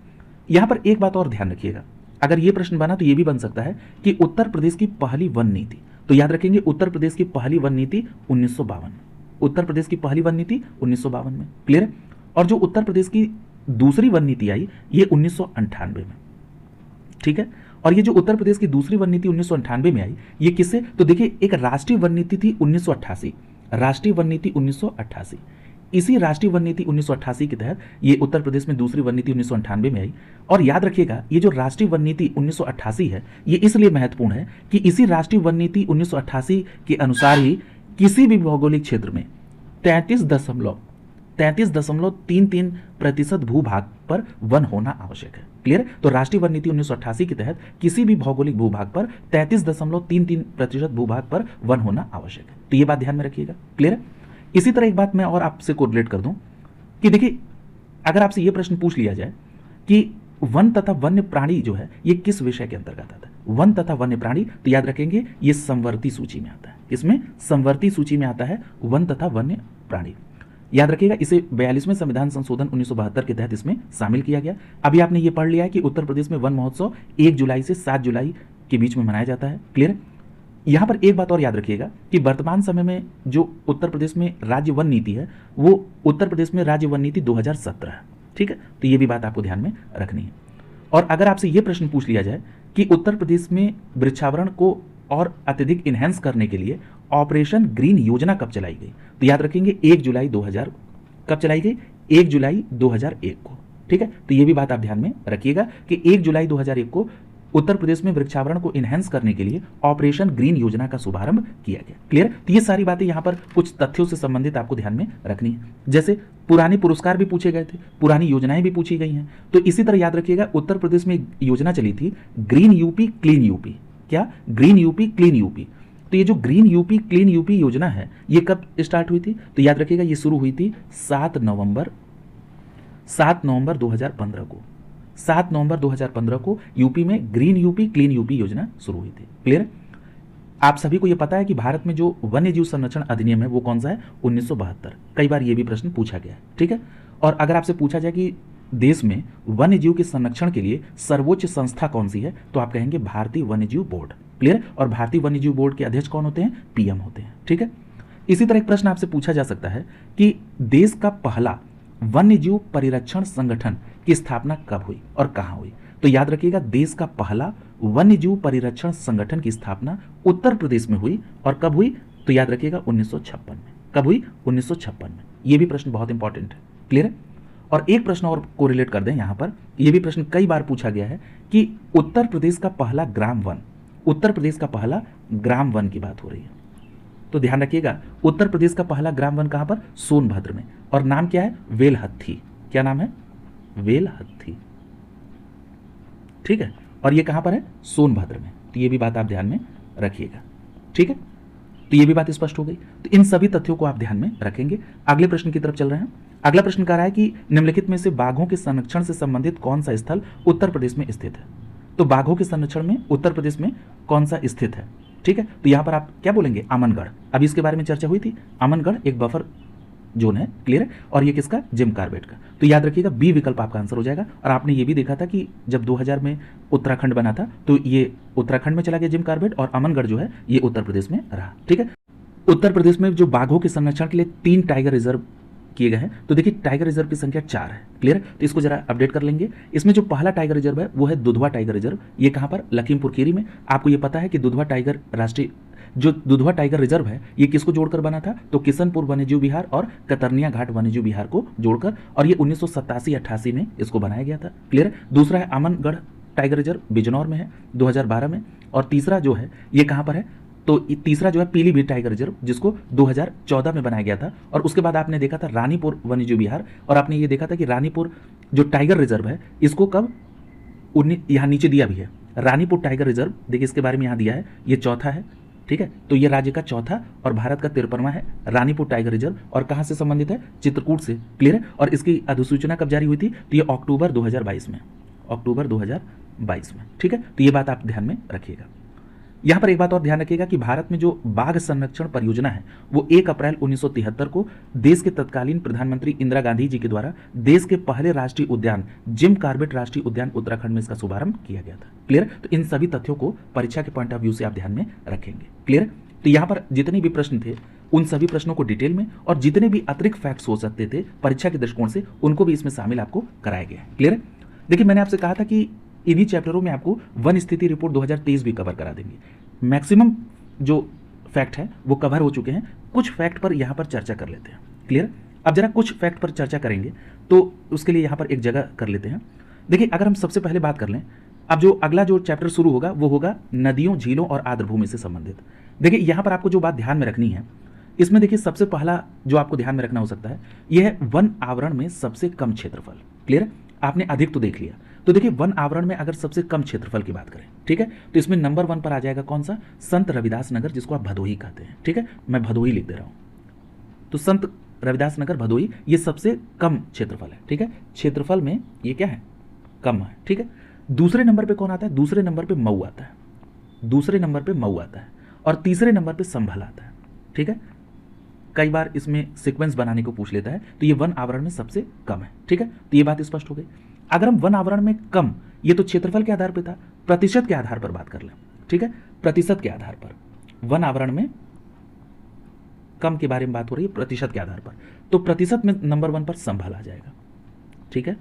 यहां पर एक बात और ध्यान रखिएगा, अगर ये प्रश्न बना तो ये भी बन सकता है कि उत्तर प्रदेश की पहली वन नीति, तो याद रखेंगे उत्तर प्रदेश की पहली वन नीति 1952 में, उत्तर प्रदेश की पहली वन नीति 1952 में। क्लियर? और जो उत्तर प्रदेश की दूसरी वन नीति आई ये 1998 में। ठीक है? और ये जो उत्तर प्रदेश की दूसरी वन नीति 1998 में आई, ये किससे? तो देखिए, एक राष्ट्रीय वन नीति थी 1988, राष्ट्रीय वन नीति 1988। इसी राष्ट्रीय वन नीति 1988 के तहत ये उत्तर प्रदेश में दूसरी वन नीति 1998 में आई। और याद रखिएगा, ये जो राष्ट्रीय वन नीति 1988 है, ये इसलिए महत्वपूर्ण है कि इसी राष्ट्रीय वन नीति 1988 के अनुसार ही किसी भी भौगोलिक क्षेत्र में 33.33% भूभाग पर वन होना आवश्यक है। क्लियर? तो राष्ट्रीय वन नीति 1988 के तहत किसी भी भौगोलिक भूभाग पर 33.33% भूभाग पर वन होना आवश्यक है। तो ये बात ध्यान में रखिएगा। क्लियर? इसी तरह एक बात मैं और आपसे कोरिलेट कर दूं कि देखिए, अगर आपसे ये प्रश्न पूछ लिया जाए कि वन तथा वन्य प्राणी जो है ये किस विषय के अंतर्गत आता है, वन तथा वन्य प्राणी, तो याद रखेंगे ये संवर्ती सूची में आता है। इसमें संवर्ती सूची में आता है वन तथा वन्य प्राणी। याद रखिएगा, इसे 42वें संविधान संशोधन 1972 के तहत इसमें शामिल किया गया। अभी आपने ये पढ़ लिया है कि उत्तर प्रदेश में वन महोत्सव 1 जुलाई से 7 जुलाई के बीच में मनाया जाता है। क्लियर? यहां पर एक बात और याद रखिएगा कि वर्तमान समय में जो उत्तर प्रदेश में राज्य वन नीति है वो उत्तर प्रदेश में राज्य वन नीति 2017 है। ठीक है? तो ये भी बात आपको ध्यान में रखनी है। और अगर आपसे ये प्रश्न पूछ लिया जाए कि उत्तर प्रदेश में वृक्षावरण को और अत्यधिक इनहेंस करने के लिए ऑपरेशन ग्रीन योजना कब चलाई गई, तो याद रखेंगे 1 जुलाई 2000। कब चलाई गई? 1 जुलाई 2001 को। ठीक है? तो ये भी बात आप ध्यान में रखिएगा कि 1 जुलाई 2001 को उत्तर प्रदेश में वृक्षावरण को इनहेंस करने के लिए ऑपरेशन ग्रीन योजना का शुभारंभ किया गया। क्लियर? तो ये सारी बातें यहां पर कुछ तथ्यों से संबंधित आपको ध्यान में रखनी है। जैसे पुराने पुरस्कार भी पूछे गए थे, पुरानी योजनाएं भी पूछी गई हैं। तो इसी तरह याद रखिएगा, उत्तर प्रदेश में एक योजना चली थी ग्रीन यूपी क्लीन यूपी। क्या? Green UP clean UP. तो ये जो ग्रीन यूपी क्लीन यूपी योजना है ये कब स्टार्ट हुई थी? तो याद रखिएगा, ये शुरू हुई थी 7 नवंबर 2015 को। 7 नवंबर 2015 को यूपी में ग्रीन यूपी क्लीन यूपी योजना शुरू हुई थी। क्लियर? आप सभी को यह पता है कि भारत में जो वन्य जीव संरक्षण अधिनियम है वो कौन सा है? 1972। कई बार ये भी प्रश्न पूछा गया है। ठीक है? और अगर आपसे पूछा जाए कि देश में वन्य जीव के संरक्षण के लिए सर्वोच्च संस्था कौन सी है, तो आप कहेंगे भारतीय वन्य जीव बोर्ड। क्लियर? और भारतीय वन्य जीव बोर्ड के अध्यक्ष कौन होते हैं? पीएम होते हैं। ठीक है? इसी तरह एक प्रश्न आपसे पूछा जा सकता है कि देश का पहला वन्य जीव परिरक्षण संगठन की स्थापना कब हुई और कहां हुई? तो याद रखिएगा, देश का पहला वन्य जीव परिरक्षण संगठन की स्थापना उत्तर प्रदेश में हुई। और कब हुई? तो याद रखिएगा 1956 में। कब हुई? 1956 में। यह भी प्रश्न बहुत इंपॉर्टेंट है। क्लियर है? और एक प्रश्न और कोरिलेट कर दें यहां पर, यह भी प्रश्न कई बार पूछा गया है कि उत्तर प्रदेश का पहला ग्राम वन, उत्तर प्रदेश का पहला ग्राम वन की बात हो रही है। तो ध्यान रखिएगा, उत्तर प्रदेश का पहला ग्राम वन कहां पर? सोनभद्र में। और नाम क्या है? वेलहत्थी। क्या नाम है? वेलहत्थी। ठीक है? और ये कहां पर है? सोनभद्र में। तो ये भी बात आप ध्यान में रखिएगा। ठीक है? तो ये भी बात स्पष्ट हो गई। तो इन सभी तथ्यों को आप ध्यान में रखेंगे। अगले प्रश्न की तरफ चल रहे हैं। अगला प्रश्न कह रहा है कि निम्नलिखित में से बाघों के संरक्षण से संबंधित कौन सा स्थल उत्तर प्रदेश में स्थित है? तो बाघों के संरक्षण में उत्तर प्रदेश में कौन सा स्थित है? ठीक है? तो यहां पर आप क्या बोलेंगे? अमनगढ़। अभी इसके बारे में चर्चा हुई थी। अमनगढ़ एक बफर जोन है। क्लियर है? और ये किसका? जिम कार्बेट का। तो याद रखिएगा, बी विकल्प आपका आंसर हो जाएगा। और आपने ये भी देखा था कि जब 2000 में उत्तराखंड बना था तो ये उत्तराखंड में चला गया जिम कार्बेट, और अमनगढ़ जो है ये उत्तर प्रदेश में रहा। ठीक है? उत्तर प्रदेश में जो बाघों के संरक्षण के लिए 3 टाइगर रिजर्व किए गए हैं। तो देखिए, टाइगर रिजर्व की संख्या 4 है। क्लियर? तो इसको जरा अपडेट कर लेंगे। इसमें जो पहला टाइगर रिजर्व है वो है दुधवा टाइगर रिजर्व। ये कहां पर? लखीमपुर खीरी में। आपको ये पता है कि दुधवा टाइगर रिजर्व है ये किसको जोड़कर बना था? तो किशनपुर वन्यजीव विहार और कतरनिया घाट वन्यजीव विहार को जोड़कर, और ये 1987-88 में इसको बनाया गया था। क्लियर? दूसरा है अमनगढ़ टाइगर रिजर्व, बिजनौर में है 2012 में। और तीसरा जो है ये कहां पर है? तो तीसरा जो है पीलीभीत टाइगर रिजर्व, जिसको 2014 में बनाया गया था। और उसके बाद आपने देखा था रानीपुर वन्यजीव विहार, और आपने ये देखा था कि रानीपुर जो टाइगर रिजर्व है इसको कब यहाँ नीचे दिया भी है रानीपुर टाइगर रिजर्व, देखिए इसके बारे में यहाँ दिया है, ये चौथा है, ठीक है। तो ये राज्य का चौथा और भारत का 53वां है रानीपुर टाइगर रिजर्व, और कहाँ से संबंधित है, चित्रकूट से, क्लियर है। और इसकी अधिसूचना कब जारी हुई थी, तो ये अक्टूबर 2022 में, अक्टूबर 2022 में, ठीक है। तो ये बात आप ध्यान में रखिएगा। यहाँ पर एक बात और ध्यान रखिएगा कि भारत में जो बाघ संरक्षण परियोजना है वो 1 अप्रैल 1973 को देश के तत्कालीन प्रधानमंत्री इंदिरा गांधी जी के द्वारा देश के पहले राष्ट्रीय उद्यान जिम कॉर्बेट राष्ट्रीय उद्यान उत्तराखंड में इसका शुभारंभ किया गया था, क्लियर। तो इन सभी तथ्यों को परीक्षा के पॉइंट ऑफ व्यू से आप ध्यान में रखेंगे, क्लियर। तो यहाँ पर जितने भी प्रश्न थे उन सभी प्रश्नों को डिटेल में, और जितने भी अतिरिक्त फैक्ट्स हो सकते थे परीक्षा के दृष्टिकोण से, उनको भी इसमें शामिल आपको कराया गया है, क्लियर। देखिए मैंने आपसे कहा था कि इन्हीं चैप्टरों में आपको वन स्थिति रिपोर्ट 2023 भी कवर करा देंगे। मैक्सिमम जो फैक्ट है वो कवर हो चुके हैं, कुछ फैक्ट पर यहाँ पर चर्चा कर लेते हैं, क्लियर। अब जरा कुछ फैक्ट पर चर्चा करेंगे तो उसके लिए यहाँ पर एक जगह कर लेते हैं। देखिए अगर हम सबसे पहले बात कर लें, अब जो अगला जो चैप्टर शुरू होगा वो होगा नदियों, झीलों और आर्द्रभूमि से संबंधित। देखिए यहाँ पर आपको जो बात ध्यान में रखनी है, इसमें देखिए सबसे पहला जो आपको ध्यान में रखना हो सकता है यह है वन आवरण में सबसे कम क्षेत्रफल, क्लियर। आपने अधिक तो देख लिया, तो देखिए वन आवरण में अगर सबसे कम क्षेत्रफल की बात करें, ठीक है, तो इसमें नंबर 1 पर आ जाएगा कौन सा, संत रविदास नगर, जिसको आप भदोही कहते हैं, ठीक है, मैं भदोही लिख दे रहा हूं। तो संत रविदास नगर भदोही ये सबसे कम क्षेत्रफल है, ठीक है, क्षेत्रफल में ये क्या है, कम है, ठीक है। दूसरे नंबर पे कौन आता है, दूसरे नंबर पे मऊ आता है, दूसरे नंबर पे मऊ आता है, और तीसरे नंबर पे संभल आता है, ठीक है। कई बार इसमें सीक्वेंस बनाने को पूछ लेता है, तो ये वन आवरण में सबसे कम है, ठीक है। तो ये बात स्पष्ट हो गई। अगर हम वन आवरण में कम, ये तो क्षेत्रफल के आधार पर था, प्रतिशत के आधार पर बात कर लें, ठीक है, प्रतिशत के आधार पर वन आवरण में कम के बारे में बात हो रही है प्रतिशत के आधार पर, तो प्रतिशत में नंबर 1 पर संभल आ जाएगा, ठीक है।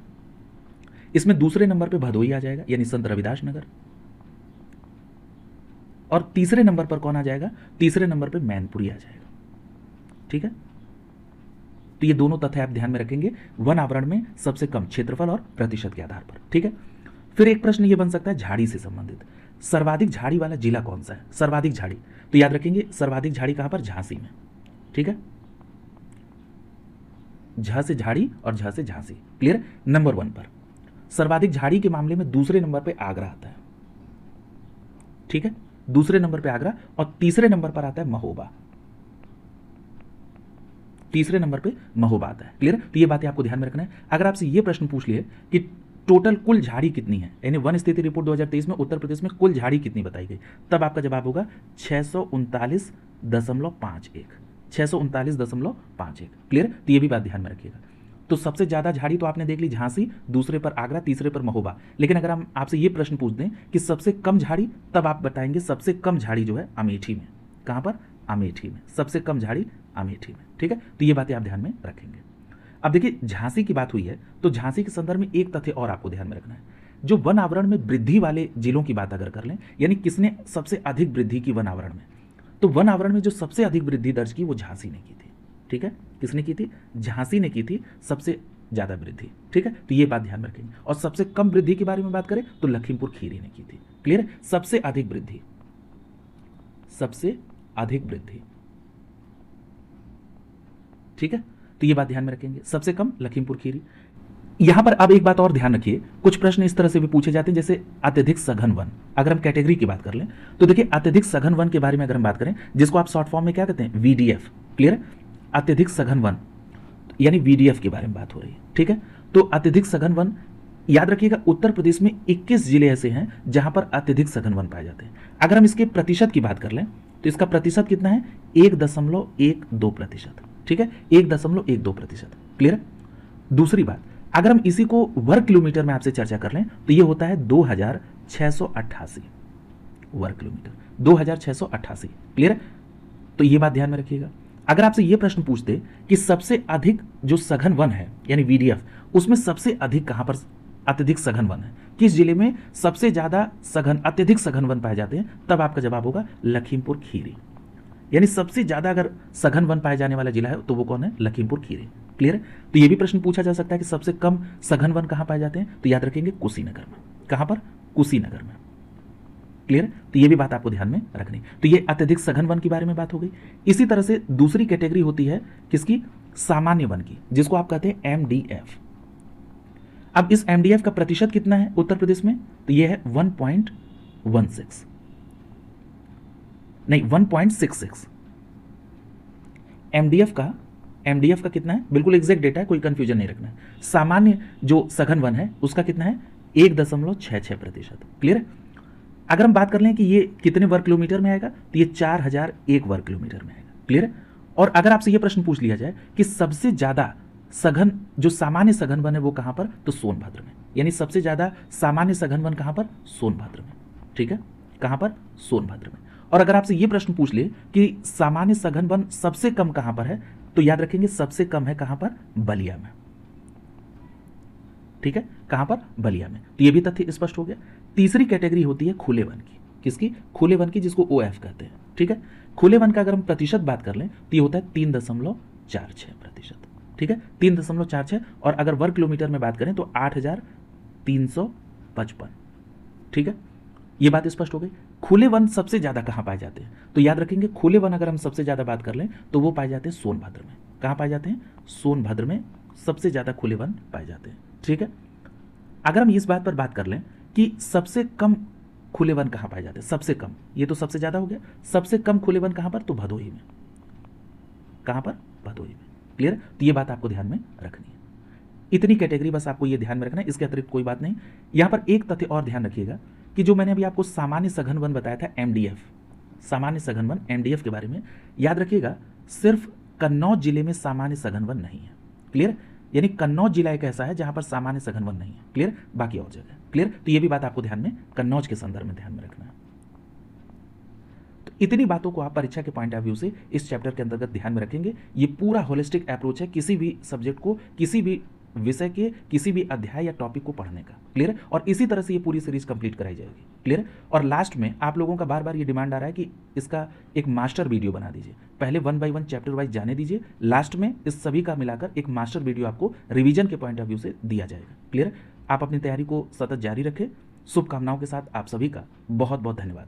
इसमें दूसरे नंबर पे भदोही आ जाएगा यानी संत रविदास नगर, और तीसरे नंबर पर कौन आ जाएगा, तीसरे नंबर पे मैनपुरी आ जाएगा, ठीक है। तो ये दोनों तथ्य आप ध्यान में रखेंगे, वन आवरण में सबसे कम क्षेत्रफल और प्रतिशत के आधार पर, ठीक है। फिर एक प्रश्न ये बन सकता है झाड़ी से संबंधित, सर्वाधिक झाड़ी वाला जिला कौन सा है, सर्वाधिक झाड़ी, तो याद रखेंगे सर्वाधिक झाड़ी कहां पर, झांसी में, ठीक है, झ से झाड़ी और झ से झांसी, क्लियर। नंबर 1 पर सर्वाधिक झाड़ी के मामले में दूसरे नंबर पे आगरा आता है, ठीक है, दूसरे नंबर पे आगरा, और तीसरे नंबर पर आता है महोबा, तीसरे नंबर पे महोबा आता है, क्लियर। तो ये बातें आपको ध्यान में रखना है। अगर आपसे ये प्रश्न पूछ लिए कि टोटल कुल झाड़ी कितनी है, यानी वन स्थिति रिपोर्ट 2023 में उत्तर प्रदेश में कुल झाड़ी कितनी बताई गई, तब आपका जवाब होगा 639.51, 639.51, क्लियर। तो ये भी बात ध्यान में रखिएगा। तो सबसे ज्यादा झाड़ी तो आपने देख ली झांसी, दूसरे पर आगरा, तीसरे पर महोबा, लेकिन अगर हम आपसे ये प्रश्न पूछ दें कि सबसे कम झाड़ी, तब आप बताएंगे सबसे कम झाड़ी जो है अमेठी में, कहां पर, अमेठी में, सबसे कम झाड़ी अमेठी में, ठीक है। तो ये बातें आप ध्यान में रखेंगे। अब देखिए झांसी की बात हुई है, तो झांसी के संदर्भ में एक तथ्य और आपको ध्यान में रखना है, जो वन आवरण में वृद्धि वाले जिलों की बात अगर कर लें, यानी किसने सबसे अधिक वृद्धि की वन आवरण में, तो वन आवरण में जो सबसे अधिक वृद्धि दर्ज की वो झांसी ने की थी, ठीक है, किसने की थी, झांसी ने की थी सबसे ज्यादा वृद्धि, ठीक है। तो ये बात ध्यान में रखेंगे। और सबसे कम वृद्धि के बारे में बात करें तो लखीमपुर खीरी ने की थी, क्लियर है। सबसे अधिक वृद्धि, सबसे अधिक वृद्धि, ठीक है। तो ये बात ध्यान में रखेंगे, सबसे कम लखीमपुर खीरी। यहां पर अब एक बात और ध्यान रखिए, कुछ प्रश्न इस तरह से भी पूछे जाते हैं जैसे अत्यधिक सघन वन। अगर हम कैटेगरी की बात कर लें तो देखिए अत्यधिक सघन वन के बारे में अगर हम बात करें, जिसको आप शॉर्ट फॉर्म में क्या कहते हैं, वीडीएफ, क्लियर है। अत्यधिक सघन वन यानी वीडीएफ के बारे में बात हो रही है, ठीक है। तो अत्यधिक सघन वन याद रखिएगा, उत्तर प्रदेश में 21 जिले ऐसे हैं जहां पर अत्यधिक सघन वन पाए जाते हैं। अगर हम इसके प्रतिशत की बात कर लें तो इसका प्रतिशत कितना है, 1.12%, ठीक है, 1.12%, क्लियर। दूसरी बात, अगर हम इसी को वर्ग किलोमीटर में आपसे चर्चा कर लें तो यह होता है 2688 वर्ग किलोमीटर, 2688, क्लियर। तो यह बात ध्यान में रखिएगा। अगर आपसे यह प्रश्न पूछते कि सबसे अधिक जो सघन वन है यानी वीडीएफ, उसमें सबसे अधिक कहां पर अत्यधिक सघन वन है, किस जिले में सबसे ज्यादा सघन अत्यधिक सघन वन पाए जाते हैं, तब आपका जवाब होगा लखीमपुर खीरी। यानी सबसे ज्यादा अगर सघन वन पाए जाने वाला जिला है तो वो कौन है, लखीमपुर खीरी, क्लियर है। तो ये भी प्रश्न पूछा जा सकता है कि सबसे कम सघन वन कहां पाए जाते हैं, तो याद रखेंगे कुशीनगर में, कहां पर, कुशीनगर में, क्लियर? तो ये भी बात आपको ध्यान में रखनी। तो ये अत्यधिक सघन वन की बारे में बात हो गई। इसी तरह से दूसरी कैटेगरी होती है किसकी? सामान्य वन की, जिसको आप कहते हैं एमडीएफ। अब इस एमडीएफ का प्रतिशत कितना है उत्तर प्रदेश में? तो ये है 1.16 नहीं 1.66। एमडीएफ का कितना है? बिल्कुल एग्जैक्ट डेटा है, कोई कंफ्यूजन नहीं रखना है। सामान्य जो सघन वन है उसका कितना है? 1.66%। क्लियर है? अगर हम बात कर लें कि ये कितने वर्ग किलोमीटर में आएगा, तो ये 4001 वर्ग किलोमीटर में आएगा। क्लियर है? और अगर आपसे ये प्रश्न पूछ लिया जाए कि सबसे ज्यादा सघन जो सामान्य सघन वन है वो कहां पर, तो सोनभद्र में। यानी सबसे ज्यादा सामान्य सघन वन कहां पर? सोनभद्र में। ठीक है, कहां पर? सोनभद्र में। और अगर आपसे ये प्रश्न पूछ ले कि सामान्य सघन वन सबसे कम कहां पर है, तो याद रखेंगे सबसे कम है कहां पर? बलिया में। ठीक है, कहां पर? बलिया में। तो ये भी तथ्य स्पष्ट हो गया। तीसरी कैटेगरी होती है खुले वन की। किसकी? खुले वन की, जिसको ओएफ कहते हैं। ठीक है, खुले वन का अगर हम प्रतिशत बात कर लें तो ये होता है 3.46%। ठीक है, 3.46। और अगर वर्ग किलोमीटर में बात करें तो 8355। ठीक है, ये बात स्पष्ट हो गई। खुले वन सबसे ज्यादा कहां पाए जाते हैं? तो याद रखेंगे खुले वन अगर हम सबसे ज्यादा बात कर लें तो वो पाए जाते हैं सोनभद्र में। कहां पाए जाते हैं? सोनभद्र में सबसे ज्यादा खुले वन पाए जाते हैं। ठीक है, अगर हम इस बात पर बात कर लें कि सबसे कम खुले वन कहां पाए जाते हैं, सबसे कम, ये तो सबसे ज्यादा हो गया। सबसे कम खुले वन कहां पर? तो भदोही में। कहां पर? भदोही में। क्लियर? तो ये बात आपको ध्यान में रखनी है। इतनी कैटेगरी बस आपको ये ध्यान में रखना है, इसके अतिरिक्त कोई बात नहीं। यहां पर एक तथ्य और ध्यान रखिएगा कि जो मैंने अभी आपको सामान्य सघन वन बताया था एमडीएफ, सामान्य सघन वन एमडीएफ के बारे में, याद रखिएगा सिर्फ कन्नौज जिले में सामान्य सघन वन नहीं है। क्लियर? यानी कन्नौज जिला एक ऐसा है जहां पर सामान्य सघन वन नहीं है। क्लियर? बाकी और जगह। क्लियर? तो ये भी बात आपको ध्यान में कन्नौज के संदर्भ में ध्यान में रखना है। तो इतनी बातों को आप परीक्षा के पॉइंट ऑफ व्यू से इस चैप्टर के अंतर्गत ध्यान में रखेंगे। ये पूरा होलिस्टिक अप्रोच है किसी भी सब्जेक्ट को, किसी भी विषय के किसी भी अध्याय या टॉपिक को पढ़ने का। क्लियर? और इसी तरह से ये पूरी सीरीज कंप्लीट कराई जाएगी। क्लियर? और लास्ट में आप लोगों का बार बार ये डिमांड आ रहा है कि इसका एक मास्टर वीडियो बना दीजिए। पहले 1 बाय 1 चैप्टर वाइज जाने दीजिए, लास्ट में इस सभी का मिलाकर एक मास्टर वीडियो आपको रिवीजन के पॉइंट ऑफ व्यू से दिया जाएगा। क्लियर? आप अपनी तैयारी को सतत जारी रखें। शुभकामनाओं के साथ आप सभी का बहुत बहुत धन्यवाद।